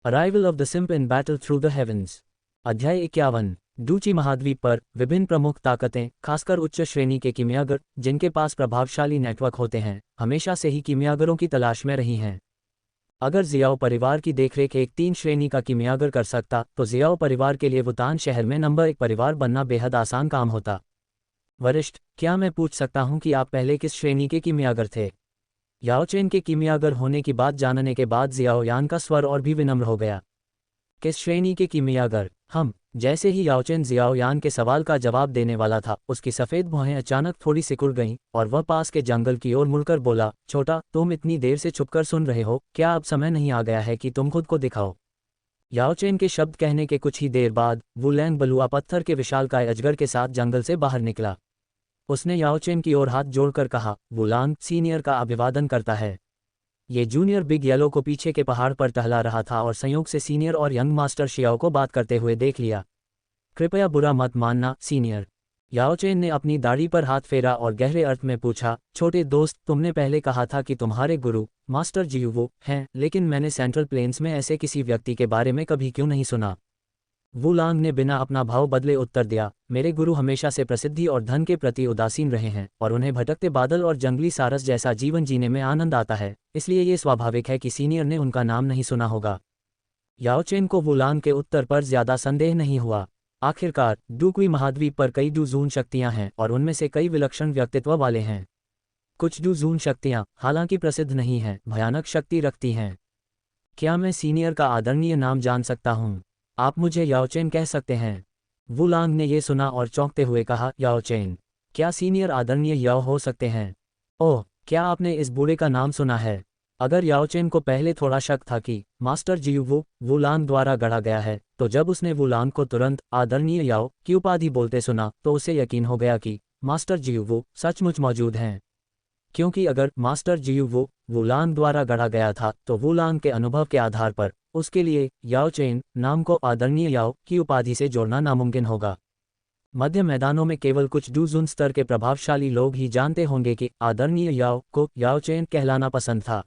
Arrival of the simp in battle through the heavens. अध्याय 51। डूची महाद्वीप पर विभिन्न प्रमुख ताकतें, खासकर उच्च श्रेणी के कीमियागर जिनके पास प्रभावशाली नेटवर्क होते हैं, हमेशा से ही कीमियागरों की तलाश में रही हैं। अगर जियाओ परिवार की देखरेख एक 3 श्रेणी का कीमियागर कर सकता तो जियाओ परिवार के लिए वुतान शहर में नंबर 1 परिवार बनना बेहद आसान काम होता। वरिष्ठ, क्या मैं पूछ सकता हूं कि आप पहले किस श्रेणी के कीमियागर थे? याओचेन के कीमियागर होने की बात जानने के बाद जियाओ यान का स्वर और भी विनम्र हो गया। किस श्रेणी के कीमियागर? हम। जैसे ही याओचेन जियाओ यान के सवाल का जवाब देने वाला था, उसकी सफ़ेद भौहें अचानक थोड़ी सिकुड़ गईं और वह पास के जंगल की ओर मुड़कर बोला, छोटा, तुम इतनी देर से छुपकर सुन रहे हो, क्या अब समय नहीं आ गया है कि तुम खुद को दिखाओ? याओचेन के शब्द कहने के कुछ ही देर बाद वुलैंग बलुआ पत्थर के विशालकाय अजगर के साथ जंगल से बाहर निकला। उसने याओचेन की ओर हाथ जोड़कर कहा, वुलांग सीनियर का अभिवादन करता है। ये जूनियर बिग येलो को पीछे के पहाड़ पर टहला रहा था और संयोग से सीनियर और यंग मास्टर शियाओ को बात करते हुए देख लिया। कृपया बुरा मत मानना, सीनियर। याओचेन ने अपनी दाढ़ी पर हाथ फेरा और गहरे अर्थ में पूछा, छोटे दोस्त, तुमने पहले कहा था कि तुम्हारे गुरु मास्टर जियुवो हैं, लेकिन मैंने सेंट्रल प्लेन्स में ऐसे किसी व्यक्ति के बारे में कभी क्यों नहीं सुना? वुलांग ने बिना अपना भाव बदले उत्तर दिया, मेरे गुरु हमेशा से प्रसिद्धि और धन के प्रति उदासीन रहे हैं और उन्हें भटकते बादल और जंगली सारस जैसा जीवन जीने में आनंद आता है, इसलिए ये स्वाभाविक है कि सीनियर ने उनका नाम नहीं सुना होगा। याओचेन को वुलांग के उत्तर पर ज्यादा संदेह नहीं हुआ। आखिरकार डूक्वी महाद्वीप पर कई डूजून शक्तियां हैं और उनमें से कई विलक्षण व्यक्तित्व वाले हैं। कुछ डूजून शक्तियां, हालांकि प्रसिद्ध नहीं हैं, भयानक शक्ति रखती हैं। क्या मैं सीनियर का आदरणीय नाम जान सकता हूँ? आप मुझे याओचेन कह सकते हैं। वुलांग ने यह सुना और चौंकते हुए कहा, याओचेन? क्या सीनियर आदरणीय याओ हो सकते हैं? ओह, क्या आपने इस बूढ़े का नाम सुना है? अगर याओचेन को पहले थोड़ा शक था कि मास्टर जियुवो वुलांग द्वारा गढ़ा गया है, तो जब उसने वुलांग को तुरंत आदरणीय याओ की उपाधि बोलते सुना तो उसे यकीन हो गया कि मास्टर जियुवो सचमुच मौजूद हैं। क्योंकि अगर मास्टर जियुवो वुलांग द्वारा गढ़ा गया था तो वुलांग के अनुभव के आधार पर उसके लिए याओचेन नाम को आदरणीय याओ की उपाधि से जोड़ना नामुमकिन होगा। मध्य मैदानों में केवल कुछ डूजुन स्तर के प्रभावशाली लोग ही जानते होंगे कि आदरणीय याओ को याओचेन कहलाना पसंद था।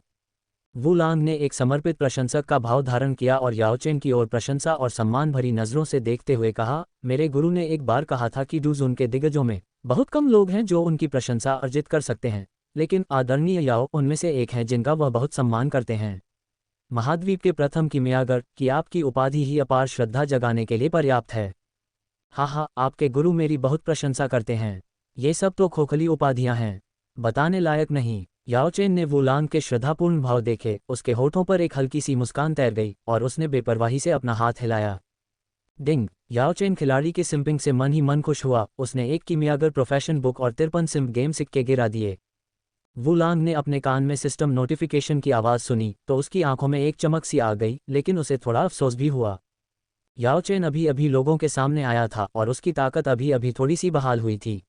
वुलांग ने एक समर्पित प्रशंसक का भाव धारण किया और याओचेन की ओर प्रशंसा और सम्मान भरी नजरों से देखते हुए कहा, मेरे गुरु ने एक बार कहा था कि डूजुन के दिग्गजों में बहुत कम लोग हैं जो उनकी प्रशंसा अर्जित कर सकते हैं, लेकिन आदरणीय याओ उनमें से एक है जिनका वह बहुत सम्मान करते हैं। महाद्वीप के प्रथम कीमियागर की आपकी उपाधि ही अपार श्रद्धा जगाने के लिए पर्याप्त है। हाँ, आपके गुरु मेरी बहुत प्रशंसा करते हैं। ये सब तो खोखली उपाधियां हैं, बताने लायक नहीं। याओचेन ने वुलांग के श्रद्धापूर्ण भाव देखे, उसके होठों पर एक हल्की सी मुस्कान तैर गई और उसने बेपरवाही से अपना हाथ हिलाया। डिंग! याओचेन खिलाड़ी के सिंपिंग से मन ही मन खुश हुआ। उसने एक कीमियागर प्रोफेशन बुक और 53 सिम्प गेम सिक्के गिरा दिए। वुलांग ने अपने कान में सिस्टम नोटिफिकेशन की आवाज़ सुनी तो उसकी आंखों में एक चमक सी आ गई, लेकिन उसे थोड़ा अफसोस भी हुआ। याओचेन अभी अभी लोगों के सामने आया था और उसकी ताकत अभी अभी थोड़ी सी बहाल हुई थी,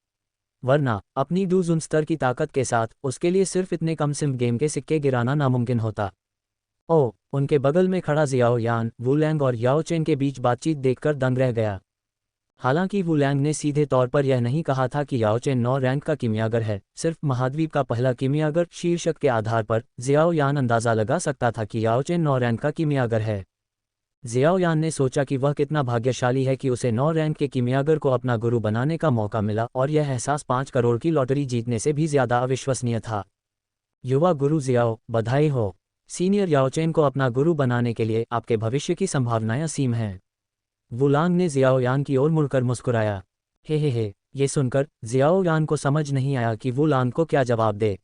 वरना अपनी डूजुन स्तर की ताकत के साथ उसके लिए सिर्फ इतने कम सिम्प गेम के सिक्के गिराना नामुमकिन होता। ओह! उनके बगल में खड़ा जियाओ यान वुलैंग और याओचेन के बीच बातचीत देखकर दंग रह गया। हालांकि वुलैंग ने सीधे तौर पर यह नहीं कहा था कि याओचेन 9 रैंक का कीमियागर है, सिर्फ महाद्वीप का पहला कीमियागर शीर्षक के आधार पर जियाओ यान अंदाज़ा लगा सकता था कि याओचेन 9 रैंक का कीमियागर है। जियाओ यान ने सोचा कि वह कितना भाग्यशाली है कि उसे 9 रैंक के कीमियागर को अपना गुरु बनाने का मौका मिला, और यह एहसास 5 करोड़ की लॉटरी जीतने से भी ज्यादा अविश्वसनीय था। युवा गुरु जियाओ, बधाई हो। सीनियर याओचेन को अपना गुरु बनाने के लिए आपके भविष्य की संभावनाएं असीम हैं। वुलांग ने जियाओ यान की ओर मुड़कर मुस्कुराया। हे, ये सुनकर जियाओ यान को समझ नहीं आया कि वुलांग को क्या जवाब दे।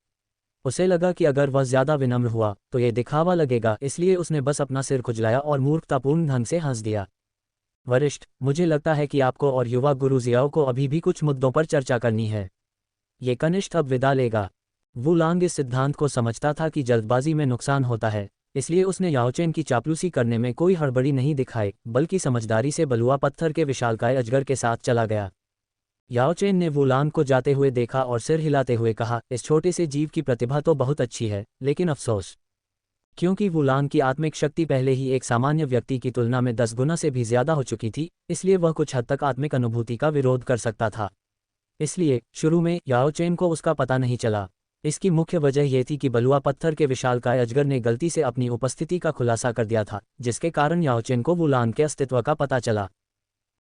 उसे लगा कि अगर वह ज्यादा विनम्र हुआ तो ये दिखावा लगेगा, इसलिए उसने बस अपना सिर खुजलाया और मूर्खतापूर्ण ढंग से हंस दिया। वरिष्ठ, मुझे लगता है कि आपको और युवा गुरु जियाओ को अभी भी कुछ मुद्दों पर चर्चा करनी है। ये कनिष्ठ अब विदा लेगा। वुलांग इस सिद्धांत को समझता था कि जल्दबाजी में नुकसान होता है, इसलिए उसने याओचेन की चापलूसी करने में कोई हड़बड़ी नहीं दिखाई, बल्कि समझदारी से बलुआ पत्थर के विशालकाय अजगर के साथ चला गया। याओचेन ने वुलांग को जाते हुए देखा और सिर हिलाते हुए कहा, इस छोटे से जीव की प्रतिभा तो बहुत अच्छी है, लेकिन अफसोस, क्योंकि वुलांग की आत्मिक शक्ति पहले ही एक सामान्य व्यक्ति की तुलना में 10 गुना से भी ज्यादा हो चुकी थी, इसलिए वह कुछ हद तक आत्मिक अनुभूति का विरोध कर सकता था। इसलिए शुरू में याओचेन को उसका पता नहीं चला। इसकी मुख्य वजह यह थी कि बलुआ पत्थर के विशालकाय अजगर ने गलती से अपनी उपस्थिति का खुलासा कर दिया था, जिसके कारण याओ चेन को वुलांग के अस्तित्व का पता चला।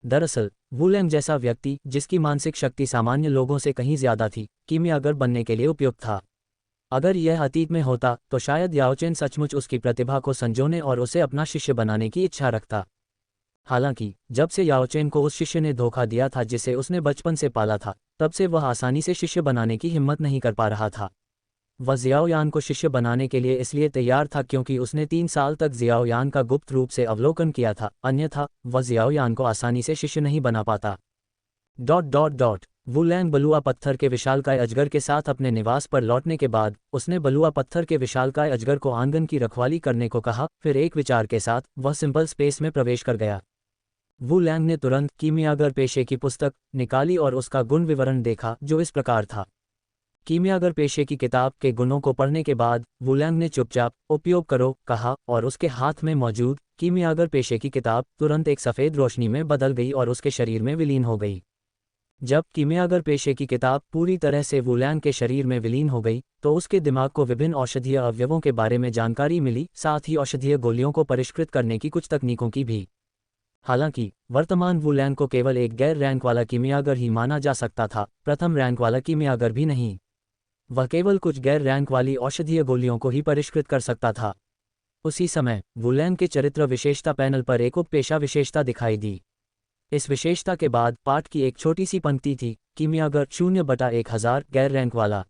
दरअसल वुलैंग जैसा व्यक्ति, जिसकी मानसिक शक्ति सामान्य लोगों से कहीं ज्यादा थी, कीमियागर बनने के लिए उपयुक्त था। अगर यह अतीत में होता तो शायद याओ चेन सचमुच उसकी प्रतिभा को संजोने और उसे अपना शिष्य बनाने की इच्छा रखता। हालांकि जब से याओ चेन को उस शिष्य ने धोखा दिया था जिसे उसने बचपन से पाला था, तब से वह आसानी से शिष्य बनाने की हिम्मत नहीं कर पा रहा था। वह जियाओ यान को शिष्य बनाने के लिए इसलिए तैयार था क्योंकि उसने 3 साल तक जियाओ यान का गुप्त रूप से अवलोकन किया था, अन्यथा वह जियाओ यान को आसानी से शिष्य नहीं बना पाता। वुलैंग बलुआ पत्थर के विशालकाय अजगर के साथ अपने निवास पर लौटने के बाद उसने बलुआ पत्थर के विशालकाय अजगर को आंगन की रखवाली करने को कहा। फिर एक विचार के साथ वह सिंपल स्पेस में प्रवेश कर गया। वुलैंग ने तुरंत कीमियागर पेशे की पुस्तक निकाली और उसका गुण विवरण देखा, जो इस प्रकार था। कीमियागर पेशे की किताब के गुणों को पढ़ने के बाद वुलैंग ने चुपचाप उपयोग करो कहा और उसके हाथ में मौजूद कीमियागर पेशे की किताब तुरंत एक सफ़ेद रोशनी में बदल गई और उसके शरीर में विलीन हो गई। जब कीमियागर पेशे की किताब पूरी तरह से वुलैंग के शरीर में विलीन हो गई तो उसके दिमाग को विभिन्न औषधीय अवयवों के बारे में जानकारी मिली, साथ ही औषधीय गोलियों को परिष्कृत करने की कुछ तकनीकों की भी। हालांकि वर्तमान वुलैंग को केवल एक गैर रैंक वाला कीमियागर ही माना जा सकता था, प्रथम रैंक वाला कीमियागर भी नहीं। वह केवल कुछ गैर रैंक वाली औषधीय गोलियों को ही परिष्कृत कर सकता था। उसी समय वुलैंग के चरित्र विशेषता पैनल पर एक उपपेशा विशेषता दिखाई दी। इस विशेषता के बाद पाठ की एक छोटी सी पंक्ति थी, कीमियागर 0/1000 गैर रैंक वाला।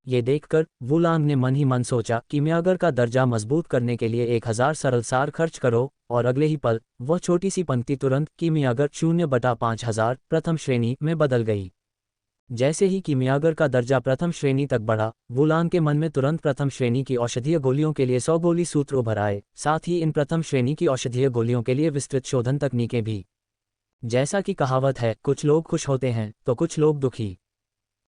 ये देखकर वुलैंग ने मन ही मन सोचा, कीमियागर का दर्जा मजबूत करने के लिए 1000 सरल सार खर्च करो, और अगले ही पल वह छोटी सी पंक्ति तुरंत कीमियागर 0/5000 प्रथम श्रेणी में बदल गई। जैसे ही कीमियागर का दर्जा प्रथम श्रेणी तक बढ़ा, वुलैंग के मन में तुरंत प्रथम श्रेणी की औषधीय गोलियों के लिए 100 गोली सूत्र उभर आए, साथ ही इन प्रथम श्रेणी की औषधीय गोलियों के लिए विस्तृत शोधन तकनीकें भी। जैसा कि कहावत है, कुछ लोग खुश होते हैं तो कुछ लोग दुखी।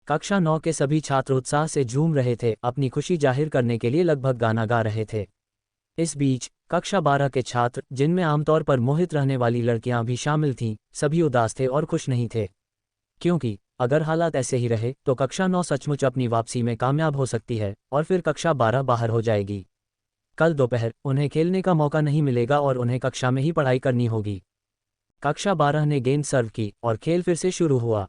कक्षा 9 के सभी छात्र उत्साह से झूम रहे थे, अपनी खुशी जाहिर करने के लिए लगभग गाना गा रहे थे। इस बीच कक्षा 12 के छात्र, जिनमें आमतौर पर मोहित रहने वाली लड़कियां भी शामिल थीं, सभी उदास थे और खुश नहीं थे, क्योंकि अगर हालात ऐसे ही रहे तो कक्षा 9 सचमुच अपनी वापसी में कामयाब हो सकती है और फिर कक्षा 12 बाहर हो जाएगी। कल दोपहर उन्हें खेलने का मौका नहीं मिलेगा और उन्हें कक्षा में ही पढ़ाई करनी होगी। कक्षा 12 ने गेंद सर्व की और खेल फिर से शुरू हुआ।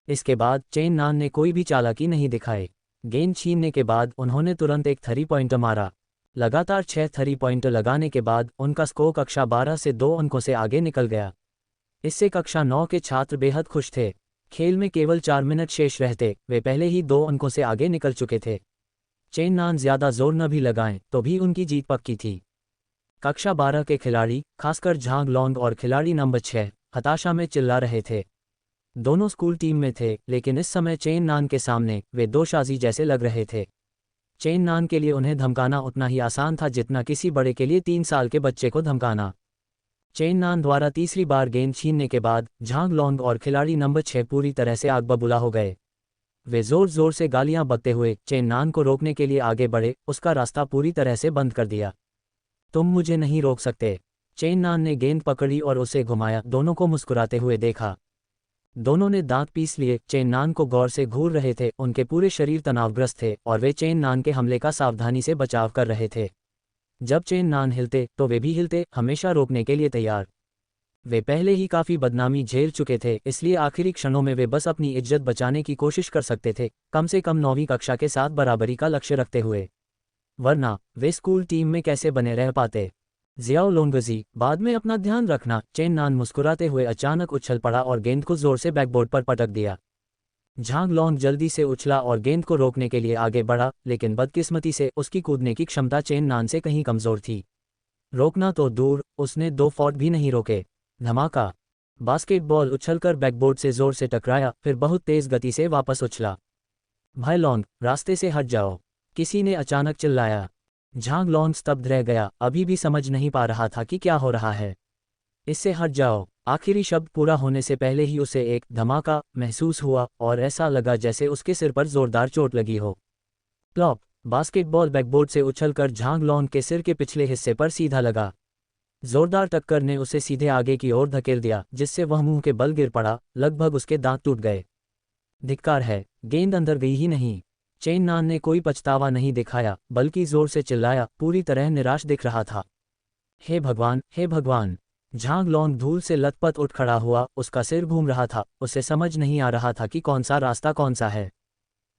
इसके बाद चेन नान ने कोई भी चालाकी नहीं दिखाई। गेंद छीनने के बाद उन्होंने तुरंत एक 3 पॉइंटर मारा। लगातार 6 3 पॉइंटर लगाने के बाद उनका स्कोर कक्षा 12 से 2 अंकों से आगे निकल गया। इससे कक्षा 9 के छात्र बेहद खुश थे। खेल में केवल 4 मिनट शेष रहते वे पहले ही 2 अंकों से आगे निकल चुके थे। चेन नान ज्यादा जोर न भी लगाएं तो भी उनकी जीत पक्की थी। कक्षा 12 के खिलाड़ी, खासकर झांग लोंग और खिलाड़ी नंबर 6, हताशा में चिल्ला रहे थे। दोनों स्कूल टीम में थे, लेकिन इस समय चेन नान के सामने वे दो शाजी जैसे लग रहे थे। चेन नान के लिए उन्हें धमकाना उतना ही आसान था जितना किसी बड़े के लिए 3 साल के बच्चे को धमकाना। चेन नान द्वारा तीसरी बार गेंद छीनने के बाद झांग लोंग और खिलाड़ी नंबर 6 पूरी तरह से आग बबूला हो गए। वे जोर जोर से गालियां बकते हुए चेन नान को रोकने के लिए आगे बढ़े, उसका रास्ता पूरी तरह से बंद कर दिया। तुम मुझे नहीं रोक सकते। चेन नान ने गेंद पकड़ी और उसे घुमाया, दोनों को मुस्कुराते हुए देखा। दोनों ने दांत पीस लिए, चेन नान को गौर से घूर रहे थे, उनके पूरे शरीर तनावग्रस्त थे और वे चेन नान के हमले का सावधानी से बचाव कर रहे थे। जब चेन नान हिलते तो वे भी हिलते, हमेशा रोकने के लिए तैयार। वे पहले ही काफ़ी बदनामी झेल चुके थे, इसलिए आखिरी क्षणों में वे बस अपनी इज्जत बचाने की कोशिश कर सकते थे, कम से कम 9वीं कक्षा के साथ बराबरी का लक्ष्य रखते हुए। वरना वे स्कूल टीम में कैसे बने रह पाते। जियाओ लोंगजी, बाद में अपना ध्यान रखना। चेन नान मुस्कुराते हुए अचानक उछल पड़ा और गेंद को जोर से बैकबोर्ड पर पटक दिया। झांग लोंग जल्दी से उछला और गेंद को रोकने के लिए आगे बढ़ा, लेकिन बदकिस्मती से उसकी कूदने की क्षमता चेन नान से कहीं कमजोर थी। रोकना तो दूर, उसने 2 फॉट भी नहीं रोके। धमाका! बास्केटबॉल उछलकर बैकबोर्ड से जोर से टकराया, फिर बहुत तेज गति से वापस उछला। भाई लोंग, रास्ते से हट जाओ, किसी ने अचानक चिल्लाया। झांग लोंग स्तब्ध रह गया, अभी भी समझ नहीं पा रहा था कि क्या हो रहा है। इससे हट जाओ। आखिरी शब्द पूरा होने से पहले ही उसे एक धमाका महसूस हुआ और ऐसा लगा जैसे उसके सिर पर जोरदार चोट लगी हो। प्लॉप! बास्केटबॉल बैकबोर्ड से उछलकर झांग लोंग के सिर के पिछले हिस्से पर सीधा लगा। जोरदार टक्कर ने उसे सीधे आगे की ओर धकेल दिया, जिससे वह मुंह के बल गिर पड़ा, लगभग उसके दांत टूट गए। धिक्कार है, गेंद अंदर गई ही नहीं। चेन नान ने कोई पछतावा नहीं दिखाया, बल्कि जोर से चिल्लाया, पूरी तरह निराश दिख रहा था। हे भगवान, हे भगवान! झांग लॉन्ग धूल से लथपथ उठ खड़ा हुआ, उसका सिर घूम रहा था, उसे समझ नहीं आ रहा था कि कौन सा रास्ता कौन सा है।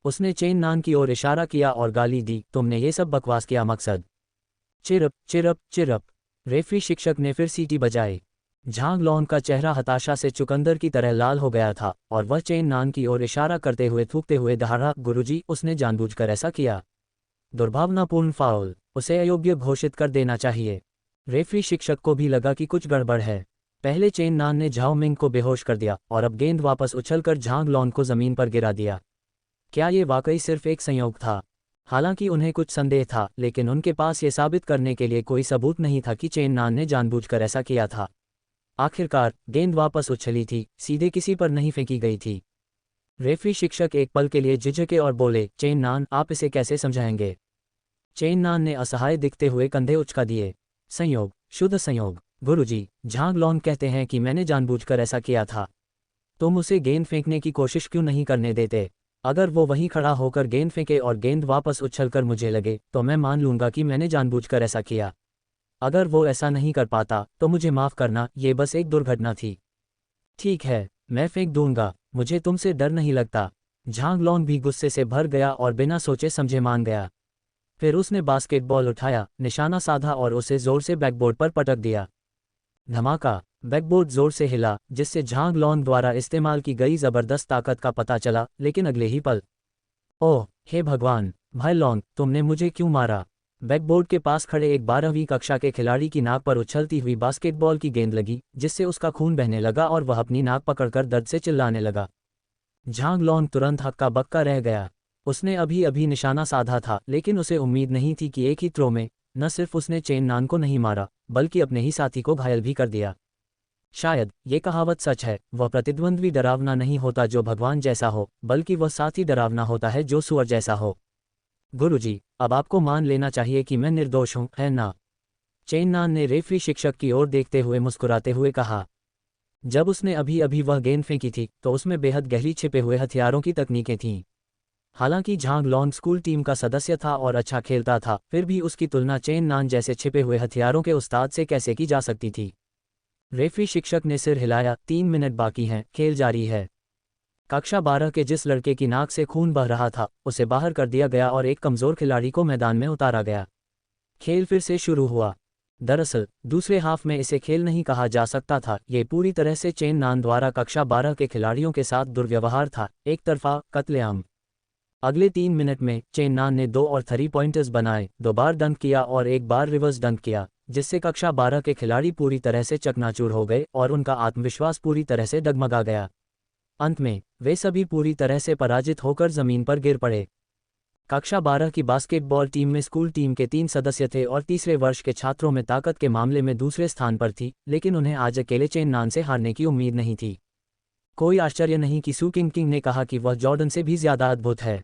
उसने चेन नान की ओर इशारा किया और गाली दी, तुमने ये सब बकवास किया मकसद। Chirp chirp chirp. रेफरी शिक्षक ने फिर सीटी बजाई। झांग लॉन्ग का चेहरा हताशा से चुकंदर की तरह लाल हो गया था और वह चेन नान की ओर इशारा करते हुए थूकते हुए दहाड़ा, गुरुजी, उसने जानबूझकर ऐसा किया। दुर्भावनापूर्ण फाउल, उसे अयोग्य घोषित कर देना चाहिए। रेफरी शिक्षक को भी लगा कि कुछ गड़बड़ है। पहले चेन नान ने झाओ मिंग को बेहोश कर दिया और अब गेंद वापस उछलकर झांग लॉन्ग को जमीन पर गिरा दिया। क्या ये वाकई सिर्फ एक संयोग था? हालांकि उन्हें कुछ संदेह था, लेकिन उनके पास ये साबित करने के लिए कोई सबूत नहीं था कि चेन नान ने जानबूझकर ऐसा किया था। आखिरकार गेंद वापस उछली थी, सीधे किसी पर नहीं फेंकी गई थी। रेफरी शिक्षक एक पल के लिए झिझके और बोले, चेन नान, आप इसे कैसे समझाएंगे? चेन नान ने असहाय दिखते हुए कंधे उचका दिए। संयोग, शुद्ध संयोग गुरुजी। झांग लॉन्ग कहते हैं कि मैंने जानबूझकर ऐसा किया था। तुम उसे गेंद फेंकने की कोशिश क्यों नहीं करने देते? अगर वो वहीं खड़ा होकर गेंद फेंके और गेंद वापस उछलकर मुझे लगे, तो मैं मान लूंगा कि मैंने जानबूझकर ऐसा किया। अगर वो ऐसा नहीं कर पाता, तो मुझे माफ़ करना, ये बस एक दुर्घटना थी। ठीक है, मैं फेंक दूंगा, मुझे तुमसे डर नहीं लगता। झांग लॉन्ग भी गुस्से से भर गया और बिना सोचे समझे मान गया। फिर उसने बास्केटबॉल उठाया, निशाना साधा और उसे जोर से बैकबोर्ड पर पटक दिया। धमाका! बैकबोर्ड जोर से हिला, जिससे झांग लॉन्ग द्वारा इस्तेमाल की गई जबरदस्त ताकत का पता चला, लेकिन अगले ही पल, ओह हे भगवान, भाई लॉन्ग, तुमने मुझे क्यों मारा? बैकबोर्ड के पास खड़े एक 12वीं कक्षा के खिलाड़ी की नाक पर उछलती हुई बास्केटबॉल की गेंद लगी, जिससे उसका खून बहने लगा और वह अपनी नाक पकड़कर दर्द से चिल्लाने लगा। झांग लॉन्ग तुरंत हक्का बक्का रह गया। उसने अभी अभी निशाना साधा था, लेकिन उसे उम्मीद नहीं थी कि एक ही थ्रो में न सिर्फ उसने चेन नान को नहीं मारा, बल्कि अपने ही साथी को घायल भी कर दिया। शायद ये कहावत सच है, वह प्रतिद्वंद्वी डरावना नहीं होता जो भगवान जैसा हो, बल्कि वह साथी डरावना होता है जो सुअर जैसा हो। गुरुजी, अब आपको मान लेना चाहिए कि मैं निर्दोष हूं, है ना? चेन नान ने रेफरी शिक्षक की ओर देखते हुए मुस्कुराते हुए कहा। जब उसने अभी अभी वह गेंद फेंकी थी, तो उसमें बेहद गहरी छिपे हुए हथियारों की तकनीकें थीं। हालांकि झांग लॉन्ग स्कूल टीम का सदस्य था और अच्छा खेलता था, फिर भी उसकी तुलना चेन नान जैसे छिपे हुए हथियारों के उस्ताद से कैसे की जा सकती थी? रेफरी शिक्षक ने सिर हिलाया, 3 मिनट बाकी हैं, खेल जारी है। कक्षा 12 के जिस लड़के की नाक से खून बह रहा था, उसे बाहर कर दिया गया और एक कमजोर खिलाड़ी को मैदान में उतारा गया। खेल फिर से शुरू हुआ। दरअसल दूसरे हाफ में इसे खेल नहीं कहा जा सकता था, ये पूरी तरह से चेन नान द्वारा कक्षा 12 के खिलाड़ियों के साथ दुर्व्यवहार था, एक तरफा कत्लेआम। अगले 3 मिनट में चेन नान ने 2 और 3 पॉइंटर्स बनाए, 2 बार डंक किया और 1 बार रिवर्स डंक किया, जिससे कक्षा 12 के खिलाड़ी पूरी तरह से चकनाचूर हो गए और उनका आत्मविश्वास पूरी तरह से डगमगा गया। अंत में वे सभी पूरी तरह से पराजित होकर जमीन पर गिर पड़े। कक्षा 12 की बास्केटबॉल टीम में स्कूल टीम के 3 सदस्य थे और तीसरे वर्ष के छात्रों में ताकत के मामले में दूसरे स्थान पर थी, लेकिन उन्हें आज अकेले चेन नान से हारने की उम्मीद नहीं थी। कोई आश्चर्य नहीं कि सू किंग किंग ने कहा कि वह जॉर्डन से भी ज्यादा अद्भुत है।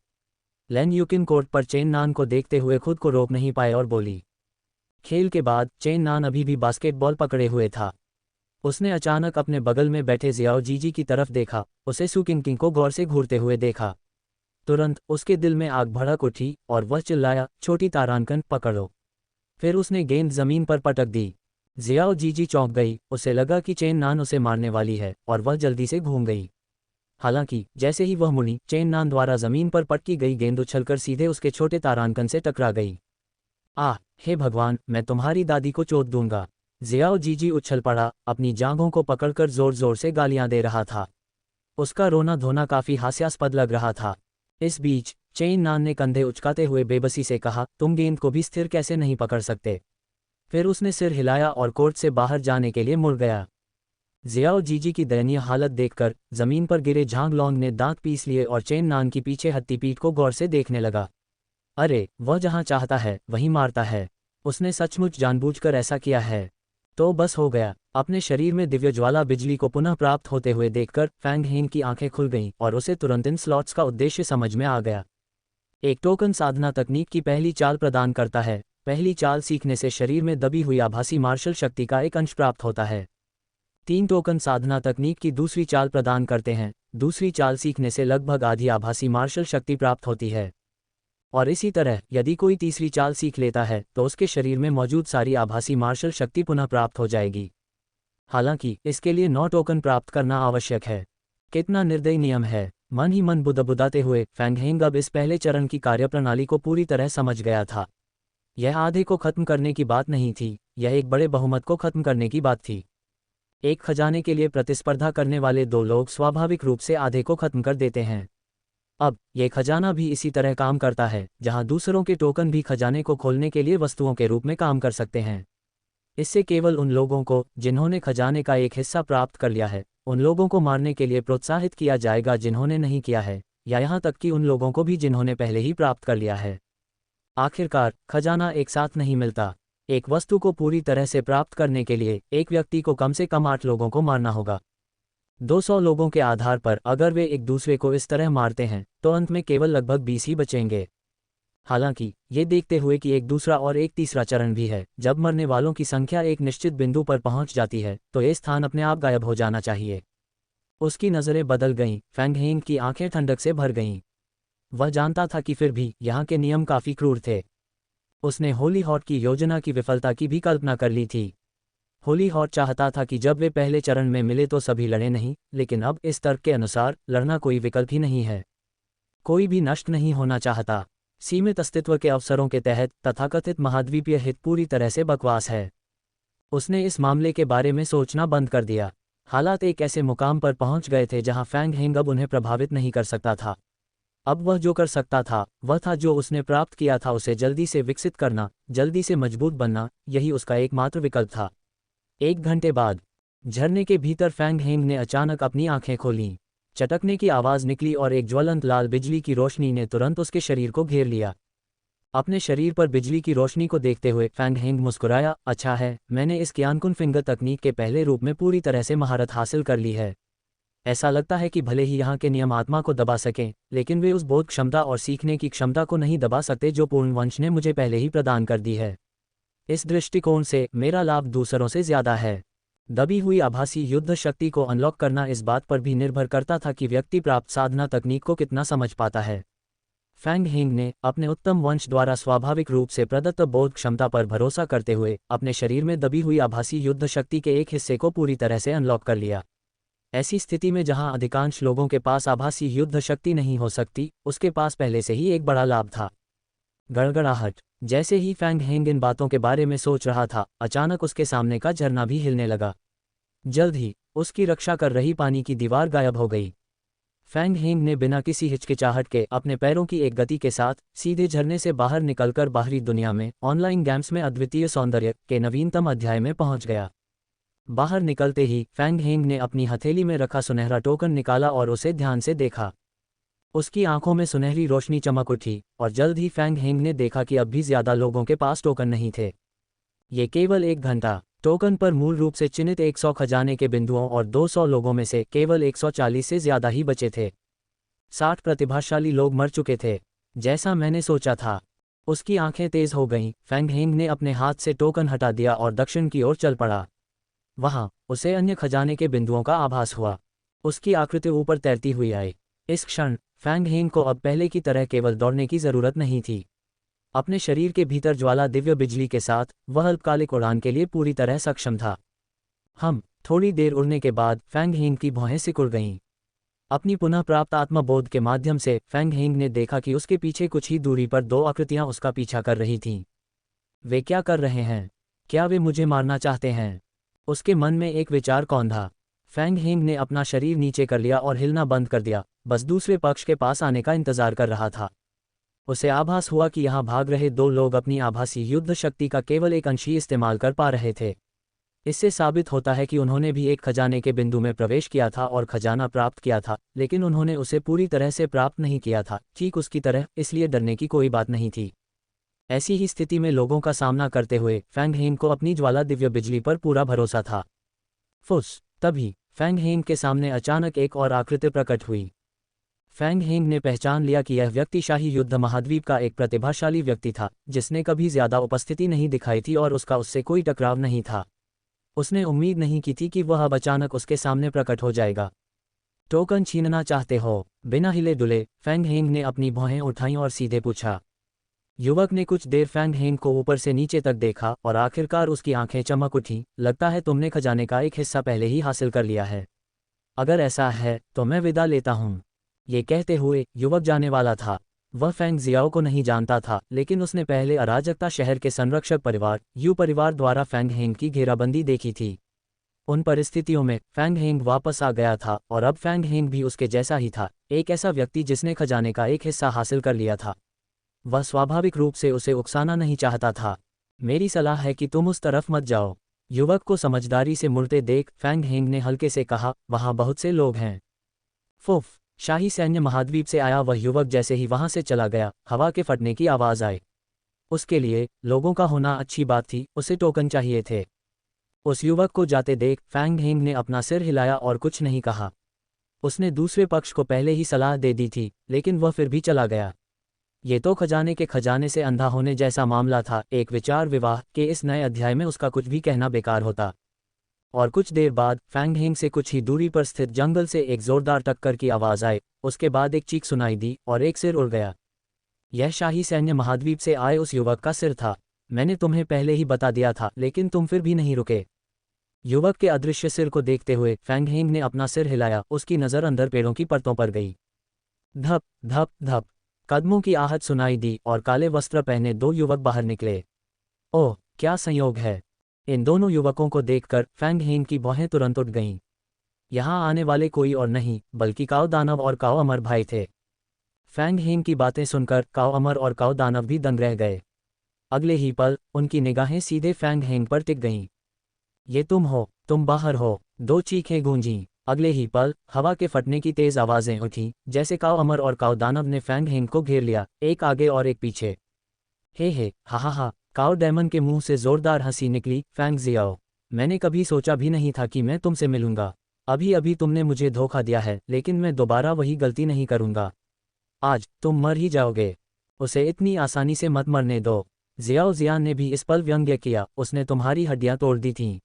लेन यूकिन कोर्ट पर चेन नान को देखते हुए खुद को रोक नहीं पाए और बोली। खेल के बाद चेन नान अभी भी बास्केटबॉल पकड़े हुए था। उसने अचानक अपने बगल में बैठे जियाओ जीजी की तरफ देखा, उसे सू किंग किंग को गौर से घूरते हुए देखा। तुरंत उसके दिल में आग भड़क उठी और वह चिल्लाया, छोटी तारांकन, पकड़ो। फिर उसने गेंद जमीन पर पटक दी। जियाओ जीजी चौंक गई, उसे लगा कि चेन नान उसे मारने वाली है और वह जल्दी से घूम गई। हालांकि जैसे ही वह मुड़ी, चेन नान द्वारा जमीन पर पटकी गई गेंद उछलकर सीधे उसके छोटे तारांकन से टकरा गई। आह हे भगवान, मैं तुम्हारी दादी को चोट दूंगा। जियाओ जीजी उछल पड़ा, अपनी जांघों को पकड़कर जोर जोर से गालियां दे रहा था। उसका रोना धोना काफी हास्यास्पद लग रहा था। इस बीच चेन नान ने कंधे उचकाते हुए बेबसी से कहा, तुम गेंद को भी स्थिर कैसे नहीं पकड़ सकते? फिर उसने सिर हिलाया और कोर्ट से बाहर जाने के लिए मुड़ गया। जियाओ जीजी की दयनीय हालत देखकर जमीन पर गिरे झांग लॉन्ग ने दांत पीस लिए और चेन नान की पीछे हत्ती पीठ को गौर से देखने लगा। अरे, वह जहां चाहता है वहीं मारता है। उसने सचमुच जानबूझकर ऐसा किया है। तो बस हो गया। अपने शरीर में दिव्य ज्वाला बिजली को पुनः प्राप्त होते हुए देखकर फैंग हेन की आंखें खुल गईं और उसे तुरंत इन स्लॉट्स का उद्देश्य समझ में आ गया। एक टोकन साधना तकनीक की पहली चाल प्रदान करता है। पहली चाल सीखने से शरीर में दबी हुई आभासी मार्शल शक्ति का एक अंश प्राप्त होता है। 3 टोकन साधना तकनीक की दूसरी चाल प्रदान करते हैं। दूसरी चाल सीखने से लगभग आधी आभासी मार्शल शक्ति प्राप्त होती है। और इसी तरह यदि कोई तीसरी चाल सीख लेता है तो उसके शरीर में मौजूद सारी आभासी मार्शल शक्ति पुनः प्राप्त हो जाएगी। हालांकि इसके लिए 9 टोकन प्राप्त करना आवश्यक है। कितना निर्दयी नियम है। मन ही मन बुदबुदाते हुए फैंग हेंग अब इस पहले चरण की कार्यप्रणाली को पूरी तरह समझ गया था। यह आधे को खत्म करने की बात नहीं थी, यह एक बड़े बहुमत को खत्म करने की बात थी। एक खजाने के लिए प्रतिस्पर्धा करने वाले दो लोग स्वाभाविक रूप से आधे को खत्म कर देते हैं। अब यह खजाना भी इसी तरह काम करता है, जहां दूसरों के टोकन भी खजाने को खोलने के लिए वस्तुओं के रूप में काम कर सकते हैं। इससे केवल उन लोगों को जिन्होंने खजाने का एक हिस्सा प्राप्त कर लिया है, उन लोगों को मारने के लिए प्रोत्साहित किया जाएगा जिन्होंने नहीं किया है, या यहाँ तक कि उन लोगों को भी जिन्होंने पहले ही प्राप्त कर लिया है। आखिरकार खजाना एक साथ नहीं मिलता। एक वस्तु को पूरी तरह से प्राप्त करने के लिए एक व्यक्ति को कम से कम 8 लोगों को मारना होगा। 200 लोगों के आधार पर अगर वे एक दूसरे को इस तरह मारते हैं तो अंत में केवल लगभग 20 ही बचेंगे। हालांकि ये देखते हुए कि एक दूसरा और एक तीसरा चरण भी है, जब मरने वालों की संख्या एक निश्चित बिंदु पर पहुंच जाती है तो ये स्थान अपने आप गायब हो जाना चाहिए। उसकी नज़रें बदल गईं, फैंग हेंग की आंखें ठंडक से भर गईं। वह जानता था कि फिर भी यहाँ के नियम काफ़ी क्रूर थे। उसने होली हॉट की योजना की विफलता की भी कल्पना कर ली थी। होली हॉट चाहता था कि जब वे पहले चरण में मिले तो सभी लड़े नहीं, लेकिन अब इस तर्क के अनुसार लड़ना कोई विकल्प ही नहीं है। कोई भी नष्ट नहीं होना चाहता। सीमित अस्तित्व के अवसरों के तहत तथाकथित महाद्वीपीय हित पूरी तरह से बकवास है। उसने इस मामले के बारे में सोचना बंद कर दिया। हालात एक ऐसे मुकाम पर पहुंच गए थे जहां फैंग हेंग अब उन्हें प्रभावित नहीं कर सकता था। अब वह जो कर सकता था वह था जो उसने प्राप्त किया था उसे जल्दी से विकसित करना, जल्दी से मजबूत बनना, यही उसका एकमात्र विकल्प था। 1 घंटे बाद झरने के भीतर फैंग हेंग ने अचानक अपनी आंखें खोलीं। चटकने की आवाज़ निकली और एक ज्वलंत लाल बिजली की रोशनी ने तुरंत उसके शरीर को घेर लिया। अपने शरीर पर बिजली की रोशनी को देखते हुए फैंग हेंग मुस्कुराया। अच्छा है, मैंने इस क्यानकुन फिंगर तकनीक के पहले रूप में पूरी तरह से महारत हासिल कर ली है। ऐसा लगता है कि भले ही यहाँ के नियम आत्मा को दबा सकें, लेकिन वे उस बोध क्षमता और सीखने की क्षमता को नहीं दबा सकते जो पूर्णवंश ने मुझे पहले ही प्रदान कर दी है। इस दृष्टिकोण से मेरा लाभ दूसरों से ज़्यादा है। दबी हुई आभासी युद्ध शक्ति को अनलॉक करना इस बात पर भी निर्भर करता था कि व्यक्ति प्राप्त साधना तकनीक को कितना समझ पाता है। फैंग हेंग ने अपने उत्तम वंश द्वारा स्वाभाविक रूप से प्रदत्त बोध क्षमता पर भरोसा करते हुए अपने शरीर में दबी हुई आभासी युद्ध शक्ति के एक हिस्से को पूरी तरह से अनलॉक कर लिया। ऐसी स्थिति में जहां अधिकांश लोगों के पास आभासी युद्ध शक्ति नहीं हो सकती, उसके पास पहले से ही एक बड़ा लाभ था। गड़गड़ाहट। जैसे ही फैंग हेंग इन बातों के बारे में सोच रहा था, अचानक उसके सामने का झरना भी हिलने लगा। जल्द ही उसकी रक्षा कर रही पानी की दीवार गायब हो गई। फैंग हेंग ने बिना किसी हिचकिचाहट के अपने पैरों की एक गति के साथ सीधे झरने से बाहर निकलकर बाहरी दुनिया में ऑनलाइन गेम्स में अद्वितीय सौंदर्य के नवीनतम अध्याय में पहुंच गया। बाहर निकलते ही फैंग हेंग ने अपनी हथेली में रखा सुनहरा टोकन निकाला और उसे ध्यान से देखा। उसकी आंखों में सुनहरी रोशनी चमक उठी और जल्द ही फैंग हेंग ने देखा कि अब भी ज्यादा लोगों के पास टोकन नहीं थे। ये केवल 1 घंटा। टोकन पर मूल रूप से चिन्हित 100 खजाने के बिंदुओं और 200 लोगों में से केवल 140 से ज्यादा ही बचे थे। 60 प्रतिभाशाली लोग मर चुके थे। जैसा मैंने सोचा था। उसकी आंखें तेज हो गईं। फैंग हेंग ने अपने हाथ से टोकन हटा दिया और दक्षिण की ओर चल पड़ा। वहां उसे अन्य खजाने के बिंदुओं का आभास हुआ। उसकी आकृति ऊपर तैरती हुई आई। इस क्षण फैंग हेंग को अब पहले की तरह केवल दौड़ने की जरूरत नहीं थी। अपने शरीर के भीतर ज्वाला दिव्य बिजली के साथ वह अल्पकालिक उड़ान के लिए पूरी तरह सक्षम था। थोड़ी देर उड़ने के बाद फैंग हेंग की भौहें सिकुड़ गईं। अपनी पुनः प्राप्त आत्मबोध के माध्यम से फैंग हेंग ने देखा कि उसके पीछे कुछ ही दूरी पर 2 आकृतियां उसका पीछा कर रही थीं। वे क्या कर रहे हैं? क्या वे मुझे मारना चाहते हैं? उसके मन में एक विचार कौंधा। फैंग हेंग ने अपना शरीर नीचे कर लिया और हिलना बंद कर दिया, बस दूसरे पक्ष के पास आने का इंतजार कर रहा था। उसे आभास हुआ कि यहाँ भाग रहे 2 लोग अपनी आभासी युद्ध शक्ति का केवल एक अंश ही इस्तेमाल कर पा रहे थे। इससे साबित होता है कि उन्होंने भी एक खजाने के बिंदु में प्रवेश किया था और खजाना प्राप्त किया था, लेकिन उन्होंने उसे पूरी तरह से प्राप्त नहीं किया था, ठीक उसकी तरह, इसलिए डरने की कोई बात नहीं थी। ऐसी ही स्थिति में लोगों का सामना करते हुए फैंग हेंग को अपनी ज्वाला दिव्य बिजली पर पूरा भरोसा था। फुस। तभी फैंग हेंग के सामने अचानक एक और आकृति प्रकट हुई। फैंग हेंग ने पहचान लिया कि यह व्यक्ति शाही युद्ध महाद्वीप का एक प्रतिभाशाली व्यक्ति था, जिसने कभी ज्यादा उपस्थिति नहीं दिखाई थी और उसका उससे कोई टकराव नहीं था। उसने उम्मीद नहीं की थी कि वह अब अचानक उसके सामने प्रकट हो जाएगा। टोकन छीनना चाहते हो? बिना हिले डुले फैंग हेंग ने अपनी भौहें उठाईं और सीधे पूछा। युवक ने कुछ देर फैंग हेंग को ऊपर से नीचे तक देखा और आखिरकार उसकी आंखें चमक उठीं। लगता है तुमने खजाने का एक हिस्सा पहले ही हासिल कर लिया है। अगर ऐसा है तो मैं विदा लेता हूँ। ये कहते हुए युवक जाने वाला था। वह फैंग जियाओ को नहीं जानता था, लेकिन उसने पहले अराजकता शहर के संरक्षक परिवार यू परिवार द्वारा फैंग हेंग की घेराबंदी देखी थी। उन परिस्थितियों में फैंग हेंग वापस आ गया था और अब फैंग हेंग भी उसके जैसा ही था, एक ऐसा व्यक्ति जिसने खजाने का एक हिस्सा हासिल कर लिया था। वह स्वाभाविक रूप से उसे उकसाना नहीं चाहता था। मेरी सलाह है कि तुम उस तरफ मत जाओ। युवक को समझदारी से मुड़ते देख फैंग हेंग ने हल्के से कहा, वहां बहुत से लोग हैं। फुफ। शाही सैन्य महाद्वीप से आया वह युवक जैसे ही वहां से चला गया, हवा के फटने की आवाज आई। उसके लिए लोगों का होना अच्छी बात थी, उसे टोकन चाहिए थे। उस युवक को जाते देख फैंग हेंग ने अपना सिर हिलाया और कुछ नहीं कहा। उसने दूसरे पक्ष को पहले ही सलाह दे दी थी, लेकिन वह फिर भी चला गया। ये तो खजाने के खजाने से अंधा होने जैसा मामला था। एक विचार विवाह के इस नए अध्याय में उसका कुछ भी कहना बेकार होता। और कुछ देर बाद फैंग हेंग से कुछ ही दूरी पर स्थित जंगल से एक जोरदार टक्कर की आवाज आई। उसके बाद एक चीख सुनाई दी और एक सिर उड़ गया। यह शाही सैन्य महाद्वीप से आए उस युवक का सिर था। मैंने तुम्हें पहले ही बता दिया था, लेकिन तुम फिर भी नहीं रुके। युवक के अदृश्य सिर को देखते हुए फैंग हेंग ने अपना सिर हिलाया। उसकी नज़र अंदर पेड़ों की परतों पर गई। धप धप धप कदमों की आहट सुनाई दी और काले वस्त्र पहने दो युवक बाहर निकले। ओह, क्या संयोग है! इन दोनों युवकों को देखकर फैंग हेंग की भौहें तुरंत उठ गईं। यहाँ आने वाले कोई और नहीं बल्कि काओ दानव और काओ अमर भाई थे। फैंग हेंग की बातें सुनकर काओ अमर और काओ दानव भी दंग रह गए। अगले ही पल उनकी निगाहें सीधे फैंग हेंग पर टिक गईं। ये तुम हो, तुम बाहर हो! दो चीखें गूंजीं। अगले ही पल हवा के फटने की तेज आवाजें उठीं, जैसे काओ अमर और काओ दानव ने फैंग हेंग को घेर लिया, एक आगे और एक पीछे। हे हा हा हा! काओ डेमन के मुंह से जोरदार हंसी निकली। फैंग जियाओ, मैंने कभी सोचा भी नहीं था कि मैं तुमसे मिलूंगा। अभी अभी तुमने मुझे धोखा दिया है, लेकिन मैं दोबारा वही गलती नहीं करूंगा। आज तुम मर ही जाओगे। उसे इतनी आसानी से मत मरने दो। जियाओ जियान ने भी इस पल व्यंग्य किया। उसने तुम्हारी हड्डियां तोड़ दी थीं।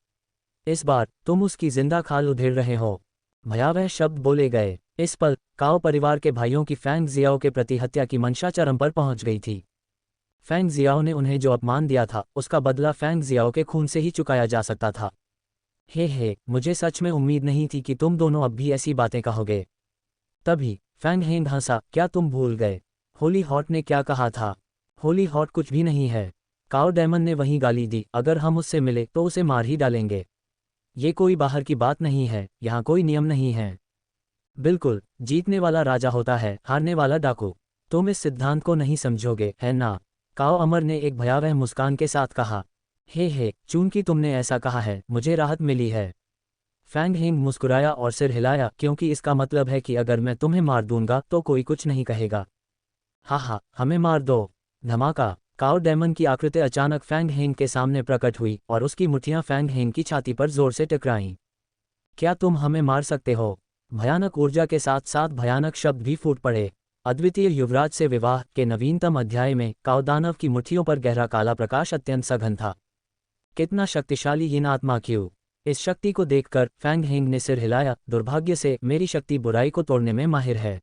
इस बार तुम उसकी जिंदा खाल उधेड़ रहे हो। भयावह शब्द बोले गए। इस पल काओ परिवार के भाइयों की फैंग जियाओ के प्रति हत्या की मंशा चरम पर पहुंच गई थी। फैंग जियाओ ने उन्हें जो अपमान दिया था, उसका बदला फैंग जियाओ के खून से ही चुकाया जा सकता था। हे, मुझे सच में उम्मीद नहीं थी कि तुम दोनों अब भी ऐसी बातें कहोगे। तभी फैंग हेंग हंसा, क्या तुम भूल गए? होली हॉट ने क्या कहा था? होली हॉट कुछ भी नहीं है। काओ डेमन ने वहीं गाली दी, अगर हम उससे मिले तो उसे मार ही डालेंगे। ये कोई बाहर की बात नहीं है, यहाँ कोई नियम नहीं है। बिल्कुल, जीतने वाला राजा होता है, हारने वाला डाकू। तुम इस सिद्धांत को नहीं समझोगे, है ना? काओ अमर ने एक भयावह मुस्कान के साथ कहा। हे, चूंकि तुमने ऐसा कहा है, मुझे राहत मिली है। फैंग हेंग मुस्कुराया और सिर हिलाया, क्योंकि इसका मतलब है कि अगर मैं तुम्हें मार दूंगा तो कोई कुछ नहीं कहेगा। हा, हमें मार दो! धमाका! काओ डेमन की आकृति अचानक फैंग हेंग के सामने प्रकट हुई और उसकी मुट्ठियां फैंग हेंग की छाती पर जोर से टकराईं। क्या तुम हमें मार सकते हो? भयानक ऊर्जा के साथ साथ भयानक शब्द भी फूट पड़े। अद्वितीय युवराज से विवाह के नवीनतम अध्याय में काओ दानव की मुट्ठियों पर गहरा काला प्रकाश अत्यंत सघन था। कितना शक्तिशाली यीन आत्मा क्यों! इस शक्ति को देखकर फैंग हेंग ने सिर हिलाया। दुर्भाग्य से मेरी शक्ति बुराई को तोड़ने में माहिर है।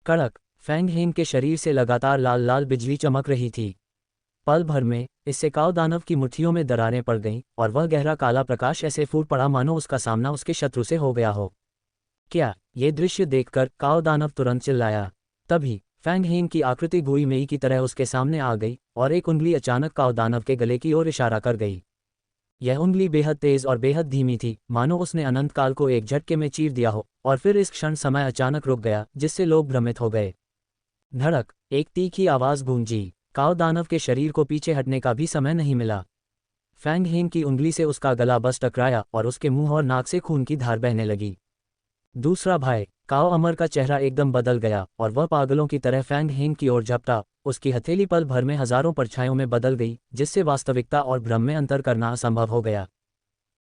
कड़क! फैंग हेंग के शरीर से लगातार लाल लाल बिजली चमक रही थी। पल भर में इससे काओ दानव की मुट्ठियों में दरारें पड़ गईं और वह गहरा काला प्रकाश ऐसे फूट पड़ा मानो उसका सामना उसके शत्रु से हो गया हो। क्या! ये दृश्य देखकर काओ दानव तुरंत चिल्लाया। तभी फैंग हेंग की आकृति गोई मेई की तरह उसके सामने आ गई और एक उंगली अचानक काओ दानव के गले की ओर इशारा कर गई। यह उंगली बेहद तेज और बेहद धीमी थी, मानो उसने अनंत काल को एक झटके में चीर दिया हो, और फिर इस क्षण समय अचानक रुक गया, जिससे लोग भ्रमित हो गए। धड़क! एक तीखी आवाज गूंजी। काओ दानव के शरीर को पीछे हटने का भी समय नहीं मिला। फैंग हेंग की उंगली से उसका गला बस टकराया और उसके मुंह और नाक से खून की धार बहने लगी। दूसरा भाई काओ अमर का चेहरा एकदम बदल गया और वह पागलों की तरह फैंग हेंग की ओर झपटा। उसकी हथेली पल भर में हजारों परछाइयों में बदल गई, जिससे वास्तविकता और भ्रम में अंतर करना असंभव हो गया।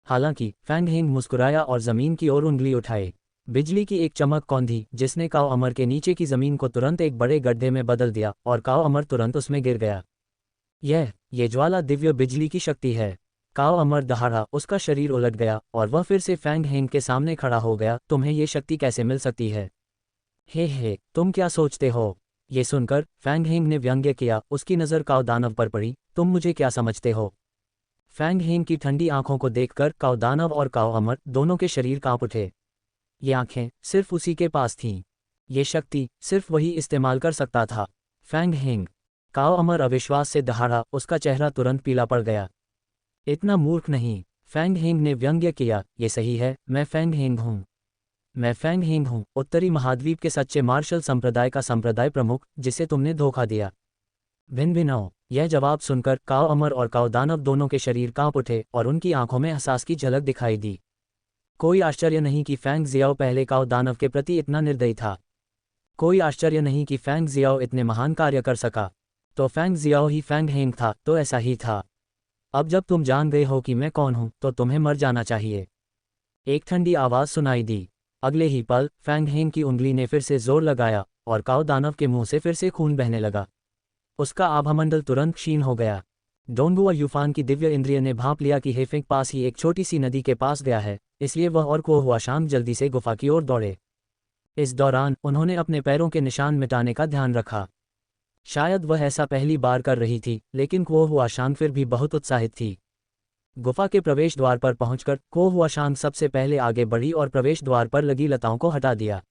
हालांकि फैंग हेंग मुस्कुराया और जमीन की ओर उंगली उठाई। बिजली की एक चमक कौंधी, जिसने काओ अमर के नीचे की जमीन को तुरंत एक बड़े गड्ढे में बदल दिया और काओ अमर तुरंत उसमें गिर गया। ये ज्वाला दिव्य बिजली की शक्ति है। काओ अमर दहाड़ा, उसका शरीर उलट गया और वह फिर से फैंग हेंग के सामने खड़ा हो गया। तुम्हें ये शक्ति कैसे मिल सकती है? हे, तुम क्या सोचते हो? ये सुनकर फैंग हेंग ने व्यंग्य किया। उसकी नज़र काओ दानव पर पड़ी। तुम मुझे क्या समझते हो? फैंग हेंग की ठंडी आंखों को देखकर काओ दानव और काओ अमर दोनों के शरीर कांप उठे। ये आंखें सिर्फ उसी के पास थीं। ये शक्ति सिर्फ वही इस्तेमाल कर सकता था। फैंग हेंग। काओ अमर अविश्वास से दहाड़ा। उसका चेहरा तुरंत पीला पड़ गया। इतना मूर्ख नहीं, फैंग हेंग ने व्यंग्य किया। ये सही है, मैं फैंग हेंग हूँ। मैं फैंग हेंग हूँ, उत्तरी महाद्वीप के सच्चे मार्शल संप्रदाय का संप्रदाय प्रमुख, जिसे तुमने धोखा दिया। भिन भिनाओ। यह जवाब सुनकर काओ अमर और काओ दानव दोनों के शरीर कांप उठे और उनकी आंखों में एहसास की झलक दिखाई दी। कोई आश्चर्य नहीं कि फैंग जियाओ पहले काओ दानव के प्रति इतना निर्दयी था। कोई आश्चर्य नहीं कि फैंग जियाओ इतने महान कार्य कर सका। तो फैंग जियाओ ही फैंग हेंग था, तो ऐसा ही था। अब जब तुम जान गए हो कि मैं कौन हूं, तो तुम्हें मर जाना चाहिए। एक ठंडी आवाज़ सुनाई दी। अगले ही पल फैंग हेंग की उंगली ने फिर से जोर लगाया और काओ दानव के मुंह से फिर से खून बहने लगा। उसका आभामंडल तुरंत क्षीण हो गया। डोंगुआ यूफान की दिव्य इंद्रिय ने भांप लिया कि हेफेंग पास ही एक छोटी सी नदी के पास गया है, इसलिए वह और को हुआशांग जल्दी से गुफा की ओर दौड़े। इस दौरान उन्होंने अपने पैरों के निशान मिटाने का ध्यान रखा। शायद वह ऐसा पहली बार कर रही थी, लेकिन को हुआशांग फिर भी बहुत उत्साहित थी। गुफा के प्रवेश द्वार पर पहुंचकर को हुआशांग सबसे पहले आगे बढ़ी और प्रवेश द्वार पर लगी लताओं को हटा दिया।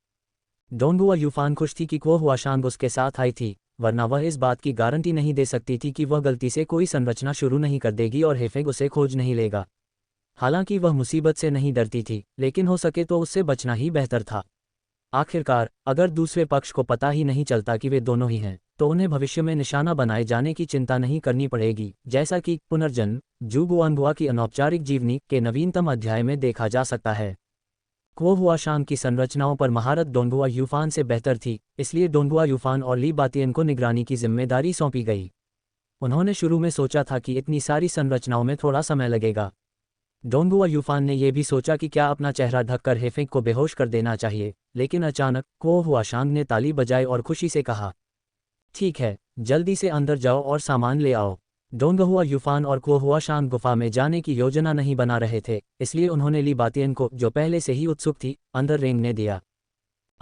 डोंगुआ यूफान खुश थी कि को हुआशांग उसके साथ आई थी, वरना वह इस बात की गारंटी नहीं दे सकती थी कि वह गलती से कोई संरचना शुरू नहीं कर देगी और हेफेंग उसे खोज नहीं लेगा। हालांकि वह मुसीबत से नहीं डरती थी, लेकिन हो सके तो उससे बचना ही बेहतर था। आखिरकार अगर दूसरे पक्ष को पता ही नहीं चलता कि वे दोनों ही हैं, तो उन्हें भविष्य में निशाना बनाए जाने की चिंता नहीं करनी पड़ेगी, जैसा कि पुनर्जन्म जूगुआनगुआ की अनौपचारिक जीवनी के नवीनतम अध्याय में देखा जा सकता है। को हुआशांग की संरचनाओं पर महारत डोंगुआ यूफान से बेहतर थी, इसलिए डोंगुआ यूफान और ली बातियन को निगरानी की जिम्मेदारी सौंपी गई। उन्होंने शुरू में सोचा था कि इतनी सारी संरचनाओं में थोड़ा समय लगेगा। डोंगुआ यूफान ने यह भी सोचा कि क्या अपना चेहरा ढककर हेफेंग को बेहोश कर देना चाहिए, लेकिन अचानक को हुआशांग ने ताली बजाई और खुशी से कहा, ठीक है, जल्दी से अंदर जाओ और सामान ले आओ। डोंगहुआ यूफान और को हुआशांग गुफा में जाने की योजना नहीं बना रहे थे, इसलिए उन्होंने ली बातियन को, जो पहले से ही उत्सुक थी, अंदर रेंगने दिया।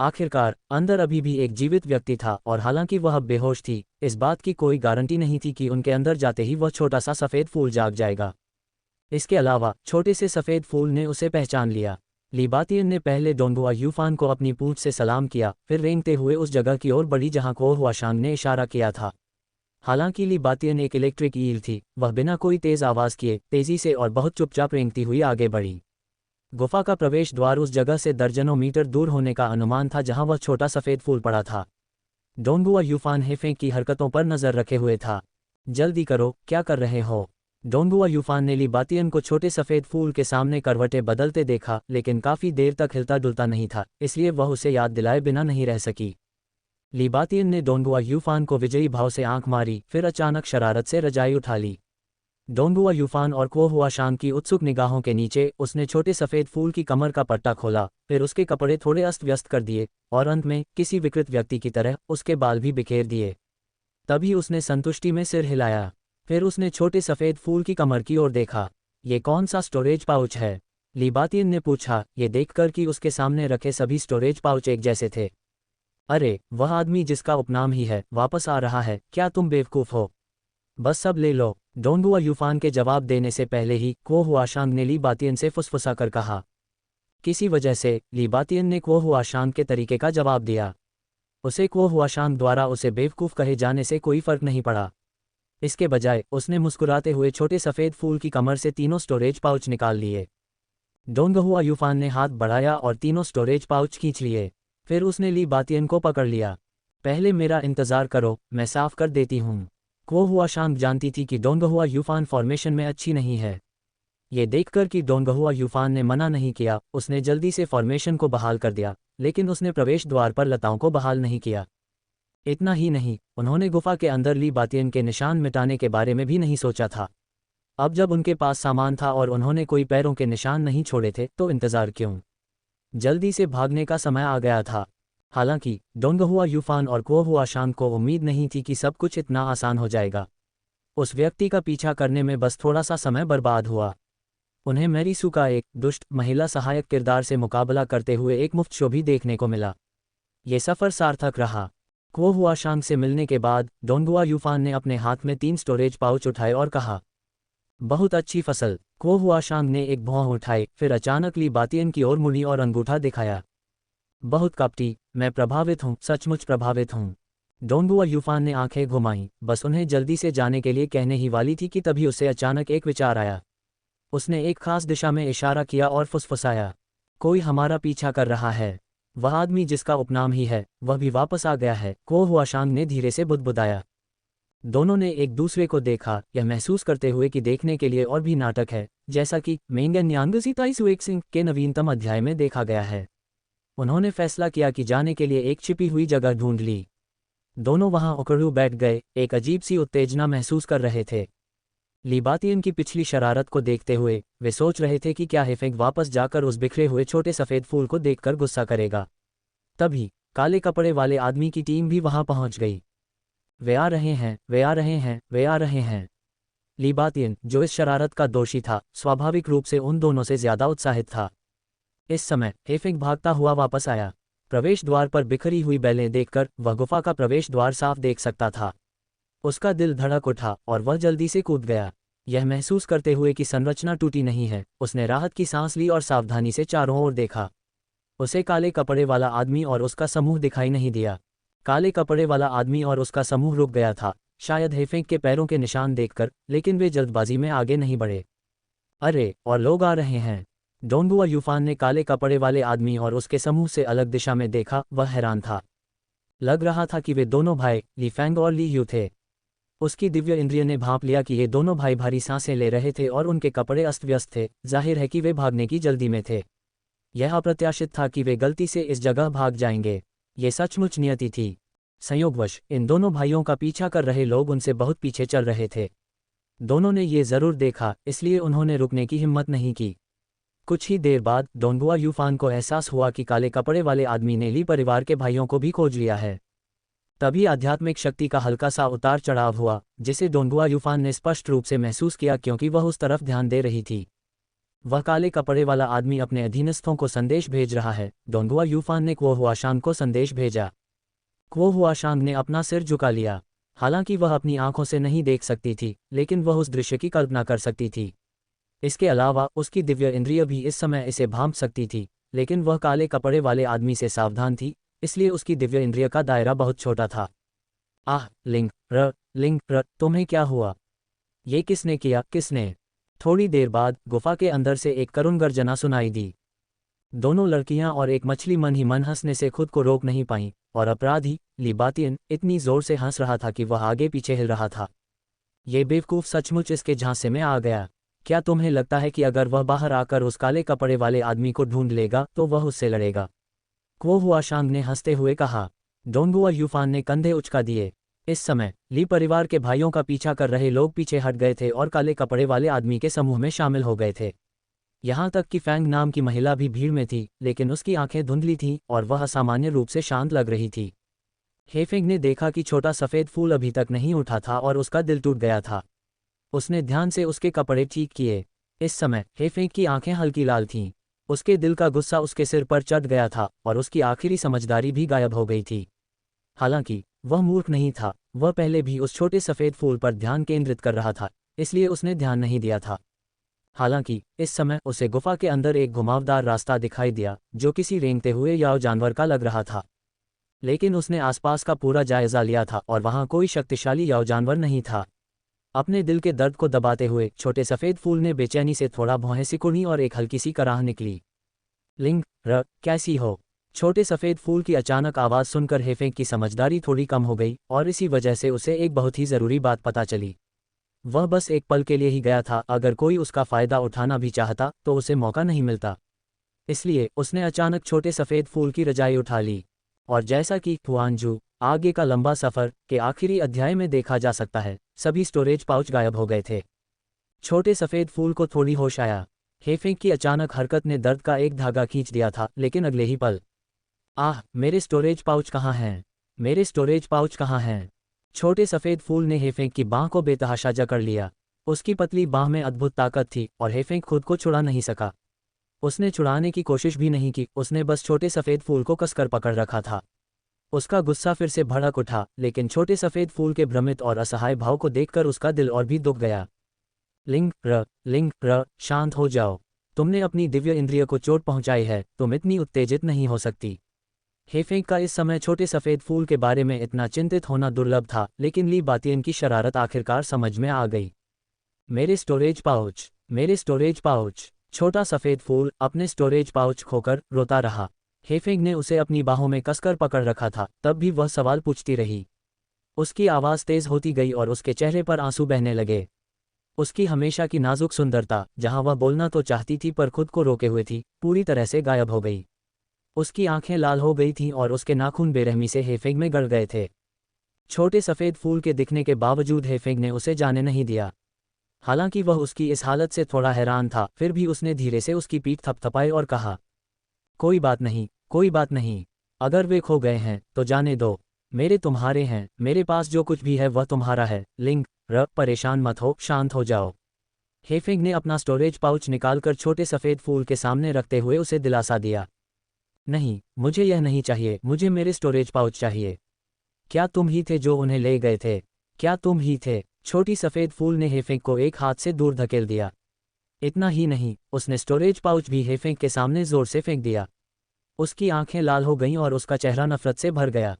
आखिरकार अंदर अभी भी एक जीवित व्यक्ति था और हालांकि वह अब बेहोश थी, इस बात की कोई गारंटी नहीं थी कि उनके अंदर जाते ही वह छोटा सा सफ़ेद फूल जाग जाएगा। इसके अलावा छोटे से सफ़ेद फूल ने उसे पहचान लिया। ली बातियन ने पहले डोंगुआ यूफान को अपनी पूंछ से सलाम किया, फिर रेंगते हुए उस जगह की ओर बढ़ी जहां को हुआशांग ने इशारा किया था। हालांकि ली बातियन एक इलेक्ट्रिक ईल थी, वह बिना कोई तेज आवाज़ किए तेजी से और बहुत चुपचाप रेंगती हुई आगे बढ़ी। गुफा का प्रवेश द्वार उस जगह से दर्जनों मीटर दूर होने का अनुमान था जहां वह छोटा सफ़ेद फूल पड़ा था। डोंगुआ यूफान हेफेंग की हरकतों पर नज़र रखे हुए था। जल्दी करो, क्या कर रहे हो? डोंगुआ यूफान ने ली बातियन को छोटे सफ़ेद फूल के सामने करवटें बदलते देखा, लेकिन काफ़ी देर तक हिलता डुलता नहीं था, इसलिए वह उसे याद दिलाए बिना नहीं रह सकी। ली बातियन ने डोंगुआ यूफान को विजयी भाव से आंख मारी, फिर अचानक शरारत से रजाई उठा ली। डोंगुआ यूफान और को हुआशांग की उत्सुक निगाहों के नीचे उसने छोटे सफ़ेद फूल की कमर का पट्टा खोला, फिर उसके कपड़े थोड़े अस्त व्यस्त कर दिए और अंत में किसी विकृत व्यक्ति की तरह उसके बाल भी बिखेर दिए। तभी उसने संतुष्टि में सिर हिलाया। फिर उसने छोटे सफ़ेद फूल की कमर की ओर देखा। ये कौन सा स्टोरेज पाउच है? ली बातियन ने पूछा, ये देखकर कि उसके सामने रखे सभी स्टोरेज पाउच एक जैसे थे। अरे, वह आदमी जिसका उपनाम ही है वापस आ रहा है, क्या तुम बेवकूफ़ हो? बस सब ले लो। डोंगुआ यूफान के जवाब देने से पहले ही को हुआशांग ने ली बातियन से फुसफुसा कर कहा। किसी वजह से ली बातियन ने को हुआशांग के तरीके का जवाब दिया। उसे को हुआशांग द्वारा उसे बेवकूफ़ कहे जाने से कोई फर्क नहीं पड़ा। इसके बजाय उसने मुस्कुराते हुए छोटे सफ़ेद फूल की कमर से तीनों स्टोरेज पाउच निकाल लिए। डोंगहुआ यूफान ने हाथ बढ़ाया और तीनों स्टोरेज पाउच खींच लिए। फिर उसने ली बातियन को पकड़ लिया। पहले मेरा इंतज़ार करो, मैं साफ कर देती हूँ। को हुआशांग जानती थी कि डोंगहुआ यूफान फॉर्मेशन में अच्छी नहीं है। ये देखकर कि डोंगहुआ यूफान ने मना नहीं किया, उसने जल्दी से फॉर्मेशन को बहाल कर दिया, लेकिन उसने प्रवेश द्वार पर लताओं को बहाल नहीं किया। इतना ही नहीं, उन्होंने गुफा के अंदर ली बातियन के निशान मिटाने के बारे में भी नहीं सोचा था। अब जब उनके पास सामान था और उन्होंने कोई पैरों के निशान नहीं छोड़े थे, तो इंतज़ार क्यों? जल्दी से भागने का समय आ गया था। हालांकि डोंगहुआ यूफान और को हुआशांग को उम्मीद नहीं थी कि सब कुछ इतना आसान हो जाएगा। उस व्यक्ति का पीछा करने में बस थोड़ा सा समय बर्बाद हुआ। उन्हें मैरीसू का एक दुष्ट महिला सहायक किरदार से मुकाबला करते हुए एक मुफ्त शो भी देखने को मिला। ये सफ़र सार्थक रहा। क्वो हुआशांग से मिलने के बाद डोंगुआ यूफान ने अपने हाथ में 3 स्टोरेज पाउच उठाए और कहा, बहुत अच्छी फसल। क्वो हुआशांग ने एक भौं उठाई, फिर अचानक ली बातियन की ओर मुड़ी और अंगूठा दिखाया। बहुत कपटी, मैं प्रभावित हूँ, सचमुच प्रभावित हूँ। डोंगुआ यूफान ने आंखें घुमाईं, बस उन्हें जल्दी से जाने के लिए कहने ही वाली थी कि तभी उसे अचानक एक विचार आया। उसने एक खास दिशा में इशारा किया और फुसफुसाया, कोई हमारा पीछा कर रहा है। वह आदमी जिसका उपनाम ही है, वह भी वापस आ गया है। क्वो हुआशांग ने धीरे से बुदबुदाया। दोनों ने एक दूसरे को देखा, यह महसूस करते हुए कि देखने के लिए और भी नाटक है, जैसा कि मेंगन न्यांगसी ताइसुएक सिंह के नवीनतम अध्याय में देखा गया है। उन्होंने फैसला किया कि जाने के लिए एक छिपी हुई जगह ढूंढ ली। दोनों वहां उकड़ू बैठ गए, एक अजीब सी उत्तेजना महसूस कर रहे थे। लीबातियन की पिछली शरारत को देखते हुए वे सोच रहे थे कि क्या हेफेंग वापस जाकर उस बिखरे हुए छोटे सफ़ेद फूल को देखकर गुस्सा करेगा। तभी काले कपड़े वाले आदमी की टीम भी वहां पहुंच गई। वे आ रहे हैं, वे आ रहे हैं, वे आ रहे हैं। लीबातियन, जो इस शरारत का दोषी था, स्वाभाविक रूप से उन दोनों से ज्यादा उत्साहित था। इस समय हेफेंग भागता हुआ वापस आया। प्रवेश द्वार पर बिखरी हुई बैलें देखकर वह गुफा का प्रवेश द्वार साफ देख सकता था। उसका दिल धड़क उठा और वह जल्दी से कूद गया। यह महसूस करते हुए कि संरचना टूटी नहीं है, उसने राहत की सांस ली और सावधानी से चारों ओर देखा। उसे काले कपड़े वाला आदमी और उसका समूह दिखाई नहीं दिया। काले कपड़े वाला आदमी और उसका समूह रुक गया था, शायद हेफेंग के पैरों के निशान देखकर, लेकिन वे जल्दबाजी में आगे नहीं बढ़े। अरे, और लोग आ रहे हैं। डोंगुआ यूफान ने काले कपड़े वाले आदमी और उसके समूह से अलग दिशा में देखा। वह हैरान था। लग रहा था कि वे दोनों भाई ली फैंग और ली यू थे। उसकी दिव्य इंद्रिय ने भांप लिया कि ये दोनों भाई भारी सांसें ले रहे थे और उनके कपड़े अस्त व्यस्त थे। जाहिर है कि वे भागने की जल्दी में थे। यह अप्रत्याशित था कि वे गलती से इस जगह भाग जाएंगे। ये सचमुच नियति थी। संयोगवश इन दोनों भाइयों का पीछा कर रहे लोग उनसे बहुत पीछे चल रहे थे। दोनों ने ये जरूर देखा, इसलिए उन्होंने रुकने की हिम्मत नहीं की। कुछ ही देर बाद डोंगुआ यूफान को एहसास हुआ कि काले कपड़े वाले आदमी ने ली परिवार के भाइयों को भी खोज लिया है। तभी आध्यात्मिक शक्ति का हल्का सा उतार चढ़ाव हुआ, जिसे डोंगुआ यूफान ने स्पष्ट रूप से महसूस किया क्योंकि वह उस तरफ ध्यान दे रही थी। वह काले कपड़े वाला आदमी अपने अधीनस्थों को संदेश भेज रहा है। डोंगुआ यूफान ने क्वो हुआशांग को संदेश भेजा। क्वो हुआशांग ने अपना सिर झुका लिया। हालांकि वह अपनी आंखों से नहीं देख सकती थी, लेकिन वह उस दृश्य की कल्पना कर सकती थी। इसके अलावा उसकी दिव्य इंद्रिय भी इस समय इसे भांप सकती थी, लेकिन वह काले कपड़े वाले आदमी से सावधान थी, इसलिए उसकी दिव्य इंद्रिय का दायरा बहुत छोटा था। आह, लिंग र, तुम्हें क्या हुआ? ये किसने किया, किसने? थोड़ी देर बाद गुफा के अंदर से एक करुण गर्जना सुनाई दी। दोनों लड़कियां और एक मछली मन ही मन हंसने से खुद को रोक नहीं पाईं, और अपराधी लीबातियन इतनी जोर से हंस रहा था कि वह आगे पीछे हिल रहा था। ये बेवकूफ सचमुच इसके झांसे में आ गया। क्या तुम्हें लगता है कि अगर वह बाहर आकर उस काले कपड़े वाले आदमी को ढूंढ लेगा तो वह उससे लड़ेगा? क्वो हुआशांग ने हंसते हुए कहा। डोंगुआ यूफान ने कंधे उचका दिए। इस समय ली परिवार के भाइयों का पीछा कर रहे लोग पीछे हट गए थे और काले कपड़े वाले आदमी के समूह में शामिल हो गए थे। यहाँ तक कि फैंग नाम की महिला भी भीड़ में थी, लेकिन उसकी आंखें धुंधली थीं और वह असामान्य रूप से शांत लग रही थी। हेफेंग ने देखा कि छोटा सफ़ेद फूल अभी तक नहीं उठा था और उसका दिल टूट गया था। उसने ध्यान से उसके कपड़े ठीक किए। इस समय हेफेंग की आंखें हल्की लाल थीं। उसके दिल का गुस्सा उसके सिर पर चढ़ गया था और उसकी आखिरी समझदारी भी गायब हो गई थी। हालांकि वह मूर्ख नहीं था, वह पहले भी उस छोटे सफ़ेद फूल पर ध्यान केंद्रित कर रहा था, इसलिए उसने ध्यान नहीं दिया था। हालांकि इस समय उसे गुफा के अंदर एक घुमावदार रास्ता दिखाई दिया, जो किसी रेंगते हुए याव जानवर का लग रहा था। लेकिन उसने आसपास का पूरा जायजा लिया था और वहां कोई शक्तिशाली याव जानवर नहीं था। अपने दिल के दर्द को दबाते हुए छोटे सफ़ेद फूल ने बेचैनी से थोड़ा भौहें सिकुड़ी और एक हल्की सी कराह निकली। लिंग र, कैसी हो? छोटे सफ़ेद फूल की अचानक आवाज़ सुनकर हेफेंग की समझदारी थोड़ी कम हो गई और इसी वजह से उसे एक बहुत ही ज़रूरी बात पता चली। वह बस एक पल के लिए ही गया था, अगर कोई उसका फ़ायदा उठाना भी चाहता तो उसे मौका नहीं मिलता। इसलिए उसने अचानक छोटे सफ़ेद फूल की रजाई उठा ली। और जैसा कि हुआनजू आगे का लंबा सफ़र के आखिरी अध्याय में देखा जा सकता है, सभी स्टोरेज पाउच गायब हो गए थे। छोटे सफ़ेद फूल को थोड़ी होश आया। हेफेंग की अचानक हरकत ने दर्द का एक धागा खींच दिया था, लेकिन अगले ही पल, आह, मेरे स्टोरेज पाउच कहाँ हैं? मेरे स्टोरेज पाउच कहाँ हैं? छोटे सफ़ेद फूल ने हेफेंग की बाँह को बेतहाशा जकड़ लिया। उसकी पतली बाँह में अद्भुत ताकत थी और हेफेंग खुद को छुड़ा नहीं सका। उसने छुड़ाने की कोशिश भी नहीं की, उसने बस छोटे सफ़ेद फूल को कसकर पकड़ रखा था। उसका गुस्सा फिर से भड़क उठा, लेकिन छोटे सफ़ेद फूल के भ्रमित और असहाय भाव को देखकर उसका दिल और भी दुख गया। लिंग र, शांत हो जाओ। तुमने अपनी दिव्य इंद्रिय को चोट पहुंचाई है, तुम इतनी उत्तेजित नहीं हो सकती। हेफेंग का इस समय छोटे सफ़ेद फूल के बारे में इतना चिंतित होना दुर्लभ था, लेकिन ली बातियन की शरारत आखिरकार समझ में आ गई। मेरे स्टोरेज पाउच। छोटा सफ़ेद फूल अपने स्टोरेज पाउच खोकर रोता रहा। हेफेंग ने उसे अपनी बाहों में कसकर पकड़ रखा था, तब भी वह सवाल पूछती रही। उसकी आवाज़ तेज होती गई और उसके चेहरे पर आंसू बहने लगे। उसकी हमेशा की नाजुक सुंदरता, जहां वह बोलना तो चाहती थी पर खुद को रोके हुए थी, पूरी तरह से गायब हो गई। उसकी आंखें लाल हो गई थीं और उसके नाखून बेरहमी से हेफेंग में गड़ गए थे। छोटे सफ़ेद फूल के दिखने के बावजूद हेफेंग ने उसे जाने नहीं दिया। हालांकि वह उसकी इस हालत से थोड़ा हैरान था, फिर भी उसने धीरे से उसकी पीठ थपथपाई और कहा, कोई बात नहीं। अगर वे खो गए हैं तो जाने दो। मेरे तुम्हारे हैं, मेरे पास जो कुछ भी है वह तुम्हारा है। परेशान मत हो, शांत हो जाओ। हेफेंग ने अपना स्टोरेज पाउच निकालकर छोटे सफ़ेद फूल के सामने रखते हुए उसे दिलासा दिया। नहीं, मुझे यह नहीं चाहिए, मुझे मेरे स्टोरेज पाउच चाहिए। क्या तुम ही थे जो उन्हें ले गए थे? क्या तुम ही थे? छोटी सफ़ेद फूल ने हेफेंग को एक हाथ से दूर धकेल दिया। इतना ही नहीं, उसने स्टोरेज पाउच भी हेफेंग के सामने जोर से फेंक दिया। उसकी आंखें लाल हो गईं और उसका चेहरा नफरत से भर गया।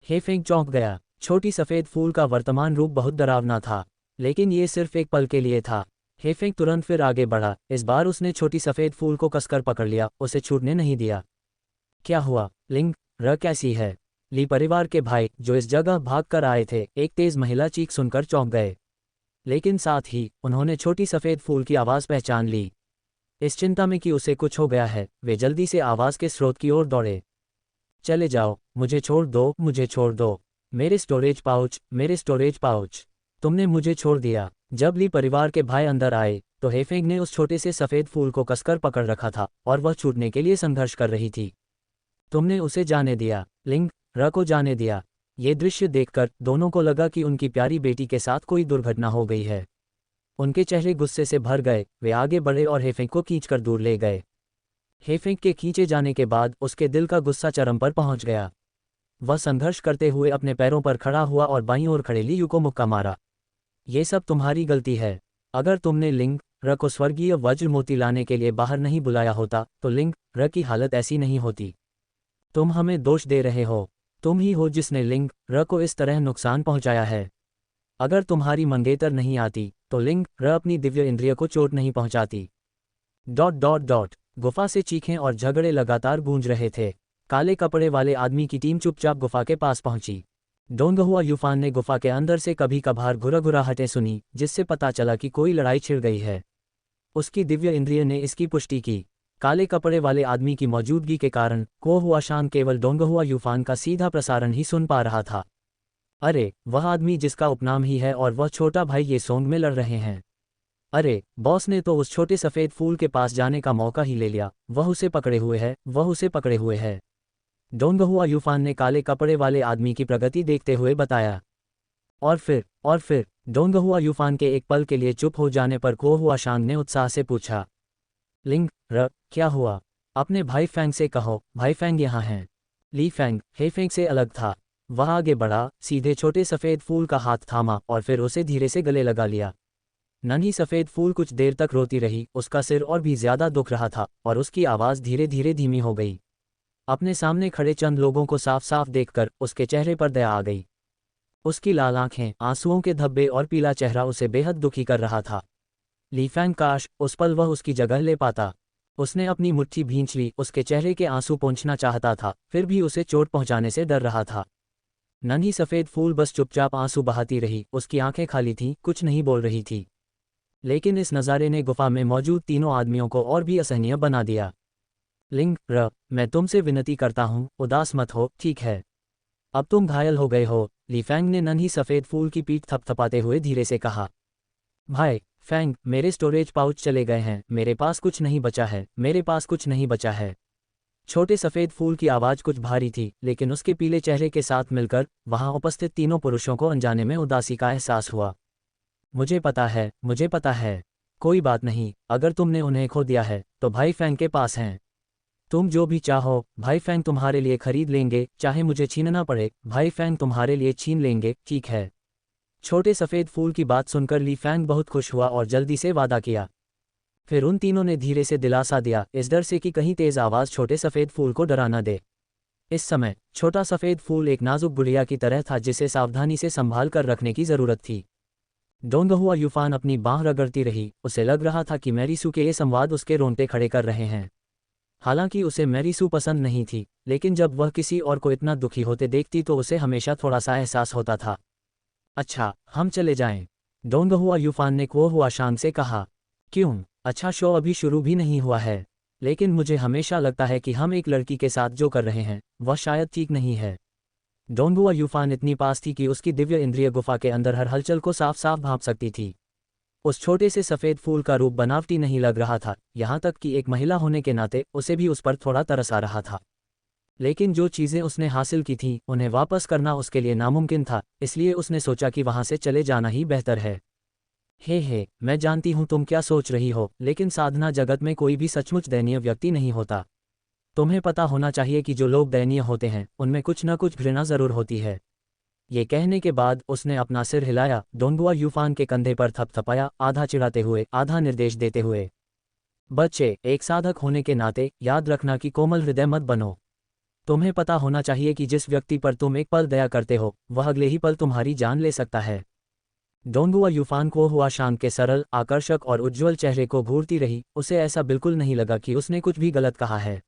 हेफेंग चौंक गया। छोटी सफ़ेद फूल का वर्तमान रूप बहुत डरावना था, लेकिन ये सिर्फ एक पल के लिए था। हेफेंग तुरंत फिर आगे बढ़ा। इस बार उसने छोटी सफ़ेद फूल को कसकर पकड़ लिया, उसे छूटने नहीं दिया। क्या हुआ, कैसी है? ली परिवार के भाई, जो इस जगह भाग कर आए थे, एक तेज महिला चीख सुनकर चौंक गए। लेकिन साथ ही उन्होंने छोटी सफ़ेद फूल की आवाज़ पहचान ली। इस चिंता में कि उसे कुछ हो गया है, वे जल्दी से आवाज़ के स्रोत की ओर दौड़े। चले जाओ, मुझे छोड़ दो। मेरे स्टोरेज पाउच। तुमने मुझे छोड़ दिया। जब ली परिवार के भाई अंदर आए तो हेफेंग ने उस छोटे से सफ़ेद फूल को कसकर पकड़ रखा था और वह छूटने के लिए संघर्ष कर रही थी। तुमने उसे जाने दिया, को जाने दिया। ये दृश्य देखकर दोनों को लगा कि उनकी प्यारी बेटी के साथ कोई दुर्घटना हो गई है। उनके चेहरे गुस्से से भर गए। वे आगे बढ़े और हेफेंग को खींचकर दूर ले गए। हेफेंग के खींचे जाने के बाद उसके दिल का गुस्सा चरम पर पहुंच गया। वह संघर्ष करते हुए अपने पैरों पर खड़ा हुआ और बाईं ओर खड़े ली यू को मुक्का मारा। ये सब तुम्हारी गलती है। अगर तुमने को स्वर्गीय वज्र मोती लाने के लिए बाहर नहीं बुलाया होता तो की हालत ऐसी नहीं होती। तुम हमें दोष दे रहे हो। तुम ही हो जिसने को इस तरह नुकसान पहुंचाया है। अगर तुम्हारी मंगेतर नहीं आती तो अपनी दिव्य इंद्रिय को चोट नहीं पहुंचाती। गुफा से चीखें और झगड़े लगातार गूंज रहे थे। काले कपड़े वाले आदमी की टीम चुपचाप गुफा के पास पहुंची। डोंगहुआ यूफान ने गुफा के अंदर से कभी कभार घुरघुराहटें सुनी, जिससे पता चला कि कोई लड़ाई छिड़ गई है। उसकी दिव्य इंद्रिय ने इसकी पुष्टि की। काले कपड़े वाले आदमी की मौजूदगी के कारण कोहुआ शान केवल डोंगहुआ यूफान का सीधा प्रसारण ही सुन पा रहा था। अरे, वह आदमी जिसका उपनाम ही है और वह छोटा भाई ये सोंग में लड़ रहे हैं। अरे, बॉस ने तो उस छोटे सफ़ेद फूल के पास जाने का मौका ही ले लिया। वह उसे पकड़े हुए है। डोंगहुआ यूफान ने काले कपड़े वाले आदमी की प्रगति देखते हुए बताया। और फिर डोंगहुआ यूफान के एक पल के लिए चुप हो जाने पर कोहुआ शांग ने उत्साह से पूछा, क्या हुआ? अपने भाई फैंग से कहो, भाई फैंग यहाँ हैं। ली फैंग हेफेंग से अलग था। वह आगे बढ़ा, सीधे छोटे सफ़ेद फूल का हाथ थामा और फिर उसे धीरे से गले लगा लिया। नन्ही सफ़ेद फूल कुछ देर तक रोती रही। उसका सिर और भी ज्यादा दुख रहा था और उसकी आवाज़ धीरे धीरे धीमी हो गई। अपने सामने खड़े चंद लोगों को साफ साफ देखकर उसके चेहरे पर दया आ गई। उसकी लाल आंखें, आंसुओं के धब्बे और पीला चेहरा उसे बेहद दुखी कर रहा था। ली फैंग, काश उस पल वह उसकी जगह ले पाता। उसने अपनी मुट्ठी भींच ली। उसके चेहरे के आंसू पोंछना चाहता था, फिर भी उसे चोट पहुंचाने से डर रहा था। नन्ही सफ़ेद फूल बस चुपचाप आंसू बहाती रही। उसकी आंखें खाली थीं, कुछ नहीं बोल रही थी। लेकिन इस नज़ारे ने गुफा में मौजूद तीनों आदमियों को और भी असहनीय बना दिया। मैं तुमसे विनती करता हूँ, उदास मत हो, ठीक है? अब तुम घायल हो गए हो। ली फैंग ने नन्ही सफ़ेद फूल की पीठ थपथपाते हुए धीरे से कहा। भाई फैंग, मेरे स्टोरेज पाउच चले गए हैं। मेरे पास कुछ नहीं बचा है। छोटे सफ़ेद फूल की आवाज़ कुछ भारी थी, लेकिन उसके पीले चेहरे के साथ मिलकर वहां उपस्थित तीनों पुरुषों को अनजाने में उदासी का एहसास हुआ। मुझे पता है। कोई बात नहीं, अगर तुमने उन्हें खो दिया है तो भाई फैंग के पास हैं। तुम जो भी चाहो भाई फैंग तुम्हारे लिए खरीद लेंगे, चाहे मुझे छीनना पड़े भाई फैंग तुम्हारे लिए छीन लेंगे। ठीक है। छोटे सफ़ेद फूल की बात सुनकर ली फैंग बहुत खुश हुआ और जल्दी से वादा किया। फिर उन तीनों ने धीरे से दिलासा दिया, इस डर से कि कहीं तेज आवाज़ छोटे सफ़ेद फूल को डरा न दे। इस समय छोटा सफ़ेद फूल एक नाजुक गुड़िया की तरह था जिसे सावधानी से संभाल कर रखने की ज़रूरत थी। डोंगहुआ यूफान अपनी बाँह रगड़ती रही, उसे लग रहा था कि मैरीसू के ये संवाद उसके रोंगटे खड़े कर रहे हैं। हालांकि उसे मैरीसू पसंद नहीं थी, लेकिन जब वह किसी और को इतना दुखी होते देखती तो उसे हमेशा थोड़ा सा एहसास होता था। अच्छा, हम चले जाएं। डोंगहुआ यूफान ने क्वो हुआ शांग से कहा। क्यों? अच्छा, शो अभी शुरू भी नहीं हुआ है, लेकिन मुझे हमेशा लगता है कि हम एक लड़की के साथ जो कर रहे हैं वह शायद ठीक नहीं है। डोंगहुआ यूफान इतनी पास थी कि उसकी दिव्य इंद्रिय गुफा के अंदर हर हलचल को साफ साफ भांप सकती थी। उस छोटे से सफ़ेद फूल का रूप बनावटी नहीं लग रहा था, यहाँ तक कि एक महिला होने के नाते उसे भी उस पर थोड़ा तरस आ रहा था। लेकिन जो चीज़ें उसने हासिल की थीं उन्हें वापस करना उसके लिए नामुमकिन था, इसलिए उसने सोचा कि वहाँ से चले जाना ही बेहतर है। हे, मैं जानती हूँ तुम क्या सोच रही हो, लेकिन साधना जगत में कोई भी सचमुच दयनीय व्यक्ति नहीं होता। तुम्हें पता होना चाहिए कि जो लोग दयनीय होते हैं उनमें कुछ न कुछ घृणा ज़रूर होती है। ये कहने के बाद उसने अपना सिर हिलाया, डोंगुआ यूफान के कंधे पर थपथपाया, आधा चिढ़ाते हुए आधा निर्देश देते हुए। बच्चे, एक साधक होने के नाते याद रखना कि कोमल हृदय मत बनो। तुम्हें पता होना चाहिए कि जिस व्यक्ति पर तुम एक पल दया करते हो वह अगले ही पल तुम्हारी जान ले सकता है। डोंगुआ यूफान को हुआ शांग के सरल, आकर्षक और उज्ज्वल चेहरे को घूरती रही, उसे ऐसा बिल्कुल नहीं लगा कि उसने कुछ भी गलत कहा है।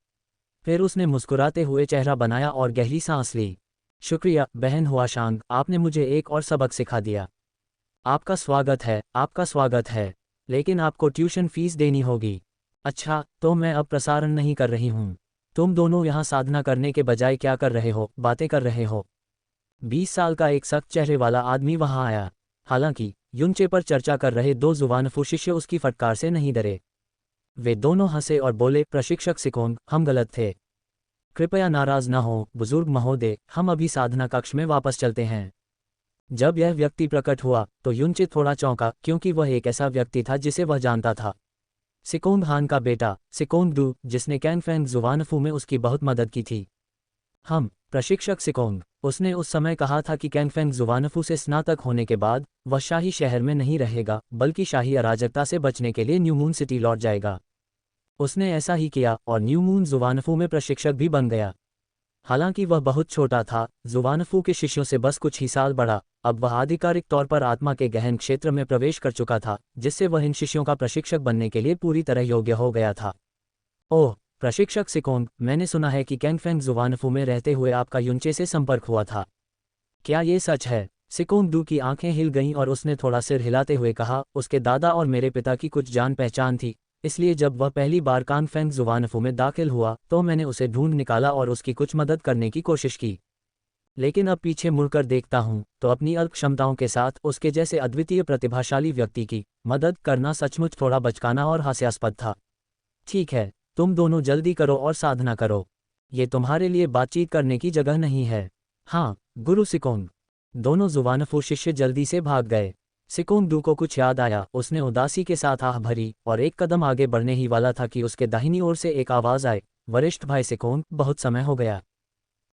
फिर उसने मुस्कुराते हुए चेहरा बनाया और गहरी सांस ली। शुक्रिया बहन हुआशांग, आपने मुझे एक और सबक सिखा दिया। आपका स्वागत है, आपका स्वागत है। लेकिन आपको ट्यूशन फीस देनी होगी। अच्छा, तो मैं अब प्रसारण नहीं कर रही हूँ। तुम दोनों यहाँ साधना करने के बजाय क्या कर रहे हो, बातें कर रहे हो। 20 साल का एक सख्त चेहरे वाला आदमी वहाँ आया। हालांकि युनचे पर चर्चा कर रहे दो जुबानफू शिष्य उसकी फटकार से नहीं डरे। वे दोनों हंसे और बोले, प्रशिक्षक सिकोंग, हम गलत थे। कृपया नाराज न हो बुजुर्ग महोदय, हम अभी साधना कक्ष में वापस चलते हैं। जब यह व्यक्ति प्रकट हुआ तो युनचे थोड़ा चौंका, क्योंकि वह एक ऐसा व्यक्ति था जिसे वह जानता था। सिकोंग हान का बेटा सिकोंग डू, जिसने कैनफेंग जुवानफू में उसकी बहुत मदद की थी। हम प्रशिक्षक सिकोंग, उसने उस समय कहा था कि कैनफेंग जुवानफू से स्नातक होने के बाद वह शाही शहर में नहीं रहेगा, बल्कि शाही अराजकता से बचने के लिए न्यू मून सिटी लौट जाएगा। उसने ऐसा ही किया और न्यू मून जुवानफू में प्रशिक्षक भी बन गया। हालांकि वह बहुत छोटा था, जुवानफू के शिष्यों से बस कुछ ही साल बड़ा। अब वह आधिकारिक तौर पर आत्मा के गहन क्षेत्र में प्रवेश कर चुका था, जिससे वह इन शिष्यों का प्रशिक्षक बनने के लिए पूरी तरह योग्य हो गया था। ओह, प्रशिक्षक सिकोंग, मैंने सुना है कि कैंगफेंग जुवानफू में रहते हुए आपका युनचे से संपर्क हुआ था। क्या ये सच है? सिकोंग डू की आंखें हिल गईं और उसने थोड़ा सिर हिलाते हुए कहा, उसके दादा और मेरे पिता की कुछ जान पहचान थी, इसलिए जब वह पहली बार कांगफेंग जुवानफू में दाखिल हुआ तो मैंने उसे ढूंढ निकाला और उसकी कुछ मदद करने की कोशिश की। लेकिन अब पीछे मुड़कर देखता हूं तो अपनी अल्प क्षमताओं के साथ उसके जैसे अद्वितीय प्रतिभाशाली व्यक्ति की मदद करना सचमुच थोड़ा बचकाना और हास्यास्पद था। ठीक है, तुम दोनों जल्दी करो और साधना करो। ये तुम्हारे लिए बातचीत करने की जगह नहीं है। हाँ, गुरु सिकोंग। दोनों जुवानफू शिष्य जल्दी से भाग गए। सिकोंग डू को कुछ याद आया, उसने उदासी के साथ आह भरी और एक कदम आगे बढ़ने ही वाला था कि उसके दाहिनी ओर से एक आवाज़ आई, वरिष्ठ भाई सिकोंग, बहुत समय हो गया।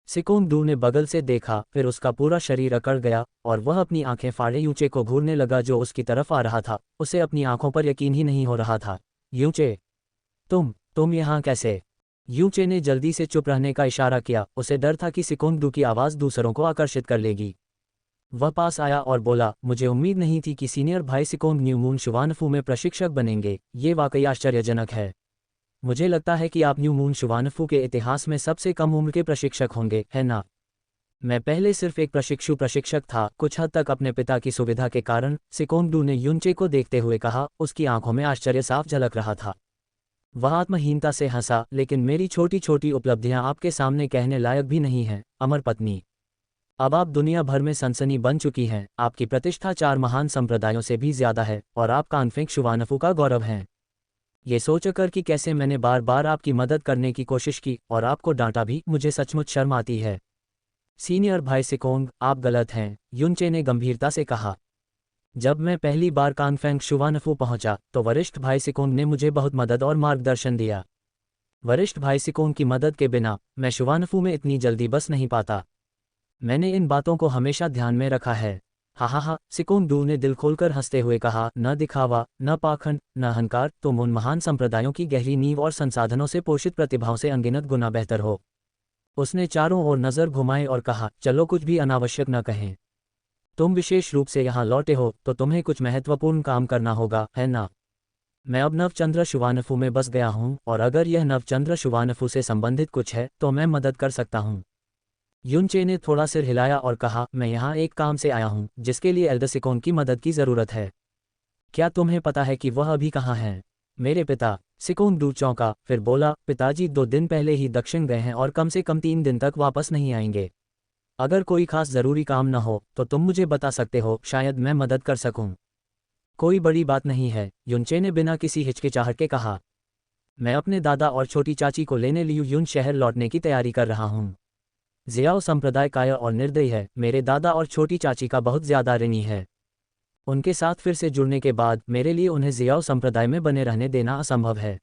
सिकोंग डू ने बगल से देखा, फिर उसका पूरा शरीर अकड़ गया और वह अपनी आंखें फाड़े यूचे को घूरने लगा जो उसकी तरफ आ रहा था। उसे अपनी आंखों पर यकीन ही नहीं हो रहा था। यूचे, तुम यहाँ कैसे? यूचे ने जल्दी से चुप रहने का इशारा किया, उसे डर था कि सिकोंग डू की आवाज़ दूसरों को आकर्षित कर लेगी। वह पास आया और बोला, मुझे उम्मीद नहीं थी कि सीनियर भाई सिकोंग न्यू मून शुवानफू में प्रशिक्षक बनेंगे, ये वाकई आश्चर्यजनक है। मुझे लगता है कि आप न्यू मून शुवानफू के इतिहास में सबसे कम उम्र के प्रशिक्षक होंगे, है ना? मैं पहले सिर्फ एक प्रशिक्षक था, कुछ हद तक अपने पिता की सुविधा के कारण, सिकोंग डू ने युनचे को देखते हुए कहा, उसकी आंखों में आश्चर्य साफ झलक रहा था। वह आत्महीनता से हंसा, लेकिन मेरी छोटी छोटी उपलब्धियां आपके सामने कहने लायक भी नहीं हैं, अमर पत्नी। अब आप दुनिया भर में सनसनी बन चुकी हैं, आपकी प्रतिष्ठा 4 महान संप्रदायों से भी ज्यादा है और आप कांगफेंग शुवानफू का गौरव हैं। ये सोचकर कि कैसे मैंने बार बार आपकी मदद करने की कोशिश की और आपको डांटा भी, मुझे सचमुच शर्म आती है। सीनियर भाई सिकोंग, आप गलत हैं, युनचे ने गंभीरता से कहा। जब मैं पहली बार कांगफेंग शुवानफू पहुंचा तो वरिष्ठ भाई सिकोंग ने मुझे बहुत मदद और मार्गदर्शन दिया। वरिष्ठ भाई सिकोन की मदद के बिना मैं शुवानफू में इतनी जल्दी बस नहीं पाता। मैंने इन बातों को हमेशा ध्यान में रखा है। हा, सिकोन डू ने दिल खोलकर हंसते हुए कहा, न दिखावा, न पाखंड, न अहंकार, तुम उन महान संप्रदायों की गहरी नींव और संसाधनों से पोषित प्रतिभाओं से अनगिनत गुना बेहतर हो। उसने चारों ओर नज़र घुमाई और कहा, चलो कुछ भी अनावश्यक न कहें। तुम विशेष रूप से यहाँ लौटे हो तो तुम्हें कुछ महत्वपूर्ण काम करना होगा, है ना? मैं अब नवचंद्र शुवानफू में बस गया हूँ और अगर यह नवचंद्र शुवानफू से संबंधित कुछ है तो मैं मदद कर सकता हूँ। युनचे ने थोड़ा सिर हिलाया और कहा, मैं यहाँ एक काम से आया हूँ जिसके लिए एल्डर सिकोन की मदद की ज़रूरत है। क्या तुम्हें पता है कि वह अभी कहाँ है? मेरे पिता। सिकोन डू चौंका, फिर बोला, पिताजी 2 दिन पहले ही दक्षिण गए हैं और कम से कम 3 दिन तक वापस नहीं आएंगे। अगर कोई खास ज़रूरी काम न हो तो तुम मुझे बता सकते हो, शायद मैं मदद कर सकूं। कोई बड़ी बात नहीं है, युनचे ने बिना किसी हिचकिचाहट के कहा। मैं अपने दादा और छोटी चाची को लेने लियू युन शहर लौटने की तैयारी कर रहा हूँ। जियाओ संप्रदाय काया और निर्दयी है, मेरे दादा और छोटी चाची का बहुत ज़्यादा ऋणी है। उनके साथ फिर से जुड़ने के बाद मेरे लिए उन्हें जियाओ संप्रदाय में बने रहने देना असंभव है।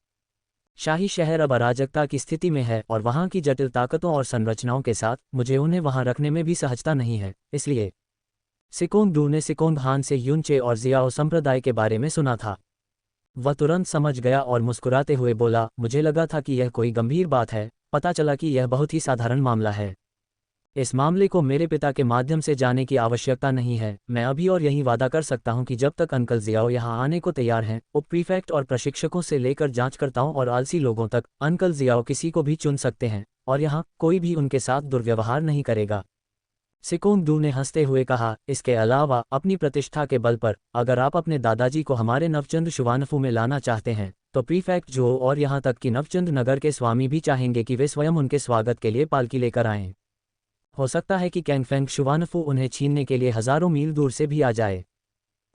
शाही शहर अब अराजकता की स्थिति में है और वहाँ की जटिल ताकतों और संरचनाओं के साथ मुझे उन्हें वहाँ रखने में भी सहजता नहीं है, इसलिए। सिकोन डू ने सिकोन हान से युनचे और जियाओ संप्रदाय के बारे में सुना था। वह तुरंत समझ गया और मुस्कुराते हुए बोला, मुझे लगा था कि यह कोई गंभीर बात है, पता चला कि यह बहुत ही साधारण मामला है। इस मामले को मेरे पिता के माध्यम से जाने की आवश्यकता नहीं है। मैं अभी और यही वादा कर सकता हूं कि जब तक अंकल जियाओ यहां आने को तैयार हैं, उप प्रीफेक्ट और प्रशिक्षकों से लेकर जांचकर्ताओं और आलसी लोगों तक, अंकल जियाओ किसी को भी चुन सकते हैं और यहां कोई भी उनके साथ दुर्व्यवहार नहीं करेगा। सिकोन डू ने हंसते हुए कहा, इसके अलावा अपनी प्रतिष्ठा के बल पर अगर आप अपने दादाजी को हमारे नवचंद्र शुवानफू में लाना चाहते हैं तो प्रीफेक्ट जो और यहाँ तक कि नवचंद्र नगर के स्वामी भी चाहेंगे कि वे स्वयं उनके स्वागत के लिए पालकी लेकर आएं। हो सकता है कि कैंगफेंग शुवानफू उन्हें छीनने के लिए हजारों मील दूर से भी आ जाए।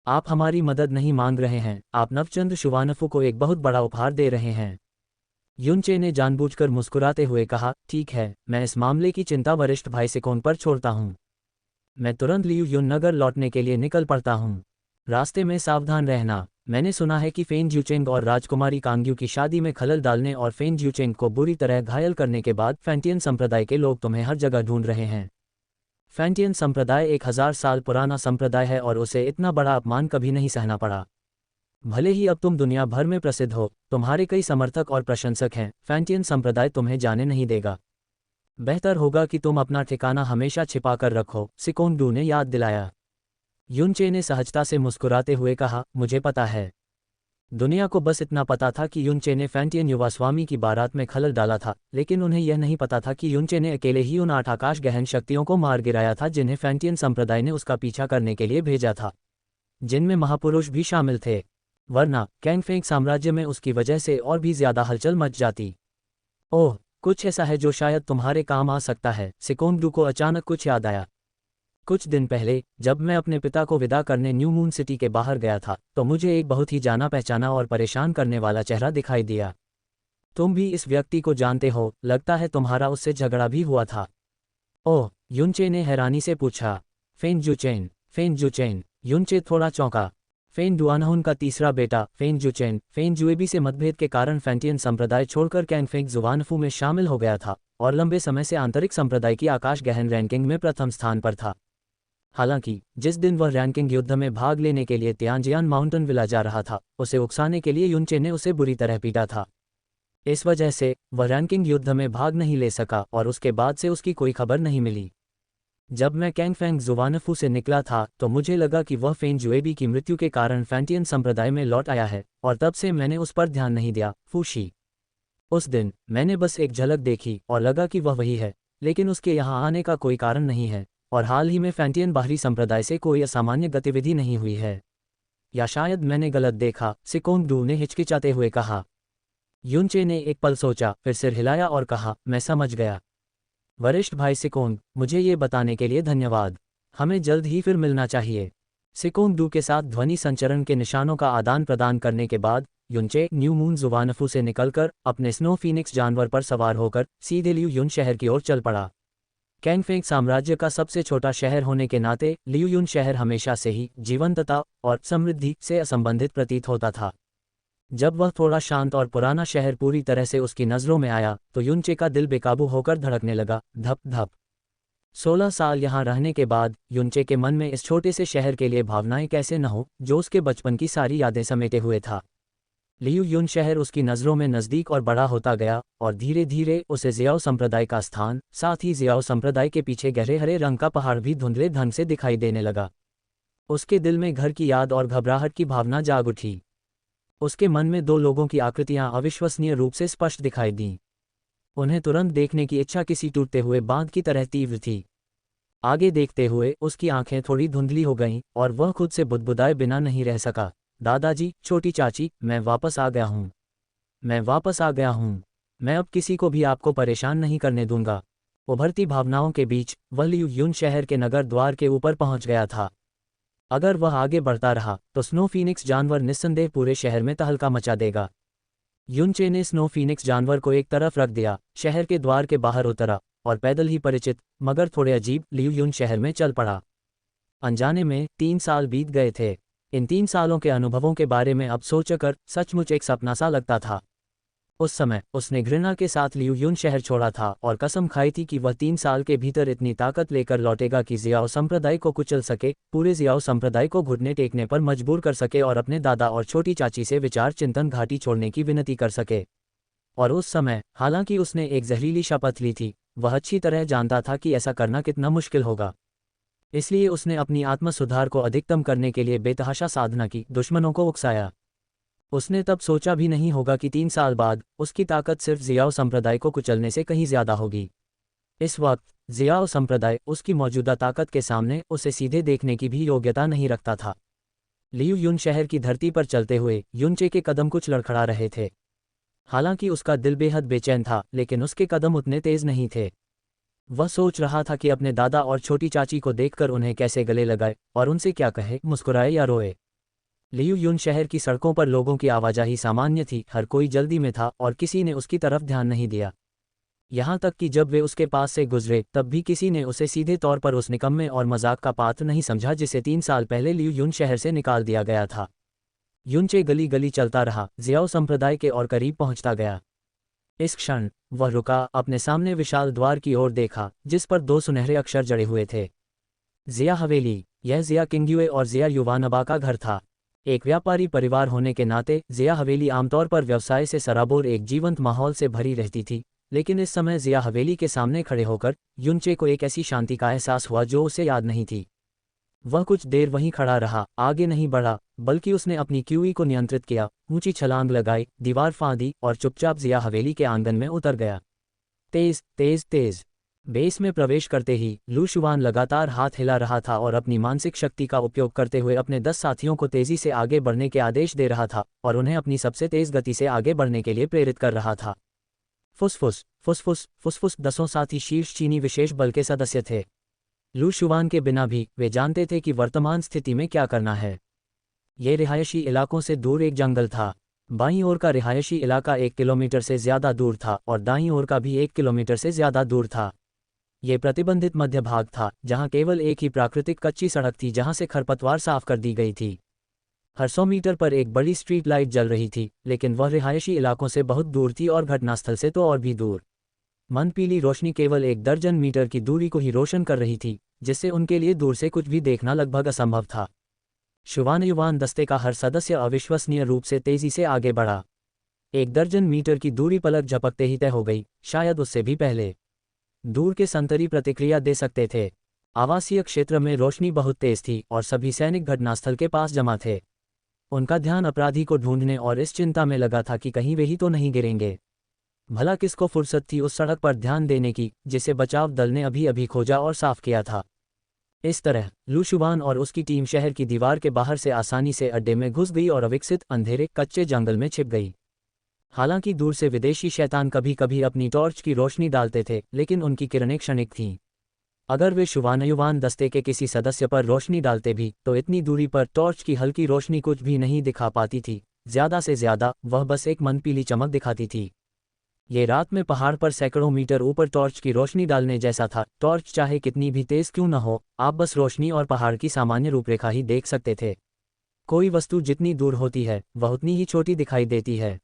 आप हमारी मदद नहीं मांग रहे हैं, आप नवचंद्र शुवानफू को एक बहुत बड़ा उपहार दे रहे हैं। युनचे ने जानबूझकर मुस्कुराते हुए कहा, ठीक है, मैं इस मामले की चिंता वरिष्ठ भाई सिकोन पर छोड़ता हूँ। मैं तुरंत लियू युन नगर लौटने के लिए निकल पड़ता हूँ। रास्ते में सावधान रहना। मैंने सुना है कि फेन ज्यूचेंग और राजकुमारी कांग्यू की शादी में खलल डालने और फेन ज्यूचेंग को बुरी तरह घायल करने के बाद फैंटियन संप्रदाय के लोग तुम्हें हर जगह ढूंढ रहे हैं। फैंटियन संप्रदाय 1000 साल पुराना संप्रदाय है और उसे इतना बड़ा अपमान कभी नहीं सहना पड़ा। भले ही अब तुम दुनिया भर में प्रसिद्ध हो, तुम्हारे कई समर्थक और प्रशंसक हैं, फैंटियन संप्रदाय तुम्हें जाने नहीं देगा। बेहतर होगा कि तुम अपना ठिकाना हमेशा छिपा कर रखो, सिकोन डू ने याद दिलाया। युनचे ने सहजता से मुस्कुराते हुए कहा, मुझे पता है। दुनिया को बस इतना पता था कि युनचे ने फैंटियन युवा स्वामी की बारात में खलल डाला था, लेकिन उन्हें यह नहीं पता था कि युनचे ने अकेले ही उन 8 आकाश गहन शक्तियों को मार गिराया था जिन्हें फैंटियन संप्रदाय ने उसका पीछा करने के लिए भेजा था, जिनमें महापुरुष भी शामिल थे। वरना कैंगफेंग साम्राज्य में उसकी वजह से और भी ज्यादा हलचल मच जाती। ओह, कुछ ऐसा है जो शायद तुम्हारे काम आ सकता है। सिकोन डू को अचानक कुछ याद आया। कुछ दिन पहले जब मैं अपने पिता को विदा करने न्यू मून सिटी के बाहर गया था तो मुझे एक बहुत ही जाना पहचाना और परेशान करने वाला चेहरा दिखाई दिया। तुम भी इस व्यक्ति को जानते हो, लगता है तुम्हारा उससे झगड़ा भी हुआ था। ओह, युनचे ने हैरानी से पूछा। फेन जुचेन। युनचे थोड़ा चौंका। फेन डुआनहुन का तीसरा बेटा फेन जुचेन फेन जुएबी से मतभेद के कारण फैंटियन संप्रदाय छोड़कर कैंगफेंग जुवानफू में शामिल हो गया था और लंबे समय से आंतरिक संप्रदाय की आकाश गहन रैंकिंग में प्रथम स्थान पर था। हालांकि जिस दिन वह रैंकिंग युद्ध में भाग लेने के लिए तियानजियान माउंटेन विला जा रहा था, उसे उकसाने के लिए युनचे ने उसे बुरी तरह पीटा था। इस वजह से वह रैंकिंग युद्ध में भाग नहीं ले सका और उसके बाद से उसकी कोई खबर नहीं मिली। जब मैं कैंगफेंग जुवानफू से निकला था तो मुझे लगा कि वह फेन जुएबी की मृत्यु के कारण फैंटियन संप्रदाय में लौट आया है और तब से मैंने उस पर ध्यान नहीं दिया। फूशी। उस दिन मैंने बस एक झलक देखी और लगा कि वह वही है, लेकिन उसके यहाँ आने का कोई कारण नहीं है और हाल ही में फैंटियन बाहरी संप्रदाय से कोई असामान्य गतिविधि नहीं हुई है। या शायद मैंने गलत देखा, सिकोन डू ने हिचकिचाते हुए कहा। युनचे ने एक पल सोचा, फिर सिर हिलाया और कहा, मैं समझ गया। वरिष्ठ भाई सिकोन, मुझे ये बताने के लिए धन्यवाद। हमें जल्द ही फिर मिलना चाहिए। सिकोन डू के साथ ध्वनि संचरण के निशानों का आदान प्रदान करने के बाद युनचे न्यू मून जुवानफू से निकलकर अपने स्नो फीनिक्स जानवर पर सवार होकर सीधे लियू युन शहर की ओर चल पड़ा। कैंगफेंग साम्राज्य का सबसे छोटा शहर होने के नाते लियू युन शहर हमेशा से ही जीवंतता और समृद्धि से असंबंधित प्रतीत होता था। जब वह थोड़ा शांत और पुराना शहर पूरी तरह से उसकी नज़रों में आया तो युनचे का दिल बेकाबू होकर धड़कने लगा, धप धप। 16 साल यहाँ रहने के बाद युनचे के मन में इस छोटे से शहर के लिए भावनाएं कैसे न हो जो उसके बचपन की सारी यादें समेटे हुए था। लियू युन शहर उसकी नज़रों में नज़दीक और बड़ा होता गया और धीरे धीरे उसे जियाओ संप्रदाय का स्थान, साथ ही जियाओ संप्रदाय के पीछे गहरे हरे रंग का पहाड़ भी धुंधले ढंग से दिखाई देने लगा। उसके दिल में घर की याद और घबराहट की भावना जाग उठी। उसके मन में दो लोगों की आकृतियां अविश्वसनीय रूप से स्पष्ट दिखाई दीं। उन्हें तुरंत देखने की इच्छा किसी टूटते हुए बांध की तरह तीव्र थी। आगे देखते हुए उसकी आंखें थोड़ी धुंधली हो गईं और वह खुद से बुदबुदाए बिना नहीं रह सका, दादाजी, छोटी चाची, मैं वापस आ गया हूँ। मैं वापस आ गया हूँ। मैं अब किसी को भी आपको परेशान नहीं करने दूंगा। उभरती भावनाओं के बीच वह लियू युन शहर के नगर द्वार के ऊपर पहुंच गया था। अगर वह आगे बढ़ता रहा तो स्नो फीनिक्स जानवर निस्संदेह पूरे शहर में तहलका मचा देगा। युनचे ने स्नो फीनिक्स जानवर को एक तरफ रख दिया, शहर के द्वार के बाहर उतरा और पैदल ही परिचित मगर थोड़े अजीब लियू युन शहर में चल पड़ा। अनजाने में 3 साल बीत गए थे। इन 3 सालों के अनुभवों के बारे में अब सोचकर सचमुच एक सपना सा लगता था। उस समय उसने घृणा के साथ लियू युन शहर छोड़ा था और कसम खाई थी कि वह 3 साल के भीतर इतनी ताकत लेकर लौटेगा कि जियाओ संप्रदाय को कुचल सके, पूरे जियाओ संप्रदाय को घुटने टेकने पर मजबूर कर सके और अपने दादा और छोटी चाची से विचार चिंतन घाटी छोड़ने की विनती कर सके। और उस समय हालांकि उसने एक जहरीली शपथ ली थी, वह अच्छी तरह जानता था कि ऐसा करना कितना मुश्किल होगा। इसलिए उसने अपनी आत्म सुधार को अधिकतम करने के लिए बेतहाशा साधना की, दुश्मनों को उकसाया। उसने तब सोचा भी नहीं होगा कि 3 साल बाद उसकी ताकत सिर्फ जियाओ संप्रदाय को कुचलने से कहीं ज्यादा होगी। इस वक्त जियाओ संप्रदाय उसकी मौजूदा ताकत के सामने उसे सीधे देखने की भी योग्यता नहीं रखता था। लियू युन शहर की धरती पर चलते हुए युनचे के कदम कुछ लड़खड़ा रहे थे। हालांकि उसका दिल बेहद बेचैन था, लेकिन उसके कदम उतने तेज नहीं थे। वह सोच रहा था कि अपने दादा और छोटी चाची को देखकर उन्हें कैसे गले लगाए और उनसे क्या कहे, मुस्कुराए या रोए। लियू युन शहर की सड़कों पर लोगों की आवाजाही सामान्य थी, हर कोई जल्दी में था और किसी ने उसकी तरफ ध्यान नहीं दिया। यहाँ तक कि जब वे उसके पास से गुजरे तब भी किसी ने उसे सीधे तौर पर उस निकम्मे और मजाक का पात्र नहीं समझा जिसे 3 साल पहले लियू युन शहर से निकाल दिया गया था। युनचे गली गली चलता रहा, जियाओ संप्रदाय के और करीब पहुंचता गया। इस क्षण वह रुका, अपने सामने विशाल द्वार की ओर देखा जिस पर 2 सुनहरे अक्षर जड़े हुए थे, जिया हवेली। यह जिया किंग्युए और जिया युवानबा का घर था। एक व्यापारी परिवार होने के नाते जिया हवेली आमतौर पर व्यवसाय से सराबोर एक जीवंत माहौल से भरी रहती थी, लेकिन इस समय जिया हवेली के सामने खड़े होकर युनचे को एक ऐसी शांति का एहसास हुआ जो उसे याद नहीं थी। वह कुछ देर वहीं खड़ा रहा, आगे नहीं बढ़ा, बल्कि उसने अपनी क्यूई को नियंत्रित किया, ऊंची छलांग लगाई, दीवार फांदी और चुपचाप जिया हवेली के आंगन में उतर गया। तेज तेज तेज। बेस में प्रवेश करते ही लू शुआन लगातार हाथ हिला रहा था और अपनी मानसिक शक्ति का उपयोग करते हुए अपने 10 साथियों को तेजी से आगे बढ़ने के आदेश दे रहा था और उन्हें अपनी सबसे तेज गति से आगे बढ़ने के लिए प्रेरित कर रहा था। फुसफुस फुसफुस फुसफुस। 10 साथी शीर्ष चीनी विशेष बल के सदस्य थे। लू शुआन के बिना भी वे जानते थे कि वर्तमान स्थिति में क्या करना है। ये रिहायशी इलाकों से दूर एक जंगल था। बाईं ओर का रिहायशी इलाका 1 किलोमीटर से ज्यादा दूर था और दाईं ओर का भी 1 किलोमीटर से ज्यादा दूर था। ये प्रतिबंधित मध्य भाग था जहां केवल एक ही प्राकृतिक कच्ची सड़क थी जहां से खरपतवार साफ कर दी गई थी। हर 100 मीटर पर एक बड़ी स्ट्रीट लाइट जल रही थी, लेकिन वह रिहायशी इलाकों से बहुत दूर थी और घटनास्थल से तो और भी दूर। मंदपीली रोशनी केवल 1 दर्जन मीटर की दूरी को ही रोशन कर रही थी, जिससे उनके लिए दूर से कुछ भी देखना लगभग असंभव था। शुआन युवान दस्ते का हर सदस्य अविश्वसनीय रूप से तेजी से आगे बढ़ा। 1 दर्जन मीटर की दूरी पलक झपकते ही तय हो गई, शायद उससे भी पहले। दूर के संतरी प्रतिक्रिया दे सकते थे। आवासीय क्षेत्र में रोशनी बहुत तेज थी और सभी सैनिक घटनास्थल के पास जमा थे। उनका ध्यान अपराधी को ढूंढने और इस चिंता में लगा था कि कहीं वे ही तो नहीं गिरेंगे। भला किसको फुर्सत थी उस सड़क पर ध्यान देने की जिसे बचाव दल ने अभी अभी खोजा और साफ किया था। इस तरह लू शुआन और उसकी टीम शहर की दीवार के बाहर से आसानी से अड्डे में घुस गई और अविकसित अंधेरे कच्चे जंगल में छिप गई। हालांकि दूर से विदेशी शैतान कभी कभी अपनी टॉर्च की रोशनी डालते थे, लेकिन उनकी किरणें क्षणिक थीं। अगर वे शुआन दस्ते के किसी सदस्य पर रोशनी डालते भी तो इतनी दूरी पर टॉर्च की हल्की रोशनी कुछ भी नहीं दिखा पाती थी। ज्यादा से ज्यादा वह बस एक मंदपीली चमक दिखाती थी। ये रात में पहाड़ पर सैकड़ों मीटर ऊपर टॉर्च की रोशनी डालने जैसा था। टॉर्च चाहे कितनी भी तेज क्यों न हो, आप बस रोशनी और पहाड़ की सामान्य रूपरेखा ही देख सकते थे। कोई वस्तु जितनी दूर होती है वह उतनी ही छोटी दिखाई देती है।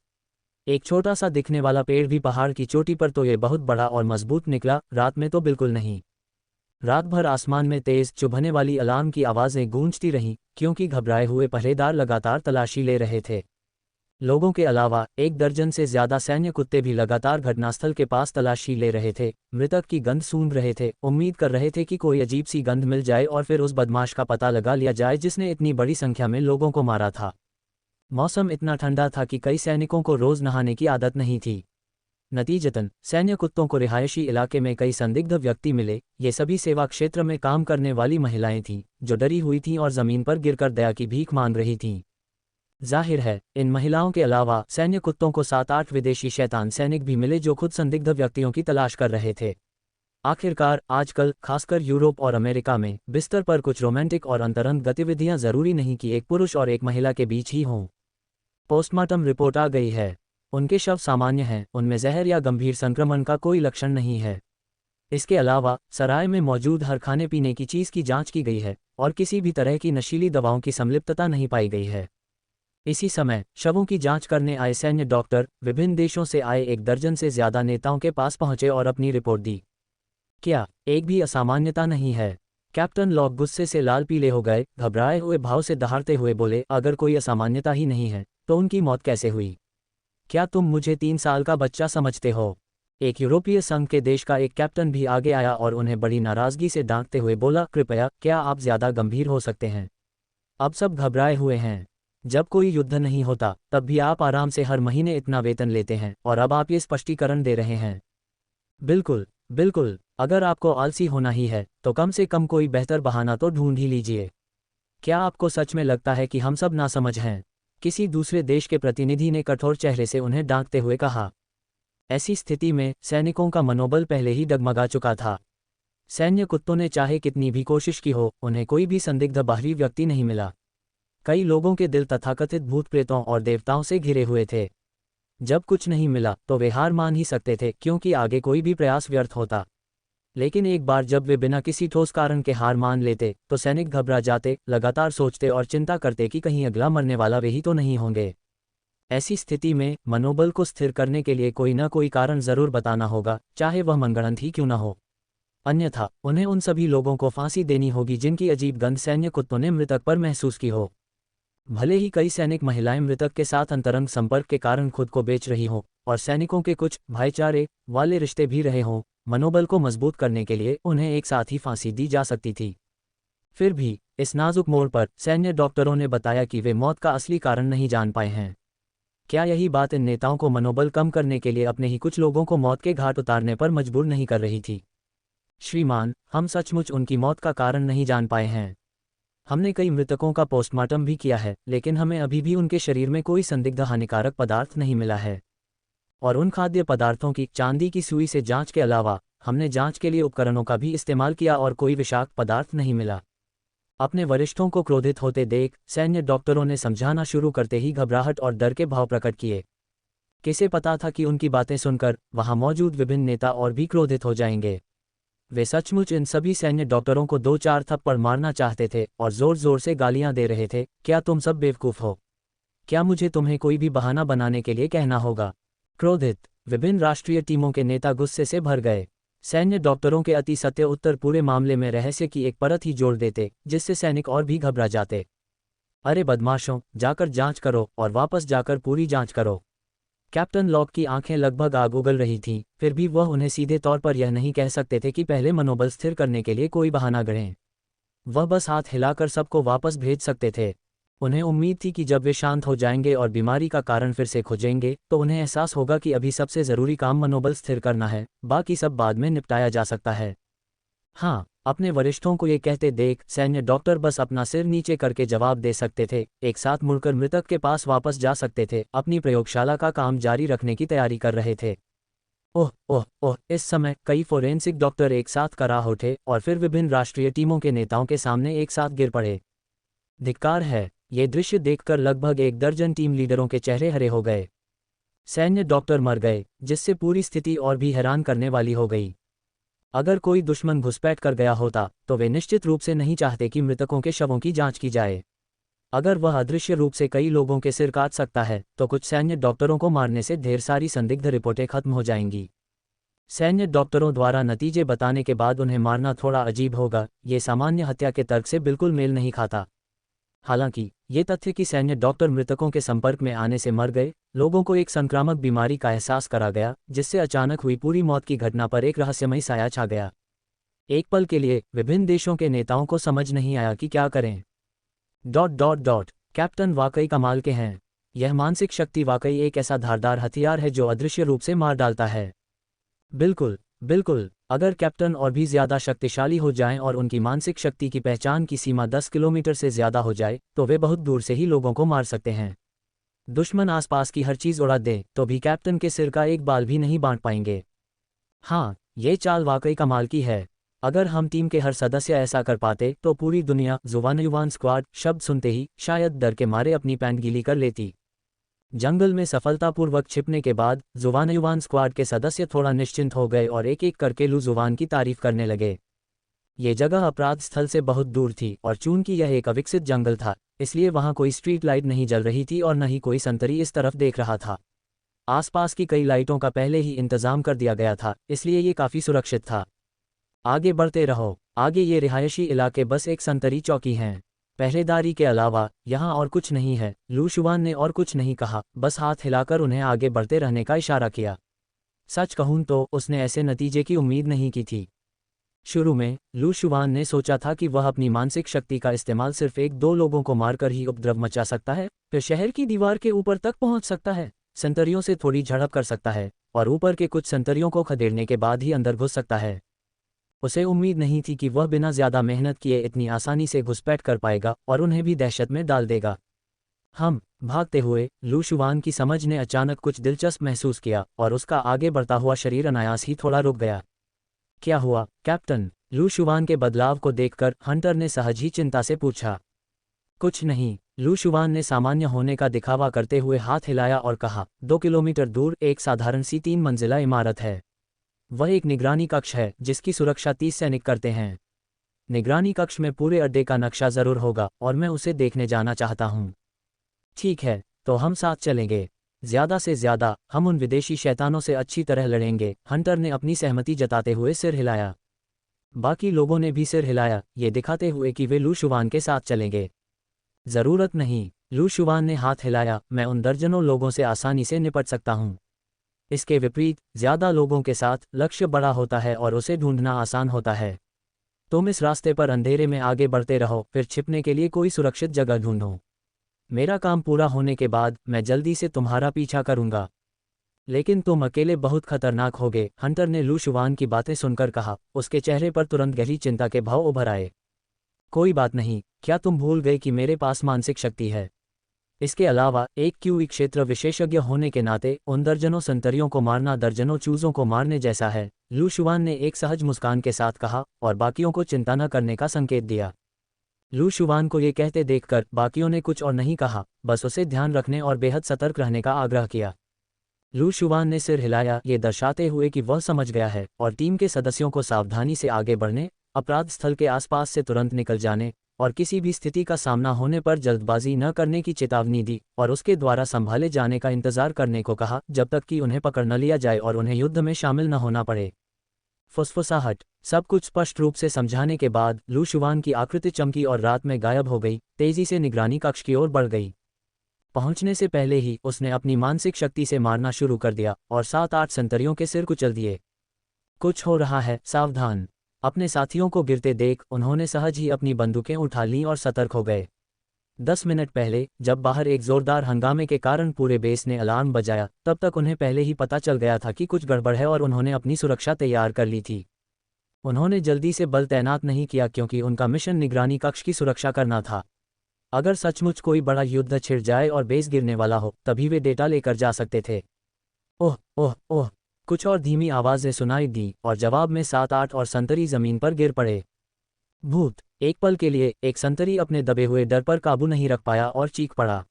एक छोटा सा दिखने वाला पेड़ भी पहाड़ की चोटी पर तो ये बहुत बड़ा और मजबूत निकला, रात में तो बिल्कुल नहीं। रात भर आसमान में तेज चुभने वाली अलार्म की आवाज़ें गूंजती रहीं, क्योंकि घबराए हुए पहरेदार लगातार तलाशी ले रहे थे। लोगों के अलावा 1 दर्जन से ज्यादा सैन्य कुत्ते भी लगातार घटनास्थल के पास तलाशी ले रहे थे, मृतक की गंध सूंघ रहे थे, उम्मीद कर रहे थे कि कोई अजीब सी गंध मिल जाए और फिर उस बदमाश का पता लगा लिया जाए जिसने इतनी बड़ी संख्या में लोगों को मारा था। मौसम इतना ठंडा था कि कई सैनिकों को रोज नहाने की आदत नहीं थी। नतीजतन सैन्य कुत्तों को रिहायशी इलाके में कई संदिग्ध व्यक्ति मिले। ये सभी सेवा क्षेत्र में काम करने वाली महिलाएं थीं, जो डरी हुई थीं और जमीन पर गिरकर दया की भीख मांग रही थीं। जाहिर है, इन महिलाओं के अलावा सैन्य कुत्तों को 7-8 विदेशी शैतान सैनिक भी मिले जो खुद संदिग्ध व्यक्तियों की तलाश कर रहे थे। आखिरकार आजकल खासकर यूरोप और अमेरिका में बिस्तर पर कुछ रोमांटिक और अंतरंग गतिविधियां जरूरी नहीं कि एक पुरुष और एक महिला के बीच ही हों। पोस्टमार्टम रिपोर्ट आ गई है। उनके शव सामान्य हैं, उनमें जहर या गंभीर संक्रमण का कोई लक्षण नहीं है। इसके अलावा सराय में मौजूद हर खाने पीने की चीज की जांच की गई है और किसी भी तरह की नशीली दवाओं की संलिप्तता नहीं पाई गई है। इसी समय शवों की जांच करने आए सैन्य डॉक्टर विभिन्न देशों से आए 1 दर्जन से ज्यादा नेताओं के पास पहुंचे और अपनी रिपोर्ट दी। क्या एक भी असामान्यता नहीं है? कैप्टन लॉक गुस्से से लाल पीले हो गए, घबराए हुए भाव से दहाड़ते हुए बोले, अगर कोई असामान्यता ही नहीं है तो उनकी मौत कैसे हुई? क्या तुम मुझे 3 साल का बच्चा समझते हो? एक यूरोपीय संघ के देश का एक कैप्टन भी आगे आया और उन्हें बड़ी नाराजगी से डांटते हुए बोला, कृपया क्या आप ज्यादा गंभीर हो सकते हैं? अब सब घबराए हुए हैं। जब कोई युद्ध नहीं होता तब भी आप आराम से हर महीने इतना वेतन लेते हैं और अब आप ये स्पष्टीकरण दे रहे हैं। बिल्कुल बिल्कुल, अगर आपको आलसी होना ही है तो कम से कम कोई बेहतर बहाना तो ढूंढ ही लीजिए। क्या आपको सच में लगता है कि हम सब नासमझ हैं? किसी दूसरे देश के प्रतिनिधि ने कठोर चेहरे से उन्हें डांटते हुए कहा। ऐसी स्थिति में सैनिकों का मनोबल पहले ही डगमगा चुका था। सैन्य कुत्तों ने चाहे कितनी भी कोशिश की हो, उन्हें कोई भी संदिग्ध बाहरी व्यक्ति नहीं मिला। कई लोगों के दिल तथाकथित भूत प्रेतों और देवताओं से घिरे हुए थे। जब कुछ नहीं मिला तो वे हार मान ही सकते थे, क्योंकि आगे कोई भी प्रयास व्यर्थ होता। लेकिन एक बार जब वे बिना किसी ठोस कारण के हार मान लेते तो सैनिक घबरा जाते, लगातार सोचते और चिंता करते कि कहीं अगला मरने वाला वे ही तो नहीं होंगे। ऐसी स्थिति में मनोबल को स्थिर करने के लिए कोई न कोई कारण जरूर बताना होगा, चाहे वह मनगढ़ंत ही क्यों न हो। अन्यथा उन्हें उन सभी लोगों को फांसी देनी होगी जिनकी अजीब गंध सैन्य कुत्तों ने मृतक पर महसूस की हो। भले ही कई सैनिक महिलाएं मृतक के साथ अंतरंग संपर्क के कारण खुद को बेच रही हों और सैनिकों के कुछ भाईचारे वाले रिश्ते भी रहे हों, मनोबल को मजबूत करने के लिए उन्हें एक साथ ही फांसी दी जा सकती थी। फिर भी इस नाजुक मोड़ पर सैन्य डॉक्टरों ने बताया कि वे मौत का असली कारण नहीं जान पाए हैं। क्या यही बात इन नेताओं को मनोबल कम करने के लिए अपने ही कुछ लोगों को मौत के घाट उतारने पर मजबूर नहीं कर रही थी? श्रीमान, हम सचमुच उनकी मौत का कारण नहीं जान पाए हैं। हमने कई मृतकों का पोस्टमार्टम भी किया है, लेकिन हमें अभी भी उनके शरीर में कोई संदिग्ध हानिकारक पदार्थ नहीं मिला है। और उन खाद्य पदार्थों की चांदी की सुई से जांच के अलावा हमने जांच के लिए उपकरणों का भी इस्तेमाल किया और कोई विषाक्त पदार्थ नहीं मिला। अपने वरिष्ठों को क्रोधित होते देख सैन्य डॉक्टरों ने समझाना शुरू करते ही घबराहट और डर के भाव प्रकट किए। किसे पता था कि उनकी बातें सुनकर वहां मौजूद विभिन्न नेता और भी क्रोधित हो जाएंगे। वे सचमुच इन सभी सैन्य डॉक्टरों को 2-4 थप्पड़ मारना चाहते थे और जोर जोर से गालियां दे रहे थे। क्या तुम सब बेवकूफ हो? क्या मुझे तुम्हें कोई भी बहाना बनाने के लिए कहना होगा? क्रोधित विभिन्न राष्ट्रीय टीमों के नेता गुस्से से भर गए। सैन्य डॉक्टरों के अति सत्य उत्तर पूरे मामले में रहस्य की एक परत ही जोड़ देते, जिससे सैनिक और भी घबरा जाते। अरे बदमाशों, जाकर जांच करो और वापस जाकर पूरी जांच करो। कैप्टन लॉक की आंखें लगभग आग उगल रही थीं, फिर भी वह उन्हें सीधे तौर पर यह नहीं कह सकते थे कि पहले मनोबल स्थिर करने के लिए कोई बहाना गढ़ें। वह बस हाथ हिलाकर सबको वापस भेज सकते थे। उन्हें उम्मीद थी कि जब वे शांत हो जाएंगे और बीमारी का कारण फिर से खोजेंगे तो उन्हें एहसास होगा कि अभी सबसे ज़रूरी काम मनोबल स्थिर करना है, बाकी सब बाद में निपटाया जा सकता है। हाँ, अपने वरिष्ठों को ये कहते देख सैन्य डॉक्टर बस अपना सिर नीचे करके जवाब दे सकते थे, एक साथ मुड़कर मृतक के पास वापस जा सकते थे, अपनी प्रयोगशाला का काम जारी रखने की तैयारी कर रहे थे। ओह ओह ओह, इस समय कई फोरेंसिक डॉक्टर एक साथ कराह उठे और फिर विभिन्न राष्ट्रीय टीमों के नेताओं के सामने एक साथ गिर पड़े। धिक्कार है, ये दृश्य देखकर लगभग 1 दर्जन टीम लीडरों के चेहरे हरे हो गए। सैन्य डॉक्टर मर गए, जिससे पूरी स्थिति और भी हैरान करने वाली हो गई। अगर कोई दुश्मन घुसपैठ कर गया होता तो वे निश्चित रूप से नहीं चाहते कि मृतकों के शवों की जांच की जाए। अगर वह अदृश्य रूप से कई लोगों के सिर काट सकता है तो कुछ सैन्य डॉक्टरों को मारने से ढेर सारी संदिग्ध रिपोर्टें खत्म हो जाएंगी। सैन्य डॉक्टरों द्वारा नतीजे बताने के बाद उन्हें मारना थोड़ा अजीब होगा, ये सामान्य हत्या के तर्क से बिल्कुल मेल नहीं खाता। हालांकि ये तथ्य कि सैन्य डॉक्टर मृतकों के संपर्क में आने से मर गए, लोगों को एक संक्रामक बीमारी का एहसास करा गया, जिससे अचानक हुई पूरी मौत की घटना पर एक रहस्यमयी साया छा गया। एक पल के लिए विभिन्न देशों के नेताओं को समझ नहीं आया कि क्या करें। कैप्टन वाकई कमाल के हैं। यह मानसिक शक्ति वाकई एक ऐसा धारदार हथियार है जो अदृश्य रूप से मार डालता है। बिल्कुल बिल्कुल, अगर कैप्टन और भी ज्यादा शक्तिशाली हो जाएं और उनकी मानसिक शक्ति की पहचान की सीमा 10 किलोमीटर से ज्यादा हो जाए तो वे बहुत दूर से ही लोगों को मार सकते हैं। दुश्मन आसपास की हर चीज उड़ा दे तो भी कैप्टन के सिर का एक बाल भी नहीं बांट पाएंगे। हाँ, ये चाल वाकई कमाल की है। अगर हम टीम के हर सदस्य ऐसा कर पाते तो पूरी दुनिया जुवान स्क्वाड शब्द सुनते ही शायद डर के मारे अपनी पैंट गीली कर लेती। जंगल में सफलतापूर्वक छिपने के बाद जुवान स्क्वाड के सदस्य थोड़ा निश्चिंत हो गए और एक एक करके लू जुवान की तारीफ करने लगे। ये जगह अपराध स्थल से बहुत दूर थी और चूंकि यह एक अविकसित जंगल था, इसलिए वहां कोई स्ट्रीट लाइट नहीं जल रही थी और न ही कोई संतरी इस तरफ देख रहा था। आसपास की कई लाइटों का पहले ही इंतजाम कर दिया गया था, इसलिए ये काफी सुरक्षित था। आगे बढ़ते रहो, आगे ये रिहायशी इलाके बस एक संतरी चौकी हैं। पहरेदारी के अलावा यहाँ और कुछ नहीं है। लू शुआन ने और कुछ नहीं कहा, बस हाथ हिलाकर उन्हें आगे बढ़ते रहने का इशारा किया। सच कहूं तो उसने ऐसे नतीजे की उम्मीद नहीं की थी। शुरू में लू शुआन ने सोचा था कि वह अपनी मानसिक शक्ति का इस्तेमाल सिर्फ एक दो लोगों को मारकर ही उपद्रव मचा सकता है, फिर शहर की दीवार के ऊपर तक पहुंच सकता है, संतरियों से थोड़ी झड़प कर सकता है और ऊपर के कुछ संतरियों को खदेड़ने के बाद ही अंदर घुस सकता है। उसे उम्मीद नहीं थी कि वह बिना ज्यादा मेहनत किए इतनी आसानी से घुसपैठ कर पाएगा और उन्हें भी दहशत में डाल देगा। हम भागते हुए लू शुआन की समझ ने अचानक कुछ दिलचस्प महसूस किया और उसका आगे बढ़ता हुआ शरीर अनायास ही थोड़ा रुक गया। क्या हुआ कैप्टन? लू शुआन के बदलाव को देखकर हंटर ने सहज ही चिंता से पूछा। कुछ नहीं, लू शुआन ने सामान्य होने का दिखावा करते हुए हाथ हिलाया और कहा, 2 किलोमीटर दूर एक साधारण सी 3 मंजिला इमारत है। वह एक निगरानी कक्ष है जिसकी सुरक्षा 30 सैनिक करते हैं। निगरानी कक्ष में पूरे अड्डे का नक्शा जरूर होगा और मैं उसे देखने जाना चाहता हूँ। ठीक है, तो हम साथ चलेंगे। ज्यादा से ज्यादा हम उन विदेशी शैतानों से अच्छी तरह लड़ेंगे। हंटर ने अपनी सहमति जताते हुए सिर हिलाया। बाकी लोगों ने भी सिर हिलाया, ये दिखाते हुए कि वे लू शुआन के साथ चलेंगे। जरूरत नहीं, लू शुआन ने हाथ हिलाया, मैं उन दर्जनों लोगों से आसानी से निपट सकता हूँ। इसके विपरीत ज्यादा लोगों के साथ लक्ष्य बड़ा होता है और उसे ढूंढना आसान होता है। तुम इस रास्ते पर अंधेरे में आगे बढ़ते रहो, फिर छिपने के लिए कोई सुरक्षित जगह ढूंढो। मेरा काम पूरा होने के बाद मैं जल्दी से तुम्हारा पीछा करूंगा। लेकिन तुम अकेले बहुत खतरनाक होगे, हंटर ने लू शुआन की बातें सुनकर कहा। उसके चेहरे पर तुरंत गहरी चिंता के भाव उभर आए। कोई बात नहीं, क्या तुम भूल गए कि मेरे पास मानसिक शक्ति है? इसके अलावा एक क्यूई क्षेत्र विशेषज्ञ होने के नाते उन दर्जनों संतरियों को मारना दर्जनों चूजों को मारने जैसा है। लू शुआन ने एक सहज मुस्कान के साथ कहा और बाकियों को चिंता न करने का संकेत दिया। लू शुआन को ये कहते देखकर बाकियों ने कुछ और नहीं कहा, बस उसे ध्यान रखने और बेहद सतर्क रहने का आग्रह किया। लू शुआन ने सिर हिलाया, ये दर्शाते हुए कि वह समझ गया है और टीम के सदस्यों को सावधानी से आगे बढ़ने, अपराध स्थल के आसपास से तुरंत निकल जाने और किसी भी स्थिति का सामना होने पर जल्दबाजी न करने की चेतावनी दी और उसके द्वारा संभाले जाने का इंतजार करने को कहा जब तक कि उन्हें पकड़ न लिया जाए और उन्हें युद्ध में शामिल न होना पड़े। फुसफुसाहट। सब कुछ स्पष्ट रूप से समझाने के बाद लू शुआन की आकृति चमकी और रात में गायब हो गई, तेजी से निगरानी कक्ष की ओर बढ़ गई। पहुंचने से पहले ही उसने अपनी मानसिक शक्ति से मारना शुरू कर दिया और 7-8 संतरियों के सिर कुचल दिए। कुछ हो रहा है, सावधान। अपने साथियों को गिरते देख उन्होंने सहज ही अपनी बंदूकें उठा लीं और सतर्क हो गए। 10 मिनट पहले जब बाहर एक जोरदार हंगामे के कारण पूरे बेस ने अलार्म बजाया, तब तक उन्हें पहले ही पता चल गया था कि कुछ गड़बड़ है और उन्होंने अपनी सुरक्षा तैयार कर ली थी। उन्होंने जल्दी से बल तैनात नहीं किया क्योंकि उनका मिशन निगरानी कक्ष की सुरक्षा करना था। अगर सचमुच कोई बड़ा युद्ध छिड़ जाए और बेस गिरने वाला हो, तभी वे डेटा लेकर जा सकते थे। ओह ओह ओह, कुछ और धीमी आवाज़ें सुनाई दी और जवाब में 7-8 और संतरी जमीन पर गिर पड़े। भूत। एक पल के लिए एक संतरी अपने दबे हुए डर पर काबू नहीं रख पाया और चीख पड़ा।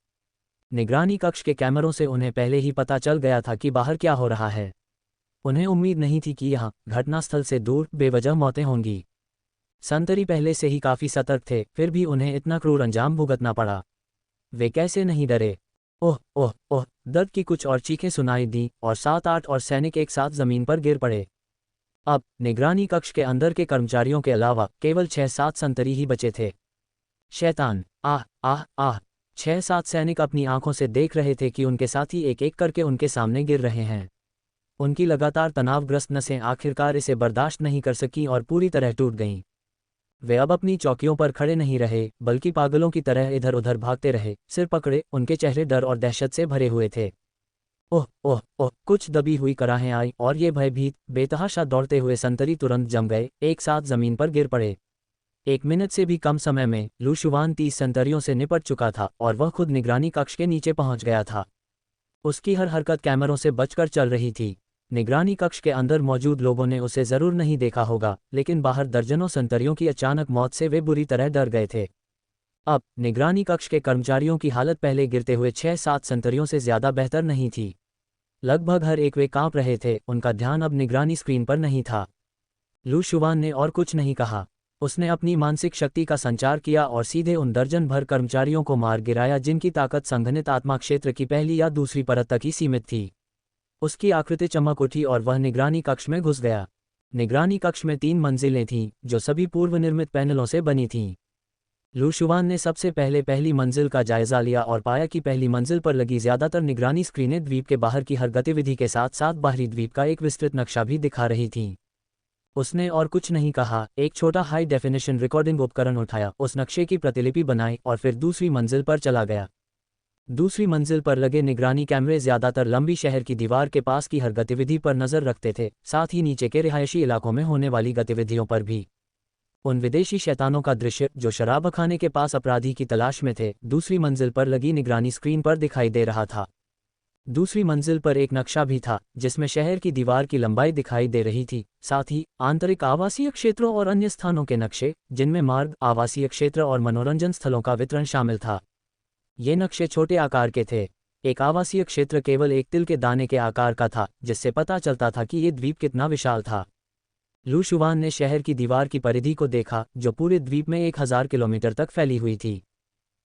निगरानी कक्ष के कैमरों से उन्हें पहले ही पता चल गया था कि बाहर क्या हो रहा है। उन्हें उम्मीद नहीं थी कि यहाँ घटनास्थल से दूर बेवजह मौतें होंगी। संतरी पहले से ही काफी सतर्क थे, फिर भी उन्हें इतना क्रूर अंजाम भुगतना पड़ा। वे कैसे नहीं डरे। ओह ओह ओह, दर्द की कुछ और चीखें सुनाई दी और 7-8 और सैनिक एक साथ जमीन पर गिर पड़े। अब निगरानी कक्ष के अंदर के कर्मचारियों के अलावा केवल 6-7 संतरी ही बचे थे। शैतान, आह आह आह। 6-7 सैनिक अपनी आंखों से देख रहे थे कि उनके साथी एक एक करके उनके सामने गिर रहे हैं। उनकी लगातार तनावग्रस्त नसें आखिरकार इसे बर्दाश्त नहीं कर सकीं और पूरी तरह टूट गईं। वे अब अपनी चौकियों पर खड़े नहीं रहे, बल्कि पागलों की तरह इधर उधर भागते रहे, सिर पकड़े। उनके चेहरे डर और दहशत से भरे हुए थे। ओह ओह ओह, कुछ दबी हुई कराहें आई और ये भयभीत बेतहाशा दौड़ते हुए संतरी तुरंत जम गए, एक साथ जमीन पर गिर पड़े। 1 मिनट से भी कम समय में लू शुवान 30 संतरियों से निपट चुका था और वह खुद निगरानी कक्ष के नीचे पहुंच गया था। उसकी हर हरकत कैमरों से बचकर चल रही थी। निगरानी कक्ष के अंदर मौजूद लोगों ने उसे जरूर नहीं देखा होगा, लेकिन बाहर दर्जनों संतरियों की अचानक मौत से वे बुरी तरह डर गए थे। अब निगरानी कक्ष के कर्मचारियों की हालत पहले गिरते हुए 6-7 संतरियों से ज्यादा बेहतर नहीं थी। लगभग हर एक वे कांप रहे थे, उनका ध्यान अब निगरानी स्क्रीन पर नहीं था। लू शुवान ने और कुछ नहीं कहा। उसने अपनी मानसिक शक्ति का संचार किया और सीधे उन दर्जन भर कर्मचारियों को मार गिराया जिनकी ताकत संघनित आत्मा क्षेत्र की पहली या दूसरी परत तक ही सीमित थी। उसकी आकृति चमक उठी और वह निगरानी कक्ष में घुस गया। निगरानी कक्ष में 3 मंजिलें थीं, जो सभी पूर्व निर्मित पैनलों से बनी थीं। लू शुवान ने सबसे पहले पहली मंजिल का जायजा लिया और पाया कि पहली मंजिल पर लगी ज्यादातर निगरानी स्क्रीनें द्वीप के बाहर की हर गतिविधि के साथ साथ बाहरी द्वीप का एक विस्तृत नक्शा भी दिखा रही थीं। उसने और कुछ नहीं कहा, एक छोटा हाई डेफिनेशन रिकॉर्डिंग उपकरण उठाया, उस नक्शे की प्रतिलिपि बनाई और फिर दूसरी मंजिल पर चला गया। दूसरी मंजिल पर लगे निगरानी कैमरे ज्यादातर लंबी शहर की दीवार के पास की हर गतिविधि पर नजर रखते थे, साथ ही नीचे के रिहायशी इलाकों में होने वाली गतिविधियों पर भी। उन विदेशी शैतानों का दृश्य जो शराबखाने के पास अपराधी की तलाश में थे, दूसरी मंजिल पर लगी निगरानी स्क्रीन पर दिखाई दे रहा था। दूसरी मंजिल पर एक नक्शा भी था, जिसमें शहर की दीवार की लंबाई दिखाई दे रही थी, साथ ही आंतरिक आवासीय क्षेत्रों और अन्य स्थानों के नक्शे, जिनमें मार्ग, आवासीय क्षेत्र और मनोरंजन स्थलों का वितरण शामिल था। ये नक्शे छोटे आकार के थे। एक आवासीय क्षेत्र केवल एक तिल के दाने के आकार का था, जिससे पता चलता था कि ये द्वीप कितना विशाल था। लू शुवान ने शहर की दीवार की परिधि को देखा, जो पूरे द्वीप में 1000 किलोमीटर तक फैली हुई थी।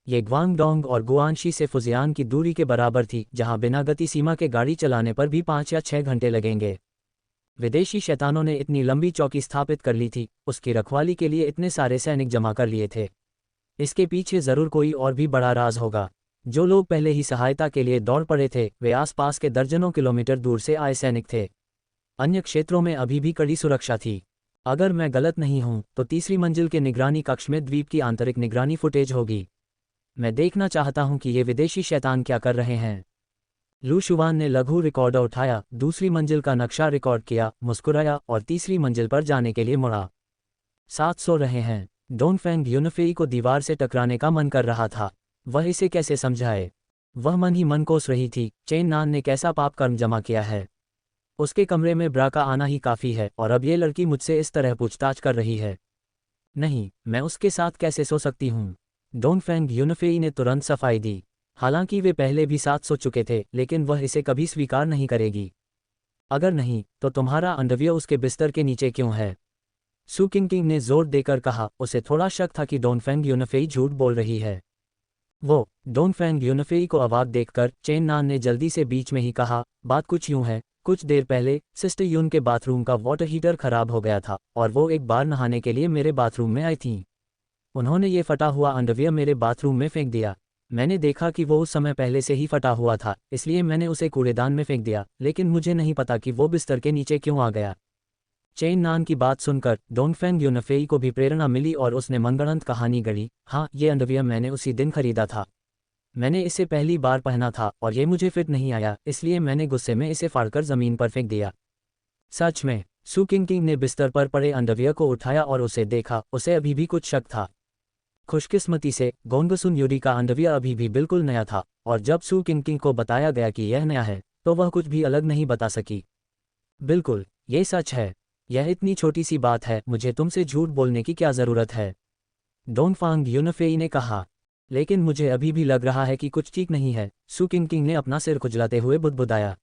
ये ग्वांगडोंग और गुआंशी से फुजियान की दूरी के बराबर थी, जहां बिना गति सीमा के गाड़ी चलाने पर भी 5 या 6 घंटे लगेंगे। विदेशी शैतानों ने इतनी लंबी चौकी स्थापित कर ली थी, उसकी रखवाली के लिए इतने सारे सैनिक जमा कर लिए थे। इसके पीछे जरूर कोई और भी बड़ा राज होगा। जो लोग पहले ही सहायता के लिए दौड़ पड़े थे, वे आसपास के दर्जनों किलोमीटर दूर से आए सैनिक थे। अन्य क्षेत्रों में अभी भी कड़ी सुरक्षा थी। अगर मैं गलत नहीं हूं, तो तीसरी मंजिल के निगरानी कक्ष में द्वीप की आंतरिक निगरानी फुटेज होगी। मैं देखना चाहता हूं कि ये विदेशी शैतान क्या कर रहे हैं। लू शुवान ने लघु रिकॉर्डर उठाया, दूसरी मंजिल का नक्शा रिकॉर्ड किया, मुस्कुराया और तीसरी मंजिल पर जाने के लिए मुड़ा। 700 रहे हैं। डोनफेंग यूनफेई को दीवार से टकराने का मन कर रहा था। वह इसे कैसे समझाए। वह मन ही मन कोस रही थी, चेन नान ने कैसा पाप कर्म जमा किया है। उसके कमरे में ब्रा का आना ही काफ़ी है, और अब ये लड़की मुझसे इस तरह पूछताछ कर रही है। नहीं, मैं उसके साथ कैसे सो सकती हूँ। डोनफेंग यूनफेई ने तुरंत सफाई दी। हालांकि वे पहले भी साथ सो चुके थे, लेकिन वह इसे कभी स्वीकार नहीं करेगी। अगर नहीं, तो तुम्हारा अंडरवियर उसके बिस्तर के नीचे क्यों है। सू किंग ने जोर देकर कहा। उसे थोड़ा शक था कि डोनफेंग यूनफेई झूठ बोल रही है। वो डोनफेंग यूनफेई को अवाक देखकर चेन नान ने जल्दी से बीच में ही कहा, बात कुछ यूं है, कुछ देर पहले सिस्टर यून के बाथरूम का वाटर हीटर खराब हो गया था और वो एक बार नहाने के लिए मेरे बाथरूम में आई थीं। उन्होंने ये फटा हुआ अंडरवियर मेरे बाथरूम में फेंक दिया। मैंने देखा कि वो उस समय पहले से ही फटा हुआ था, इसलिए मैंने उसे कूड़ेदान में फेंक दिया, लेकिन मुझे नहीं पता कि वो बिस्तर के नीचे क्यों आ गया। चेन नान की बात सुनकर डोनफेंग यूनफेई को भी प्रेरणा मिली और उसने मनगढ़ंत कहानी गढ़ी। हाँ, ये अंडरवियर मैंने उसी दिन खरीदा था। मैंने इसे पहली बार पहना था और ये मुझे फिट नहीं आया, इसलिए मैंने गुस्से में इसे फाड़कर ज़मीन पर फेंक दिया। सच में। सू किंग ने बिस्तर पर पड़े अंडरवियर को उठाया और उसे देखा। उसे अभी भी कुछ शक था। खुशकिस्मती से गोंगसुन यूरी का अंडरवियर अभी भी बिल्कुल नया था, और जब सू किंग को बताया गया कि यह नया है, तो वह कुछ भी अलग नहीं बता सकी। बिल्कुल, ये सच है। यह इतनी छोटी सी बात है, मुझे तुमसे झूठ बोलने की क्या ज़रूरत है। डोनफेंग यूनफेई ने कहा। लेकिन मुझे अभी भी लग रहा है कि कुछ ठीक नहीं है, सू किंग ने अपना सिर खुजलाते हुए बुदबुदाया।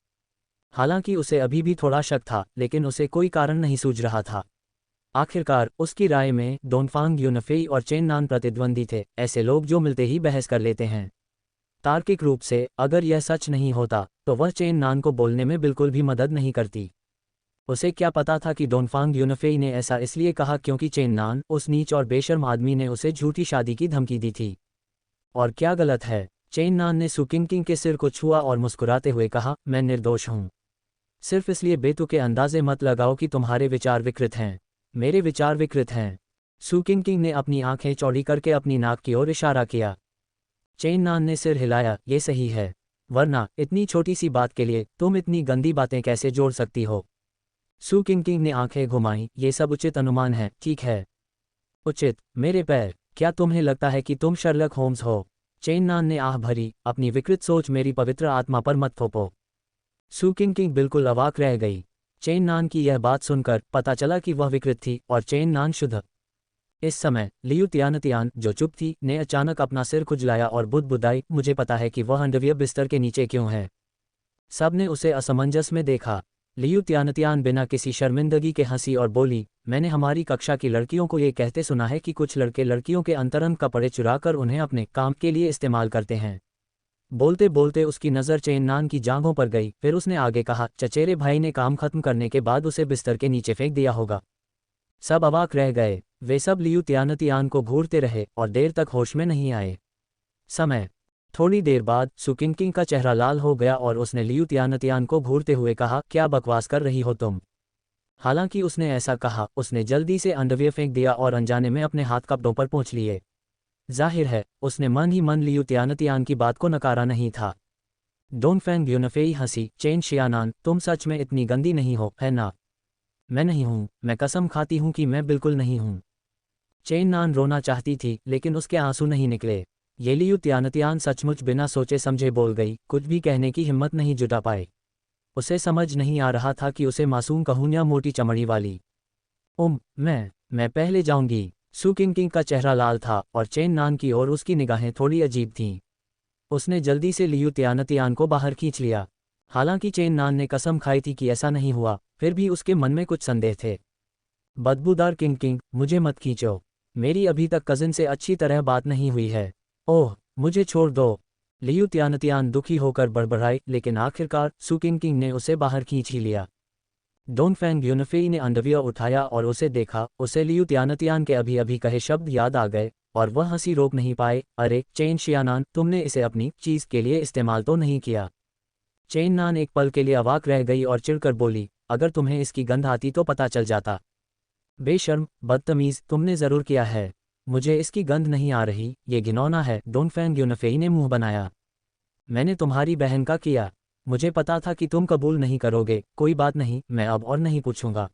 हालांकि उसे अभी भी थोड़ा शक था, लेकिन उसे कोई कारण नहीं सूझ रहा था। आखिरकार उसकी राय में डोनफेंग यूनफेई और चेन नान प्रतिद्वंदी थे, ऐसे लोग जो मिलते ही बहस कर लेते हैं। तार्किक रूप से अगर यह सच नहीं होता तो वह चेन नान को बोलने में बिल्कुल भी मदद नहीं करती। उसे क्या पता था कि डोनफांग यूनफेई ने ऐसा इसलिए कहा क्योंकि चेन नान, उस नीच और बेशर्म आदमी ने उसे झूठी शादी की धमकी दी थी। और क्या गलत है? चेन नान ने सू किंग के सिर को छुआ और मुस्कुराते हुए कहा, मैं निर्दोष हूँ। सिर्फ इसलिए बेतुके अंदाजे मत लगाओ कि तुम्हारे विचार विकृत हैं। मेरे विचार विकृत हैं। सू किंग ने अपनी आंखें चौड़ी करके अपनी नाक की ओर इशारा किया। चेन नान ने सिर हिलाया, ये सही है, वरना इतनी छोटी सी बात के लिए तुम इतनी गंदी बातें कैसे जोड़ सकती हो? सू किंग ने आंखें घुमाईं, ये सब उचित अनुमान है, ठीक है? उचित? मेरे पैर, क्या तुम्हें लगता है कि तुम शर्लक होम्स हो? चेन नान ने आह भरी, अपनी विकृत सोच मेरी पवित्र आत्मा पर मत थोपो। सू किंग बिल्कुल अवाक रह गई। चेन नान की यह बात सुनकर पता चला कि वह विकृत थी और चेन नान शुद्ध। इस समय लियू तियान, जो चुप थी, ने अचानक अपना सिर खुजलाया और बुदबुदाई, मुझे पता है कि वह अंडरवियर बिस्तर के नीचे क्यों है। सबने उसे असमंजस में देखा। लियू तियान बिना किसी शर्मिंदगी के हंसी और बोली, मैंने हमारी कक्षा की लड़कियों को ये कहते सुना है कि कुछ लड़के लड़कियों के अंतरंग कपड़े चुराकर उन्हें अपने काम के लिए इस्तेमाल करते हैं। बोलते बोलते उसकी नज़र चेन नान की जांघों पर गई, फिर उसने आगे कहा, चचेरे भाई ने काम खत्म करने के बाद उसे बिस्तर के नीचे फेंक दिया होगा। सब अवाक रह गए। वे सब लियू तियान को घूरते रहे और देर तक होश में नहीं आए। समय थोड़ी देर बाद सू किंग का चेहरा लाल हो गया और उसने लियू तियान को घूरते हुए कहा, क्या बकवास कर रही हो तुम? हालांकि उसने ऐसा कहा, उसने जल्दी से अंडरवियर फेंक दिया और अनजाने में अपने हाथ कपड़ों पर पोंछ लिए। जाहिर है उसने मन ही मन लियू तियान की बात को नकारा नहीं था। डोनफेंग यूनफेई हंसी, चेन शियानान, तुम सच में इतनी गंदी नहीं हो, है ना? मैं नहीं हूँ, मैं कसम खाती हूँ कि मैं बिल्कुल नहीं हूँ। चेन नान रोना चाहती थी लेकिन उसके आंसू नहीं निकले। ये लियू तियान सचमुच बिना सोचे समझे बोल गई, कुछ भी कहने की हिम्मत नहीं जुटा पाए। उसे समझ नहीं आ रहा था कि उसे मासूम कहूँ या मोटी चमड़ी वाली। मैं पहले जाऊंगी। सू किंग का चेहरा लाल था और चेन नान की ओर उसकी निगाहें थोड़ी अजीब थीं। उसने जल्दी से लियू तियान को बाहर खींच लिया। हालांकि चेन नान ने कसम खाई थी कि ऐसा नहीं हुआ, फिर भी उसके मन में कुछ संदेह थे। बदबूदार किंग, मुझे मत खींचो। मेरी अभी तक कजिन से अच्छी तरह बात नहीं हुई है। ओह, मुझे छोड़ दो। लियू तियान दुखी होकर बड़बड़ाई, लेकिन आखिरकार सू किंग ने उसे बाहर खींच ही लिया। डोनफेंग यूनफेई ने अंडरवियर उठाया और उसे देखा। उसे लियू तियान के अभी अभी कहे शब्द याद आ गए और वह हंसी रोक नहीं पाए। अरे चेन शियानान, तुमने इसे अपनी चीज के लिए इस्तेमाल तो नहीं किया? चेन नान एक पल के लिए अवाक रह गई और चिढ़कर बोली, अगर तुम्हें इसकी गंध आती तो पता चल जाता। बेशर्म, बदतमीज, तुमने जरूर किया है। मुझे इसकी गंध नहीं आ रही, ये घिनौना है। डोनफेंग यूनफेई ने मुंह बनाया। मैंने तुम्हारी बहन का किया। मुझे पता था कि तुम कबूल नहीं करोगे। कोई बात नहीं, मैं अब और नहीं पूछूंगा।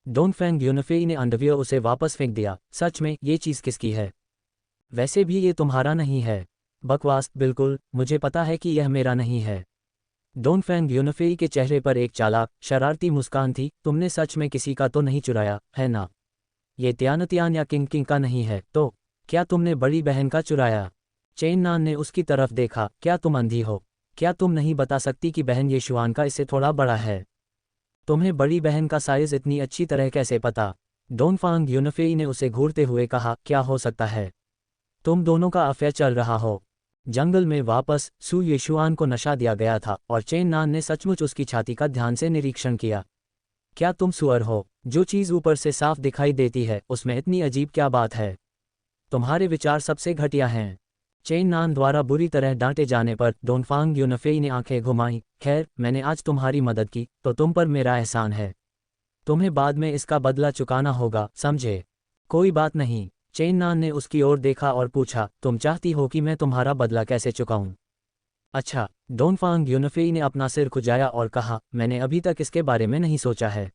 डोनफेंग यूनफेई ने अंडरवियर उसे वापस फेंक दिया। सच में ये चीज़ किसकी है? वैसे भी ये तुम्हारा नहीं है। बकवास, बिल्कुल, मुझे पता है कि यह मेरा नहीं है। डोनफेंग यूनफेई के चेहरे पर एक चालाक, शरारती मुस्कान थी। तुमने सच में किसी का तो नहीं चुराया, है ना? ये तियान या किंग का नहीं है तो क्या तुमने बड़ी बहन का चुराया? चेन नान ने उसकी तरफ देखा, क्या तुम अंधी हो? क्या तुम नहीं बता सकती कि बहन येशुआन का इससे थोड़ा बड़ा है? तुम्हें बड़ी बहन का साइज इतनी अच्छी तरह कैसे पता? डोनफांग यूनफेई ने उसे घूरते हुए कहा, क्या हो सकता है? तुम दोनों का अफेयर चल रहा हो। जंगल में वापस सू येशुआन को नशा दिया गया था और चेन नान ने सचमुच उसकी छाती का ध्यान से निरीक्षण किया। क्या तुम सुअर हो? जो चीज़ ऊपर से साफ दिखाई देती है उसमें इतनी अजीब क्या बात है? तुम्हारे विचार सबसे घटिया हैं। चेन नान द्वारा बुरी तरह डांटे जाने पर डोनफांग यूनफेई ने आंखें घुमाईं। खैर, मैंने आज तुम्हारी मदद की तो तुम पर मेरा एहसान है। तुम्हें बाद में इसका बदला चुकाना होगा, समझे? कोई बात नहीं। चेन नान ने उसकी ओर देखा और पूछा, तुम चाहती हो कि मैं तुम्हारा बदला कैसे चुकाऊं? अच्छा। डोनफांग यूनफेई ने अपना सिर खुजाया और कहा, मैंने अभी तक इसके बारे में नहीं सोचा है।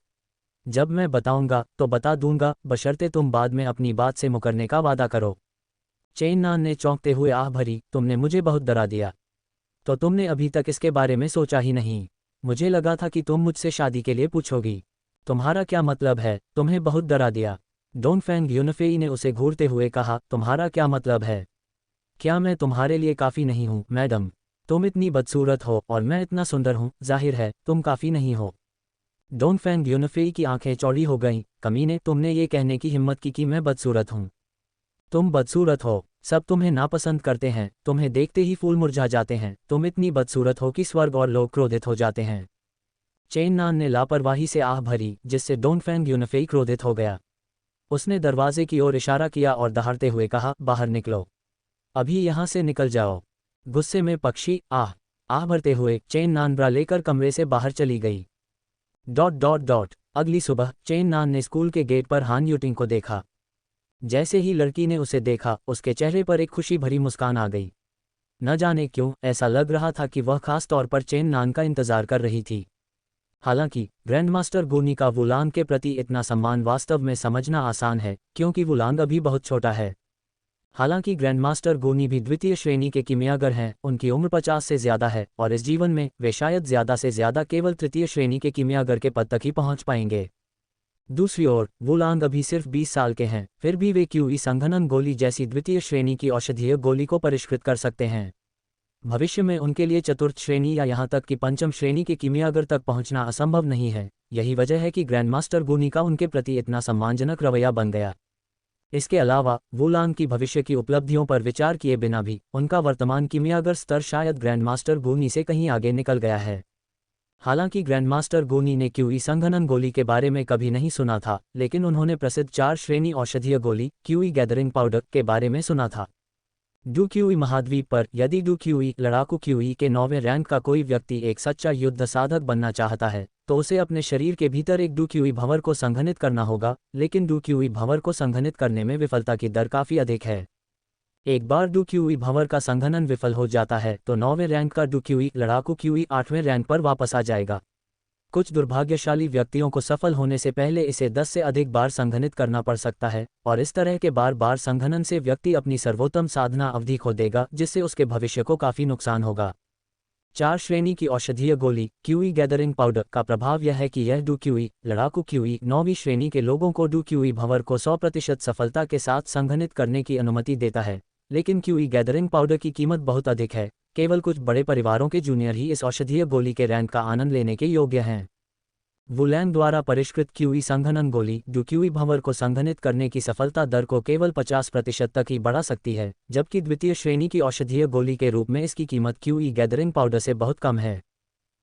जब मैं बताऊंगा तो बता दूंगा, बशर्ते तुम बाद में अपनी बात से मुकरने का वादा करो। चेन नान ने चौंकते हुए आह भरी, तुमने मुझे बहुत डरा दिया। तो तुमने अभी तक इसके बारे में सोचा ही नहीं? मुझे लगा था कि तुम मुझसे शादी के लिए पूछोगी। तुम्हारा क्या मतलब है? तुम्हें बहुत डरा दिया। डोनफेंग यूनफेई ने उसे घूरते हुए कहा, तुम्हारा क्या मतलब है? क्या मैं तुम्हारे लिए काफ़ी नहीं हूँ, मैडम? तुम इतनी बदसूरत हो और मैं इतना सुंदर हूँ, जाहिर है तुम काफ़ी नहीं हो। डोनफेंग यूनफेई की आंखें चौड़ी हो गईं। कमीने, तुमने ये कहने की हिम्मत की कि मैं बदसूरत हूँ? तुम बदसूरत हो। सब तुम्हें नापसंद करते हैं, तुम्हें देखते ही फूल मुरझा जाते हैं, तुम इतनी बदसूरत हो कि स्वर्ग और लोग क्रोधित हो जाते हैं। चेन नान ने लापरवाही से आह भरी, जिससे डोंगफेंग यूनफेई क्रोधित हो गया। उसने दरवाजे की ओर इशारा किया और दहाड़ते हुए कहा, बाहर निकलो, अभी यहाँ से निकल जाओ। गुस्से में पक्षी आह भरते हुए चेन नान ब्रा लेकर कमरे से बाहर चली गई। अगली सुबह चेन नान ने स्कूल के गेट पर हान यूटिंग को देखा। जैसे ही लड़की ने उसे देखा, उसके चेहरे पर एक खुशी भरी मुस्कान आ गई। न जाने क्यों ऐसा लग रहा था कि वह खास तौर पर चेन नान का इंतजार कर रही थी। हालांकि ग्रैंडमास्टर गुनी का वुलांग के प्रति इतना सम्मान वास्तव में समझना आसान है, क्योंकि वुलांग अभी बहुत छोटा है। हालांकि ग्रैंडमास्टर गोनी भी द्वितीय श्रेणी के कीमियागर हैं, उनकी उम्र 50 से ज़्यादा है और इस जीवन में वे शायद ज़्यादा से ज़्यादा केवल तृतीय श्रेणी के कीमियागर के पद तक ही पहुंच पाएंगे। दूसरी ओर वुलांग अभी सिर्फ 20 साल के हैं, फिर भी वे क्यूई संघनन गोली जैसी द्वितीय श्रेणी की औषधीय गोली को परिष्कृत कर सकते हैं। भविष्य में उनके लिए चतुर्थ श्रेणी या यहाँ तक कि पंचम श्रेणी के कीमियागर तक पहुंचना असंभव नहीं है। यही वजह है कि ग्रैंडमास्टर गोनी का उनके प्रति इतना सम्मानजनक रवैया बन गया। इसके अलावा वुलांग की भविष्य की उपलब्धियों पर विचार किए बिना भी उनका वर्तमान कीमियागर स्तर शायद ग्रैंडमास्टर गोनी से कहीं आगे निकल गया है। हालांकि ग्रैंडमास्टर गोनी ने क्यूई संघनन गोली के बारे में कभी नहीं सुना था, लेकिन उन्होंने प्रसिद्ध 4 श्रेणी औषधीय गोली क्यूई गैदरिंग पाउडर के बारे में सुना था। डू क्यूई महाद्वीप पर यदि डू क्यूई लड़ाकू क्यूई के 9वें रैंक का कोई व्यक्ति एक सच्चा युद्ध साधक बनना चाहता है, तो उसे अपने शरीर के भीतर एक डू क्यूई भंवर को संघनित करना होगा, लेकिन डू क्यूई भंवर को संघनित करने में विफलता की दर काफ़ी अधिक है। एक बार डू क्यूई भंवर का संघनन विफल हो जाता है तो 9वें रैंक का डू क्यूई लड़ाकू क्यूई 8वें रैंक पर वापस आ जाएगा। कुछ दुर्भाग्यशाली व्यक्तियों को सफल होने से पहले इसे 10 से अधिक बार संघनित करना पड़ सकता है, और इस तरह के बार बार संघनन से व्यक्ति अपनी सर्वोत्तम साधना अवधि खो देगा, जिससे उसके भविष्य को काफ़ी नुकसान होगा। 4 श्रेणी की औषधीय गोली क्यूई गैदरिंग पाउडर का प्रभाव यह है कि यह डू क्यूई लड़ाकू क्यूई 9वीं श्रेणी के लोगों को डू क्यूई भंवर को 100% सफलता के साथ संघनित करने की अनुमति देता है, लेकिन क्यूई गैदरिंग पाउडर की कीमत बहुत अधिक है। केवल कुछ बड़े परिवारों के जूनियर ही इस औषधीय गोली के रैंक का आनंद लेने के योग्य हैं। वुलैंग द्वारा परिष्कृत क्यूई संघनन गोली डू क्यूई भंवर को संघनित करने की सफलता दर को केवल 50% तक ही बढ़ा सकती है, जबकि द्वितीय श्रेणी की औषधीय गोली के रूप में इसकी कीमत क्यूई गैदरिंग पाउडर से बहुत कम है।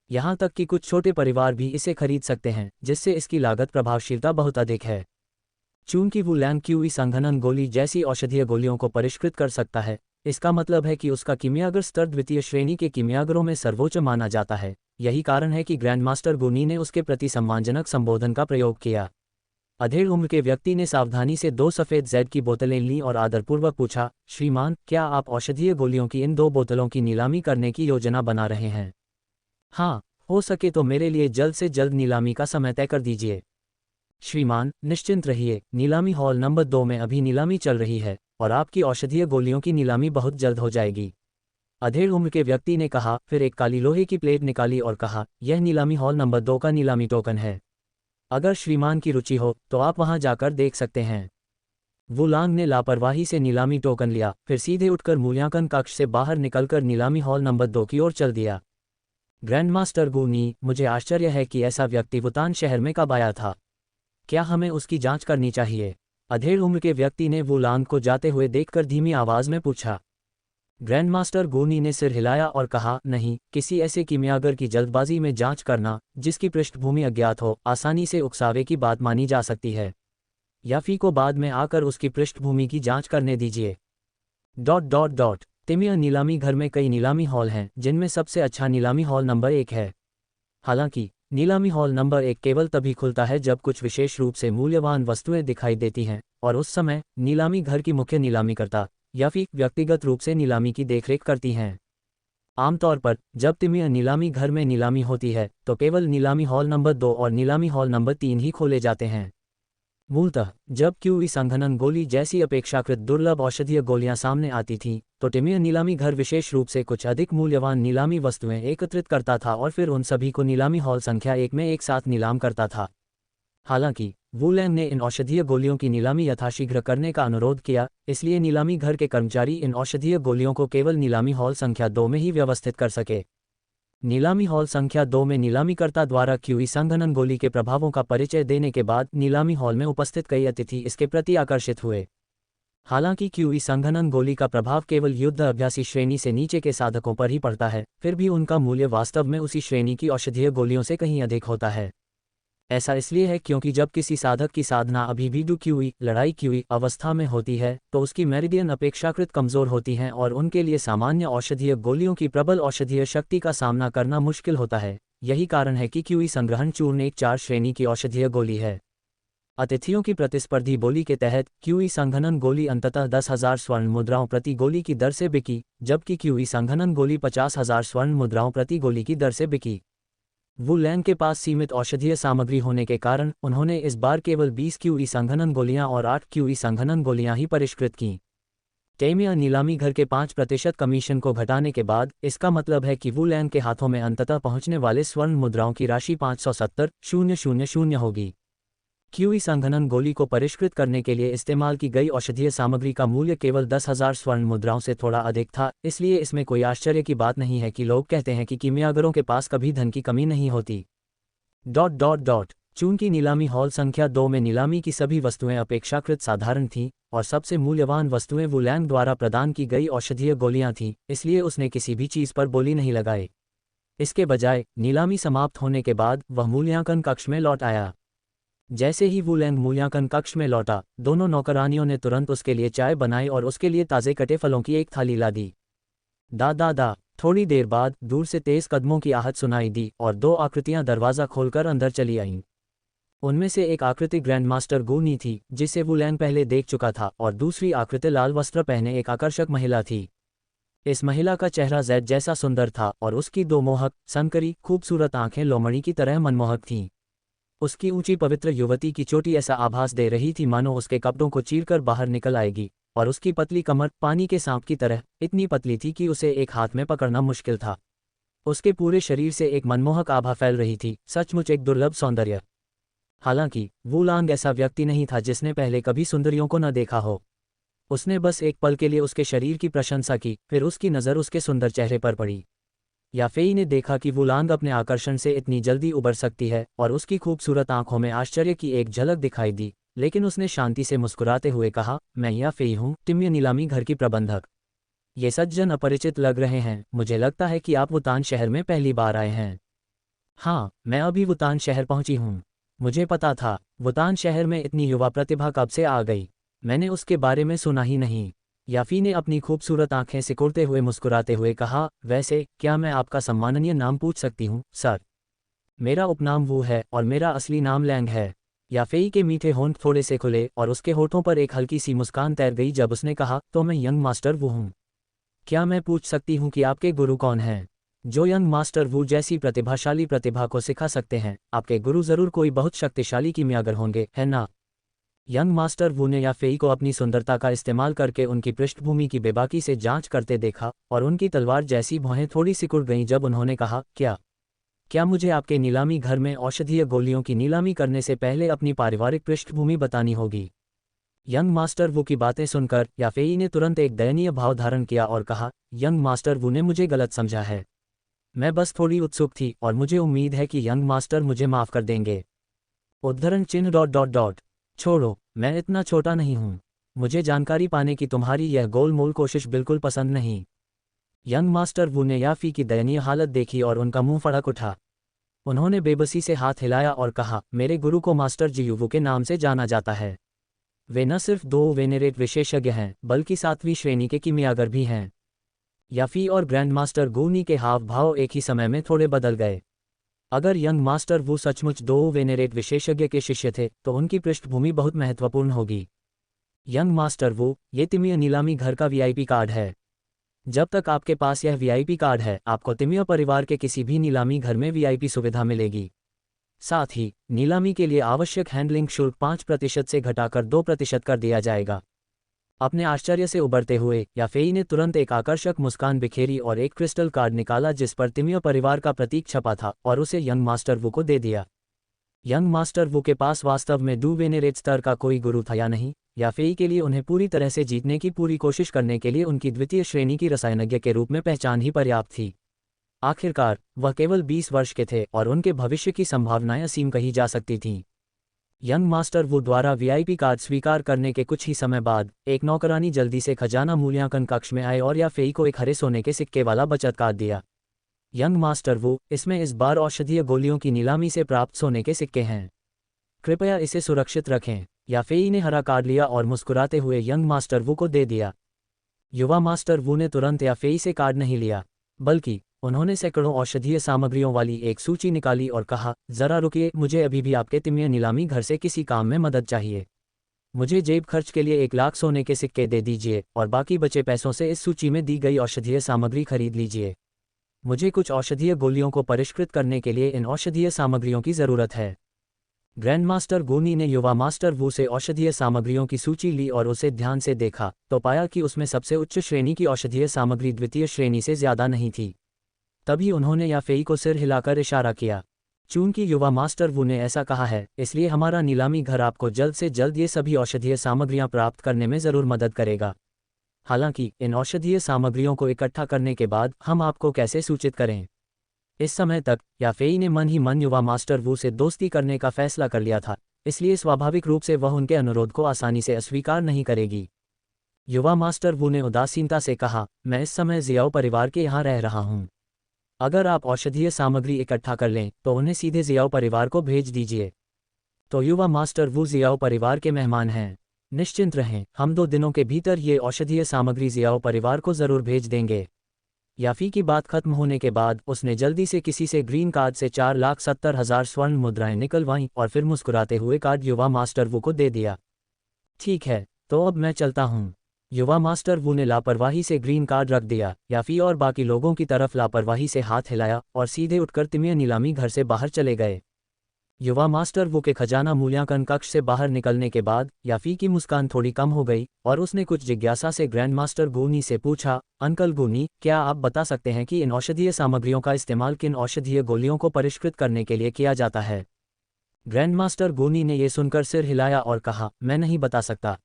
यहाँ तक कि कुछ छोटे परिवार भी इसे खरीद सकते हैं, जिससे इसकी लागत प्रभावशीलता बहुत अधिक है। चूंकि वुलैंग क्यूई संघनन गोली जैसी औषधीय गोलियों को परिष्कृत कर सकता है, इसका मतलब है कि उसका कीमियागर स्तर द्वितीय श्रेणी के कीमियागरों में सर्वोच्च माना जाता है। यही कारण है कि ग्रैंडमास्टर गोनी ने उसके प्रति सम्मानजनक संबोधन का प्रयोग किया। अधेड़ उम्र के व्यक्ति ने सावधानी से 2 सफ़ेद जेड की बोतलें लीं और आदरपूर्वक पूछा, श्रीमान, क्या आप औषधीय गोलियों की इन 2 बोतलों की नीलामी करने की योजना बना रहे हैं? हाँ, हो सके तो मेरे लिए जल्द से जल्द नीलामी का समय तय कर दीजिए। श्रीमान, निश्चिंत रहिए, नीलामी हॉल नंबर 2 में अभी नीलामी चल रही है और आपकी औषधीय गोलियों की नीलामी बहुत जल्द हो जाएगी। अधेड़ उम्र के व्यक्ति ने कहा, फिर एक काली लोहे की प्लेट निकाली और कहा, यह नीलामी हॉल नंबर 2 का नीलामी टोकन है। अगर श्रीमान की रुचि हो तो आप वहां जाकर देख सकते हैं। वुलांग ने लापरवाही से नीलामी टोकन लिया, फिर सीधे उठकर मूल्यांकन कक्ष से बाहर निकलकर नीलामी हॉल नंबर 2 की ओर चल दिया। ग्रैंडमास्टर गोनी, मुझे आश्चर्य है कि ऐसा व्यक्ति वुतान शहर में कब आया था। क्या हमें उसकी जांच करनी चाहिए? अधेड़ उम्र के व्यक्ति ने वुलांग को जाते हुए देखकर धीमी आवाज में पूछा। ग्रैंडमास्टर गोनी ने सिर हिलाया और कहा, नहीं, किसी ऐसे कीमियागर की जल्दबाजी में जांच करना जिसकी पृष्ठभूमि अज्ञात हो आसानी से उकसावे की बात मानी जा सकती है। याफी को बाद में आकर उसकी पृष्ठभूमि की जांच करने दीजिए। तिमिया नीलामी घर में कई नीलामी हॉल हैं, जिनमें सबसे अच्छा नीलामी हॉल नंबर 1 है। हालांकि नीलामी हॉल नंबर 1 केवल तभी खुलता है जब कुछ विशेष रूप से मूल्यवान वस्तुएं दिखाई देती हैं, और उस समय नीलामी घर की मुख्य नीलामीकर्ता या फिर व्यक्तिगत रूप से नीलामी की देखरेख करती हैं। आमतौर पर जब तिमिया नीलामी घर में नीलामी होती है तो केवल नीलामी हॉल नंबर 2 और नीलामी हॉल नंबर 3 ही खोले जाते हैं। मूलतः जब क्यूई संघनन गोली जैसी अपेक्षाकृत दुर्लभ औषधीय गोलियां सामने आती थीं, तो तिमिया नीलामी घर विशेष रूप से कुछ अधिक मूल्यवान नीलामी वस्तुएं एकत्रित करता था और फिर उन सभी को नीलामी हॉल संख्या 1 में एक साथ नीलाम करता था। हालांकि वुलैंग ने इन औषधीय गोलियों की नीलामी यथाशीघ्र करने का अनुरोध किया, इसलिए नीलामी घर के कर्मचारी इन औषधीय गोलियों को केवल नीलामी हॉल संख्या 2 में ही व्यवस्थित कर सके। नीलामी हॉल संख्या 2 में नीलामीकर्ता द्वारा क्यूई संघनन गोली के प्रभावों का परिचय देने के बाद नीलामी हॉल में उपस्थित कई अतिथि इसके प्रति आकर्षित हुए। हालांकि क्यूई संघनन गोली का प्रभाव केवल युद्ध अभ्यासी श्रेणी से नीचे के साधकों पर ही पड़ता है, फिर भी उनका मूल्य वास्तव में उसी श्रेणी की औषधीय गोलियों से कहीं अधिक होता है। ऐसा इसलिए है क्योंकि जब किसी साधक की साधना अभी भी डू क्यूई लड़ाई क्यूई अवस्था में होती है तो उसकी मेरिडियन अपेक्षाकृत कमजोर होती हैं और उनके लिए सामान्य औषधीय गोलियों की प्रबल औषधीय शक्ति का सामना करना मुश्किल होता है। यही कारण है कि क्यूई संग्रहण चूर्ण एक 4 श्रेणी की औषधीय गोली है। अतिथियों की प्रतिस्पर्धी बोली के तहत क्यूई संघनन गोली अंततः 10,000 स्वर्ण मुद्राओं प्रति गोली की दर से बिकी, जबकि क्यूई संघनन गोली 50,000 स्वर्ण मुद्राओं प्रति गोली की दर से बिकी। वू लैंग के पास सीमित औषधीय सामग्री होने के कारण उन्होंने इस बार केवल 20 क्यूई संघनन गोलियां और 8 क्यूई संघनन गोलियां ही परिष्कृत कीं। टेमिया नीलामी घर के 5% कमीशन को घटाने के बाद इसका मतलब है कि वू लैंग के हाथों में अंततः पहुंचने वाले स्वर्ण मुद्राओं की राशि 570,000 होगी। क्यूई संघनन गोली को परिष्कृत करने के लिए इस्तेमाल की गई औषधीय सामग्री का मूल्य केवल 10,000 स्वर्ण मुद्राओं से थोड़ा अधिक था, इसलिए इसमें कोई आश्चर्य की बात नहीं है कि लोग कहते हैं कि कीमियागरों के पास कभी धन की कमी नहीं होती। चून की नीलामी हॉल संख्या 2 में नीलामी की सभी वस्तुएं अपेक्षाकृत साधारण थीं और सबसे मूल्यवान वस्तुएं वू लैंग द्वारा प्रदान की गई औषधीय गोलियां थीं, इसलिए उसने किसी भी चीज़ पर बोली नहीं लगाई। इसके बजाय नीलामी समाप्त होने के बाद वह मूल्यांकन कक्ष में लौट आया। जैसे ही वू लैंग मूल्यांकन कक्ष में लौटा, दोनों नौकरानियों ने तुरंत उसके लिए चाय बनाई और उसके लिए ताज़े कटे फलों की एक थाली ला दी। दा थोड़ी देर बाद दूर से तेज कदमों की आहट सुनाई दी और 2 आकृतियां दरवाज़ा खोलकर अंदर चली आईं। उनमें से एक आकृति ग्रैंड मास्टर गूनी थी, जिसे वू लैंग पहले देख चुका था, और दूसरी आकृति लाल वस्त्र पहने एक आकर्षक महिला थी। इस महिला का चेहरा जेड जैसा सुंदर था और उसकी 2 मोहक, संकरी, खूबसूरत आंखें लोमड़ी की तरह मनमोहक थीं। उसकी ऊंची पवित्र युवती की चोटी ऐसा आभास दे रही थी मानो उसके कपड़ों को चीरकर बाहर निकल आएगी, और उसकी पतली कमर पानी के सांप की तरह इतनी पतली थी कि उसे एक हाथ में पकड़ना मुश्किल था। उसके पूरे शरीर से एक मनमोहक आभा फैल रही थी, सचमुच एक दुर्लभ सौंदर्य। हालांकि वू लैंग ऐसा व्यक्ति नहीं था जिसने पहले कभी सुंदरियों को न देखा हो। उसने बस एक पल के लिए उसके शरीर की प्रशंसा की, फिर उसकी नज़र उसके सुंदर चेहरे पर पड़ी। याफेई ने देखा कि वू लैंग अपने आकर्षण से इतनी जल्दी उबर सकती है और उसकी खूबसूरत आंखों में आश्चर्य की एक झलक दिखाई दी, लेकिन उसने शांति से मुस्कुराते हुए कहा, मैं याफेई हूँ, टिम्य नीलामी घर की प्रबंधक। ये सज्जन अपरिचित लग रहे हैं, मुझे लगता है कि आप वुतान शहर में पहली बार आए हैं। हाँ, मैं अभी वुतान शहर पहुंची हूँ। मुझे पता था, वुतान शहर में इतनी युवा प्रतिभा कब से आ गई, मैंने उसके बारे में सुना ही नहीं। याफी ने अपनी खूबसूरत आंखें सिकुड़ते हुए मुस्कुराते हुए कहा, वैसे क्या मैं आपका सम्माननीय नाम पूछ सकती हूँ, सर? मेरा उपनाम वू है और मेरा असली नाम लैंग है। याफेई के मीठे होंठ थोड़े से खुले और उसके होठों पर एक हल्की सी मुस्कान तैर गई जब उसने कहा, तो मैं यंग मास्टर वू हूँ। क्या मैं पूछ सकती हूँ कि आपके गुरु कौन हैं? जो यंग मास्टर वू जैसी प्रतिभाशाली प्रतिभा को सिखा सकते हैं, आपके गुरु जरूर कोई बहुत शक्तिशाली कीमियागर होंगे, है ना? यंग मास्टर वू ने याफेई को अपनी सुंदरता का इस्तेमाल करके उनकी पृष्ठभूमि की बेबाकी से जांच करते देखा और उनकी तलवार जैसी भौहें थोड़ी सिकुड़ गईं जब उन्होंने कहा, क्या मुझे आपके नीलामी घर में औषधीय गोलियों की नीलामी करने से पहले अपनी पारिवारिक पृष्ठभूमि बतानी होगी? यंग मास्टर वू की बातें सुनकर याफेई ने तुरंत एक दयनीय भाव धारण किया और कहा, यंग मास्टर वू ने मुझे गलत समझा है। मैं बस थोड़ी उत्सुक थी और मुझे उम्मीद है कि यंग मास्टर मुझे माफ कर देंगे। उद्धरण चिन्ह। छोड़ो, मैं इतना छोटा नहीं हूँ। मुझे जानकारी पाने की तुम्हारी यह गोलमोल कोशिश बिल्कुल पसंद नहीं। यंग मास्टर वू ने याफी की दयनीय हालत देखी और उनका मुंह फड़क उठा। उन्होंने बेबसी से हाथ हिलाया और कहा, मेरे गुरु को मास्टर जियुवू के नाम से जाना जाता है। वे न सिर्फ 2 वेनेरेट विशेषज्ञ हैं, बल्कि 7वीं श्रेणी के कीमियागर भी हैं। याफी और ग्रैंड मास्टर गूनी के हाव भाव एक ही समय में थोड़े बदल गए। अगर यंग मास्टर वू सचमुच 2 वेनेरेट विशेषज्ञ के शिष्य थे तो उनकी पृष्ठभूमि बहुत महत्वपूर्ण होगी। यंग मास्टर वू, ये तिमिया नीलामी घर का वीआईपी कार्ड है। जब तक आपके पास यह वीआईपी कार्ड है, आपको तिमिया परिवार के किसी भी नीलामी घर में वीआईपी सुविधा मिलेगी। साथ ही नीलामी के लिए आवश्यक हैंडलिंग शुल्क 5% से घटाकर 2% कर दिया जाएगा। अपने आश्चर्य से उबरते हुए याफेई ने तुरंत एक आकर्षक मुस्कान बिखेरी और एक क्रिस्टल कार्ड निकाला जिस पर तिमिया परिवार का प्रतीक छपा था और उसे यंग मास्टर वू को दे दिया। यंग मास्टर वू के पास वास्तव में 2 वेनेरेट स्तर का कोई गुरु था या नहीं, याफेई के लिए उन्हें पूरी तरह से जीतने की पूरी कोशिश करने के लिए उनकी द्वितीय श्रेणी की रसायनज्ञ के रूप में पहचान ही पर्याप्त थी। आखिरकार वह केवल 20 वर्ष के थे और उनके भविष्य की संभावनाएं असीम कही जा सकती थीं। यंग मास्टर वु द्वारा वीआईपी कार्ड स्वीकार करने के कुछ ही समय बाद एक नौकरानी जल्दी से खजाना मूल्यांकन कक्ष में आए और याफेई को एक हरे सोने के सिक्के वाला बचत कार्ड दिया। यंग मास्टर वु, इसमें इस बार औषधीय गोलियों की नीलामी से प्राप्त सोने के सिक्के हैं, कृपया इसे सुरक्षित रखें। याफेई ने हरा कार्ड लिया और मुस्कुराते हुए यंग मास्टर वु को दे दिया। युवा मास्टर वु ने तुरंत याफेई से कार्ड नहीं लिया, बल्कि उन्होंने सैकड़ों औषधीय सामग्रियों वाली एक सूची निकाली और कहा, जरा रुकिए, मुझे अभी भी आपके तिमिया नीलामी घर से किसी काम में मदद चाहिए। मुझे जेब खर्च के लिए 1 लाख सोने के सिक्के दे दीजिए और बाकी बचे पैसों से इस सूची में दी गई औषधीय सामग्री खरीद लीजिए। मुझे कुछ औषधीय गोलियों को परिष्कृत करने के लिए इन औषधीय सामग्रियों की ज़रूरत है। ग्रैंड मास्टर गोनी ने युवा मास्टर वू से औषधीय सामग्रियों की सूची ली और उसे ध्यान से देखा तो पाया कि उसमें सबसे उच्च श्रेणी की औषधीय सामग्री द्वितीय श्रेणी से ज़्यादा नहीं थी। तभी उन्होंने याफेई को सिर हिलाकर इशारा किया। चूंकि युवा मास्टर वू ने ऐसा कहा है, इसलिए हमारा नीलामी घर आपको जल्द से जल्द ये सभी औषधीय सामग्रियां प्राप्त करने में ज़रूर मदद करेगा। हालांकि इन औषधीय सामग्रियों को इकट्ठा करने के बाद हम आपको कैसे सूचित करें। इस समय तक याफेई ने मन ही मन युवा मास्टर वू से दोस्ती करने का फैसला कर लिया था, इसलिए स्वाभाविक रूप से वह उनके अनुरोध को आसानी से अस्वीकार नहीं करेगी। युवा मास्टर वू ने उदासीनता से कहा, मैं इस समय जियाओ परिवार के यहाँ रह रहा हूँ। अगर आप औषधीय सामग्री इकट्ठा कर लें तो उन्हें सीधे जियाओ परिवार को भेज दीजिए। तो युवा मास्टर वू जियाओ परिवार के मेहमान हैं, निश्चिंत रहें, हम 2 दिनों के भीतर ये औषधीय सामग्री जियाओ परिवार को ज़रूर भेज देंगे। याफी की बात खत्म होने के बाद उसने जल्दी से किसी से ग्रीन कार्ड से 4,70,000 स्वर्ण मुद्राएं निकलवाईं और फिर मुस्कुराते हुए कार्ड युवा मास्टर वू को दे दिया। ठीक है, तो अब मैं चलता हूँ। युवा मास्टर वू ने लापरवाही से ग्रीन कार्ड रख दिया। याफी और बाकी लोगों की तरफ लापरवाही से हाथ हिलाया और सीधे उठकर तिमिया नीलामी घर से बाहर चले गए। युवा मास्टर वू के खजाना मूल्यांकन कक्ष से बाहर निकलने के बाद याफी की मुस्कान थोड़ी कम हो गई और उसने कुछ जिज्ञासा से ग्रैंड मास्टर गोनी से पूछा, अंकल गोनी, क्या आप बता सकते हैं कि इन औषधीय सामग्रियों का इस्तेमाल किन औषधीय गोलियों को परिष्कृत करने के लिए किया जाता है। ग्रैंड मास्टर गोनी ने यह सुनकर सिर हिलाया और कहा, मैं नहीं बता सकता।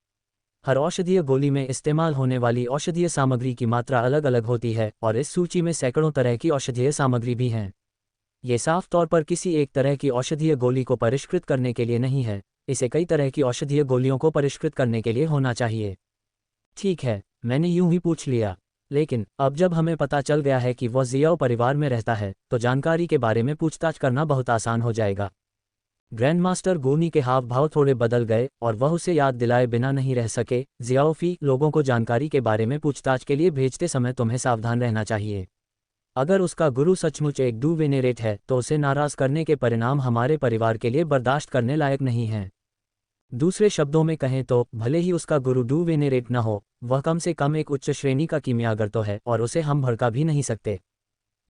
हर औषधीय गोली में इस्तेमाल होने वाली औषधीय सामग्री की मात्रा अलग अलग होती है और इस सूची में सैकड़ों तरह की औषधीय सामग्री भी हैं। ये साफ तौर पर किसी एक तरह की औषधीय गोली को परिष्कृत करने के लिए नहीं है, इसे कई तरह की औषधीय गोलियों को परिष्कृत करने के लिए होना चाहिए। ठीक है, मैंने यूं ही पूछ लिया, लेकिन अब जब हमें पता चल गया है कि वह जियाओ परिवार में रहता है तो जानकारी के बारे में पूछताछ करना बहुत आसान हो जाएगा। ग्रैंड मास्टर गोनी के हाव भाव थोड़े बदल गए और वह उसे याद दिलाए बिना नहीं रह सके, जियाओफी, लोगों को जानकारी के बारे में पूछताछ के लिए भेजते समय तुम्हें सावधान रहना चाहिए। अगर उसका गुरु सचमुच एक डू वेनेरेट है तो उसे नाराज करने के परिणाम हमारे परिवार के लिए बर्दाश्त करने लायक नहीं हैं। दूसरे शब्दों में कहें तो भले ही उसका गुरु डू वेनेरेट न हो, वह कम से कम एक उच्च श्रेणी का कीमियागर तो है और उसे हम भड़का भी नहीं सकते।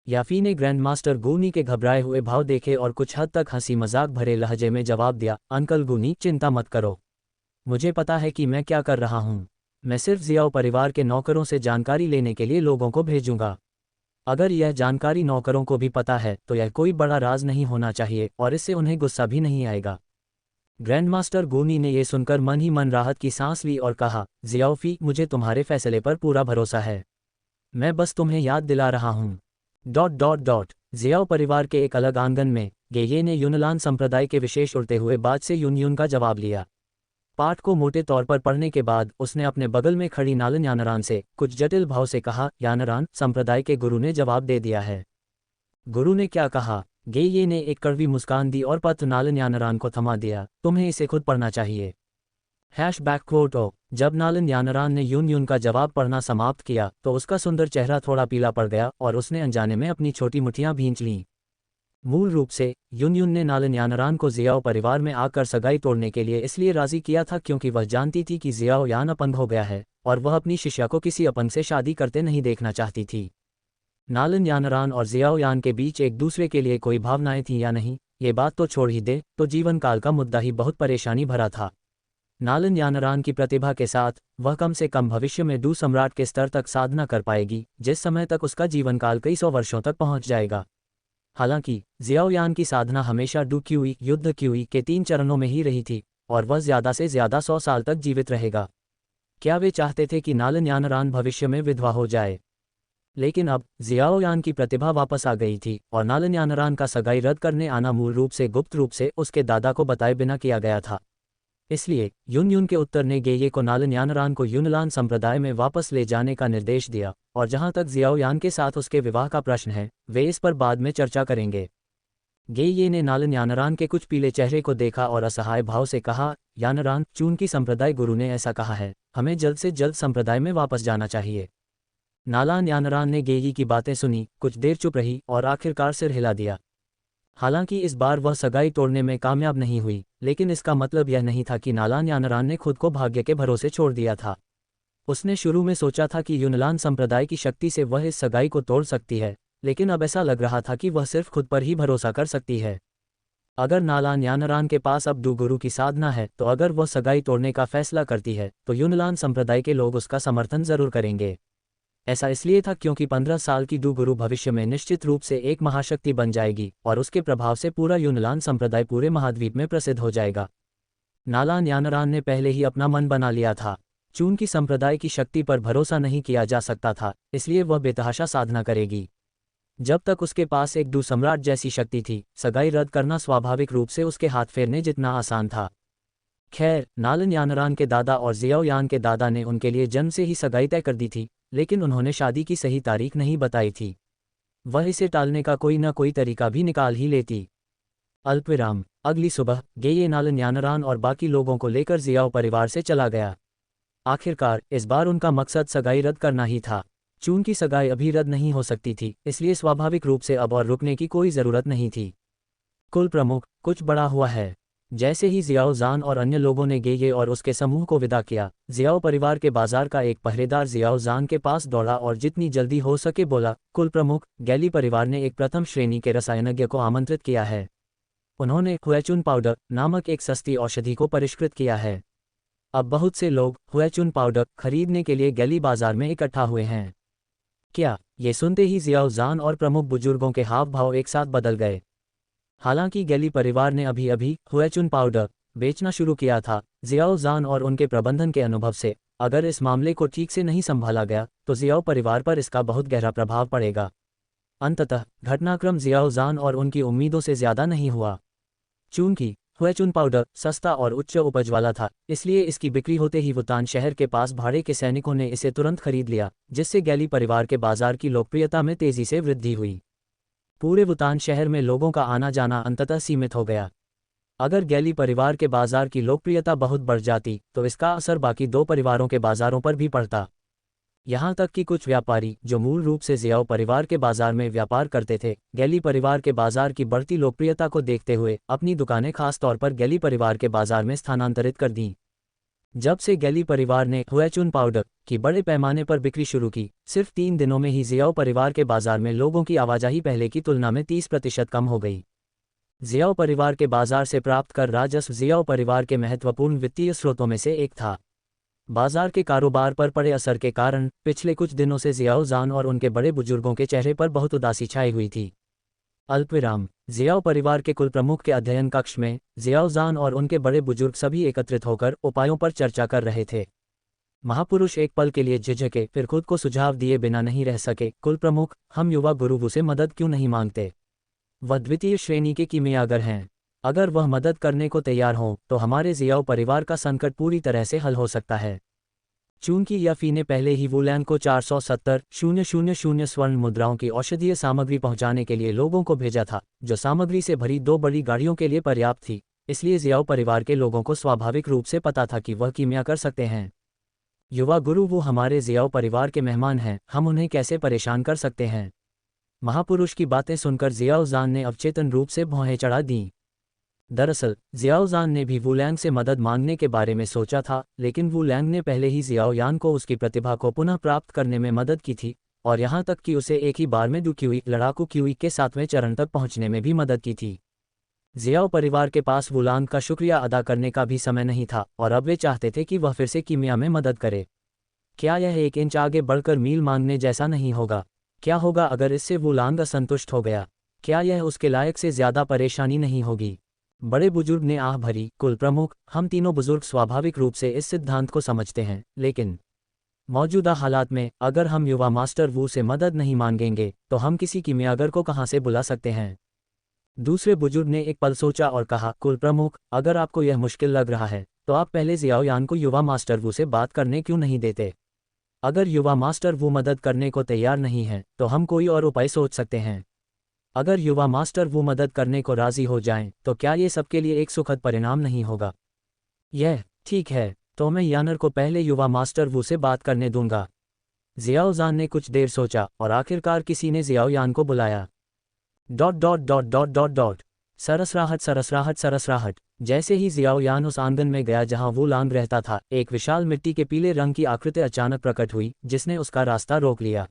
याफी ने ग्रैंड मास्टर गोनी के घबराए हुए भाव देखे और कुछ हद तक हंसी मजाक भरे लहजे में जवाब दिया, अंकल गोनी, चिंता मत करो, मुझे पता है कि मैं क्या कर रहा हूँ। मैं सिर्फ जियाओ परिवार के नौकरों से जानकारी लेने के लिए लोगों को भेजूंगा। अगर यह जानकारी नौकरों को भी पता है तो यह कोई बड़ा राज नहीं होना चाहिए और इससे उन्हें गुस्सा भी नहीं आएगा। ग्रैंड मास्टर गोनी ने यह सुनकर मन ही मन राहत की सांस ली और कहा, जियाओफी, मुझे तुम्हारे फैसले पर पूरा भरोसा है, मैं बस तुम्हें याद दिला रहा हूँ। जियाओ परिवार के एक अलग आंगन में गेये ने यूनलान संप्रदाय के विशेष उड़ते हुए बाज से यून का जवाब लिया। पाठ को मोटे तौर पर पढ़ने के बाद उसने अपने बगल में खड़ी नालन यानरान से कुछ जटिल भाव से कहा, यानरान, संप्रदाय के गुरु ने जवाब दे दिया है। गुरु ने क्या कहा? गेये ने एक कड़वी मुस्कान दी और पत्र नालन यानरान को थमा दिया, तुम्हें इसे खुद पढ़ना चाहिए। #quote जब नालन यानरान ने यून का जवाब पढ़ना समाप्त किया तो उसका सुंदर चेहरा थोड़ा पीला पड़ गया और उसने अनजाने में अपनी छोटी मुट्ठियां भींच लीं। मूल रूप से यून ने नालन यानरान को जियाओ परिवार में आकर सगाई तोड़ने के लिए इसलिए राजी किया था क्योंकि वह जानती थी कि जियाओ यान अपंग हो गया है और वह अपनी शिष्या को किसी अपंग से शादी करते नहीं देखना चाहती थी। नालन यानरान और जियाओ यान के बीच एक दूसरे के लिए कोई भावनाएं थीं या नहीं, ये बात तो छोड़ ही दे, तो जीवन काल का मुद्दा ही बहुत परेशानी भरा था। नालन यानरान की प्रतिभा के साथ वह कम से कम भविष्य में डू सम्राट के स्तर तक साधना कर पाएगी, जिस समय तक उसका जीवन काल कई 100 वर्षों तक पहुंच जाएगा। हालांकि जियाओ यान की साधना हमेशा डू क्यूई युद्ध क्यूई के 3 चरणों में ही रही थी और वह ज़्यादा से ज़्यादा 100 साल तक जीवित रहेगा। क्या वे चाहते थे कि नालन यानरान भविष्य में विधवा हो जाए? लेकिन अब जियाओयान की प्रतिभा वापस आ गई थी और नालन यानरान का सगाई रद्द करने आना मूल रूप से गुप्त रूप से उसके दादा को बताए बिना किया गया था। इसलिए युन के उत्तर ने गेये को नालन यानरान को युनलान संप्रदाय में वापस ले जाने का निर्देश दिया, और जहां तक जियाओयान के साथ उसके विवाह का प्रश्न है वे इस पर बाद में चर्चा करेंगे। गेये ने नालन यानरान के कुछ पीले चेहरे को देखा और असहाय भाव से कहा, यानरान, चून की संप्रदाय गुरु ने ऐसा कहा है, हमें जल्द से जल्द संप्रदाय में वापस जाना चाहिए। नालन यानरान ने गेयी की बातें सुनी, कुछ देर चुप रही और आखिरकार सिर हिला दिया। हालांकि इस बार वह सगाई तोड़ने में कामयाब नहीं हुई, लेकिन इसका मतलब यह नहीं था कि नालन यानरान ने खुद को भाग्य के भरोसे छोड़ दिया था। उसने शुरू में सोचा था कि युनलान संप्रदाय की शक्ति से वह इस सगाई को तोड़ सकती है, लेकिन अब ऐसा लग रहा था कि वह सिर्फ खुद पर ही भरोसा कर सकती है। अगर नालन यानरान के पास अब दो गुरु की साधना है तो अगर वह सगाई तोड़ने का फैसला करती है तो युनलान संप्रदाय के लोग उसका समर्थन जरूर करेंगे। ऐसा इसलिए था क्योंकि 15 साल की दो गुरु भविष्य में निश्चित रूप से एक महाशक्ति बन जाएगी और उसके प्रभाव से पूरा युनलान संप्रदाय पूरे महाद्वीप में प्रसिद्ध हो जाएगा। नालन यानरान ने पहले ही अपना मन बना लिया था। चून की संप्रदाय की शक्ति पर भरोसा नहीं किया जा सकता था, इसलिए वह बेतहाशा साधना करेगी। जब तक उसके पास एक दू सम्राट जैसी शक्ति थी, सगाई रद्द करना स्वाभाविक रूप से उसके हाथ फेरने जितना आसान था। खैर, नालन यानरान के दादा और जियाओयान के दादा ने उनके लिए जन्म से ही सगाई तय कर दी थी, लेकिन उन्होंने शादी की सही तारीख नहीं बताई थी। वह इसे टालने का कोई न कोई तरीका भी निकाल ही लेती। अल्पविराम। अगली सुबह गेये नालन यानरान और बाकी लोगों को लेकर जियाओ परिवार से चला गया। आखिरकार इस बार उनका मकसद सगाई रद्द करना ही था। चून की सगाई अभी रद्द नहीं हो सकती थी, इसलिए स्वाभाविक रूप से अब और रुकने की कोई ज़रूरत नहीं थी। कुल प्रमुख, कुछ बड़ा हुआ है। जैसे ही जियाओ जान और अन्य लोगों ने गेये और उसके समूह को विदा किया, जियाओ परिवार के बाजार का एक पहरेदार जियाओ जान के पास दौड़ा और जितनी जल्दी हो सके बोला, कुल प्रमुख, गैली परिवार ने एक प्रथम श्रेणी के रसायनज्ञ को आमंत्रित किया है। उन्होंने हुएचुन पाउडर नामक एक सस्ती औषधि को परिष्कृत किया है। अब बहुत से लोग हुएचुन पाउडर खरीदने के लिए गैली बाजार में इकट्ठा हुए हैं। क्या? ये सुनते ही जियाओ जान और प्रमुख बुजुर्गों के हाव भाव एक साथ बदल गए। हालांकि गैली परिवार ने अभी अभी हुएचुन पाउडर बेचना शुरू किया था, जियाओ जान और उनके प्रबंधन के अनुभव से अगर इस मामले को ठीक से नहीं संभाला गया तो जियाओ परिवार पर इसका बहुत गहरा प्रभाव पड़ेगा। अंततः घटनाक्रम जियाओ जान और उनकी उम्मीदों से ज्यादा नहीं हुआ। चूंकि हुएचुन पाउडर सस्ता और उच्च उपज वाला था, इसलिए इसकी बिक्री होते ही वुतान शहर के पास भाड़े के सैनिकों ने इसे तुरंत खरीद लिया, जिससे गैली परिवार के बाजार की लोकप्रियता में तेजी से वृद्धि हुई। पूरे वुतान शहर में लोगों का आना जाना अंततः सीमित हो गया। अगर गैली परिवार के बाजार की लोकप्रियता बहुत बढ़ जाती तो इसका असर बाकी दो परिवारों के बाजारों पर भी पड़ता। यहाँ तक कि कुछ व्यापारी जो मूल रूप से जियाओ परिवार के बाजार में व्यापार करते थे, गैली परिवार के बाजार की बढ़ती लोकप्रियता को देखते हुए अपनी दुकानें खास तौर पर गैली परिवार के बाजार में स्थानांतरित कर दीं। जब से गैली परिवार ने हुएचुन पाउडर की बड़े पैमाने पर बिक्री शुरू की, सिर्फ 3 दिनों में ही जियाओ परिवार के बाजार में लोगों की आवाजाही पहले की तुलना में 30% कम हो गई। जियाओ परिवार के बाजार से प्राप्त कर राजस्व जियाओ परिवार के महत्वपूर्ण वित्तीय स्रोतों में से एक था। बाजार के कारोबार पर पड़े असर के कारण पिछले कुछ दिनों से जियाओ जान और उनके बड़े बुजुर्गों के चेहरे पर बहुत उदासी छाई हुई थी। अल्पविराम। जियाओ परिवार के कुल प्रमुख के अध्ययन कक्ष में जियाओ जान और उनके बड़े बुजुर्ग सभी एकत्रित होकर उपायों पर चर्चा कर रहे थे। महापुरुष एक पल के लिए झिझके, फिर खुद को सुझाव दिए बिना नहीं रह सके। कुल प्रमुख, हम युवा गुरु से मदद क्यों नहीं मांगते? वह द्वितीय श्रेणी के कीमियागर हैं। अगर वह मदद करने को तैयार हों तो हमारे जियाओ परिवार का संकट पूरी तरह से हल हो सकता है। चूंकि याफी ने पहले ही वुलैंग को 470,000 स्वर्ण मुद्राओं की औषधीय सामग्री पहुंचाने के लिए लोगों को भेजा था, जो सामग्री से भरी 2 बड़ी गाड़ियों के लिए पर्याप्त थी, इसलिए जियाओ परिवार के लोगों को स्वाभाविक रूप से पता था कि वह कीमिया कर सकते हैं। युवा गुरु, वो हमारे जियाओ परिवार के मेहमान हैं, हम उन्हें कैसे परेशान कर सकते हैं? महापुरुष की बातें सुनकर जियाओ जान ने अवचेतन रूप से भौहें चढ़ा दीं। दरअसल जियाओ जान ने भी वुलैंग से मदद मांगने के बारे में सोचा था, लेकिन वुलैंग ने पहले ही जियाओ यान को उसकी प्रतिभा को पुनः प्राप्त करने में मदद की थी और यहाँ तक कि उसे एक ही बार में क्यूई लड़ाकू क्यूई के 7वें चरण तक पहुँचने में भी मदद की थी। जियाओ परिवार के पास वुलैंग का शुक्रिया अदा करने का भी समय नहीं था और अब वे चाहते थे कि वह फिर से कीमिया में मदद करे। क्या यह 1 इंच आगे बढ़कर मील मांगने जैसा नहीं होगा? क्या होगा अगर इससे वुलैंग असंतुष्ट हो गया? क्या यह उसके लायक से ज्यादा परेशानी नहीं होगी? बड़े बुजुर्ग ने आह भरी, कुल प्रमुख, हम तीनों बुजुर्ग स्वाभाविक रूप से इस सिद्धांत को समझते हैं, लेकिन मौजूदा हालात में अगर हम युवा मास्टर वू से मदद नहीं मांगेंगे तो हम किसी कीमियागर को कहाँ से बुला सकते हैं। दूसरे बुजुर्ग ने एक पल सोचा और कहा, कुल प्रमुख, अगर आपको यह मुश्किल लग रहा है तो आप पहले जियाओयान को युवा मास्टर वू से बात करने क्यों नहीं देते। अगर युवा मास्टर वू मदद करने को तैयार नहीं है तो हम कोई और उपाय सोच सकते हैं। अगर युवा मास्टर वू मदद करने को राजी हो जाएं तो क्या ये सबके लिए एक सुखद परिणाम नहीं होगा। यह ठीक है, तो मैं यानर को पहले युवा मास्टर वू से बात करने दूंगा। जियाओजान ने कुछ देर सोचा और आखिरकार किसी ने जियाओयान को बुलाया। Dot dot dot dot dot dot सरसराहट सरसराहट सरसराहट। जैसे ही जियाओयान उस आंगन में गया जहां वो लांग रहता था, एक विशाल मिट्टी के पीले रंग की आकृति अचानक प्रकट हुई जिसने उसका रास्ता रोक लिया।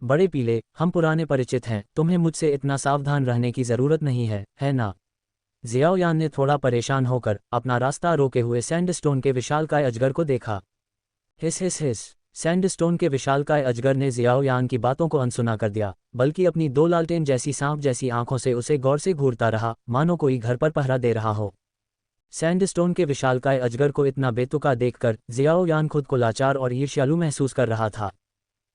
बड़े पीले, हम पुराने परिचित हैं, तुम्हें मुझसे इतना सावधान रहने की जरूरत नहीं है ना। जियाओयान ने थोड़ा परेशान होकर अपना रास्ता रोके हुए सैंडस्टोन के विशालकाय अजगर को देखा। हिस हिस हिस। सैंडस्टोन के विशालकाय अजगर ने जियाओयान की बातों को अनसुना कर दिया, बल्कि अपनी दो लालटेन जैसी सांप जैसी आंखों से उसे गौर से घूरता रहा, मानो कोई घर पर पहरा दे रहा हो। सैंडस्टोन के विशालकाय अजगर को इतना बेतुका देखकर जियाओयान खुद को लाचार और ईर्ष्यालु महसूस कर रहा था।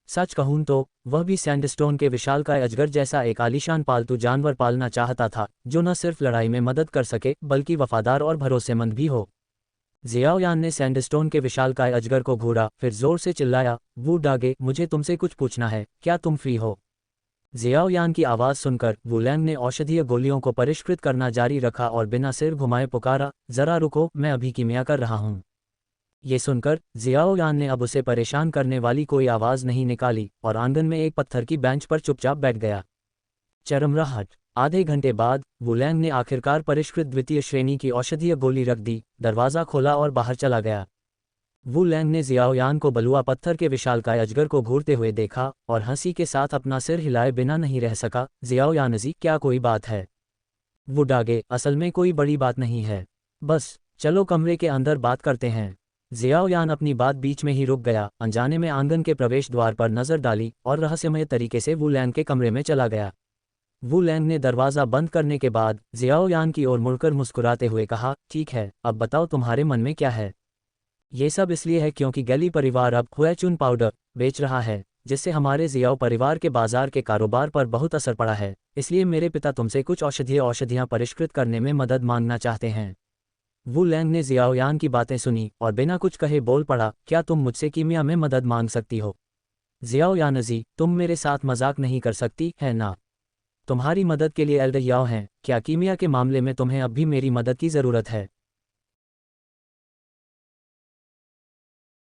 सच कहूं तो वह भी सैंडस्टोन के विशालकाय अजगर जैसा एक आलीशान पालतू जानवर पालना चाहता था जो न सिर्फ लड़ाई में मदद कर सके बल्कि वफादार और भरोसेमंद भी हो। जियाओयान ने सैंडस्टोन के विशालकाय अजगर को घूरा, फिर जोर से चिल्लाया, वू डागे, मुझे तुमसे कुछ पूछना है, क्या तुम फ्री हो। जियाओयान की आवाज़ सुनकर वू लैंग ने औषधीय गोलियों को परिष्कृत करना जारी रखा और बिना सिर घुमाए पुकारा, जरा रुको, मैं अभी कीमिया कर रहा हूँ। ये सुनकर जियाओयान ने अब उसे परेशान करने वाली कोई आवाज़ नहीं निकाली और आंगन में एक पत्थर की बेंच पर चुपचाप बैठ गया। चरमराहट। आधे घंटे बाद वू लैंग ने आखिरकार परिष्कृत द्वितीय श्रेणी की औषधीय गोली रख दी, दरवाज़ा खोला और बाहर चला गया। वू लैंग ने जियाओयान को बलुआ पत्थर के विशालकाय अजगर को घूरते हुए देखा और हंसी के साथ अपना सिर हिलाए बिना नहीं रह सका। जियाओयान जी, क्या कोई बात है। वू डागे, असल में कोई बड़ी बात नहीं है, बस चलो कमरे के अंदर बात करते हैं। जियाओयान अपनी बात बीच में ही रुक गया, अनजाने में आंगन के प्रवेश द्वार पर नजर डाली और रहस्यमय तरीके से वू लैंग के कमरे में चला गया। वू लैंग ने दरवाज़ा बंद करने के बाद जियाओयान की ओर मुड़कर मुस्कुराते हुए कहा, ठीक है, अब बताओ तुम्हारे मन में क्या है। ये सब इसलिए है क्योंकि गैली परिवार अब हुएचुन पाउडर बेच रहा है, जिससे हमारे जियाओ परिवार के बाजार के कारोबार पर बहुत असर पड़ा है, इसलिए मेरे पिता तुमसे कुछ औषधियाँ परिष्कृत करने में मदद मांगना चाहते हैं। वू लैंग ने जियाओयान की बातें सुनी और बिना कुछ कहे बोल पड़ा, क्या तुम मुझसे कीमिया में मदद मांग सकती हो। जियाओयान जी, तुम मेरे साथ मजाक नहीं कर सकती है ना। तुम्हारी मदद के लिए एल्डर याओ हैं, क्या कीमिया के मामले में तुम्हें अब भी मेरी मदद की ज़रूरत है।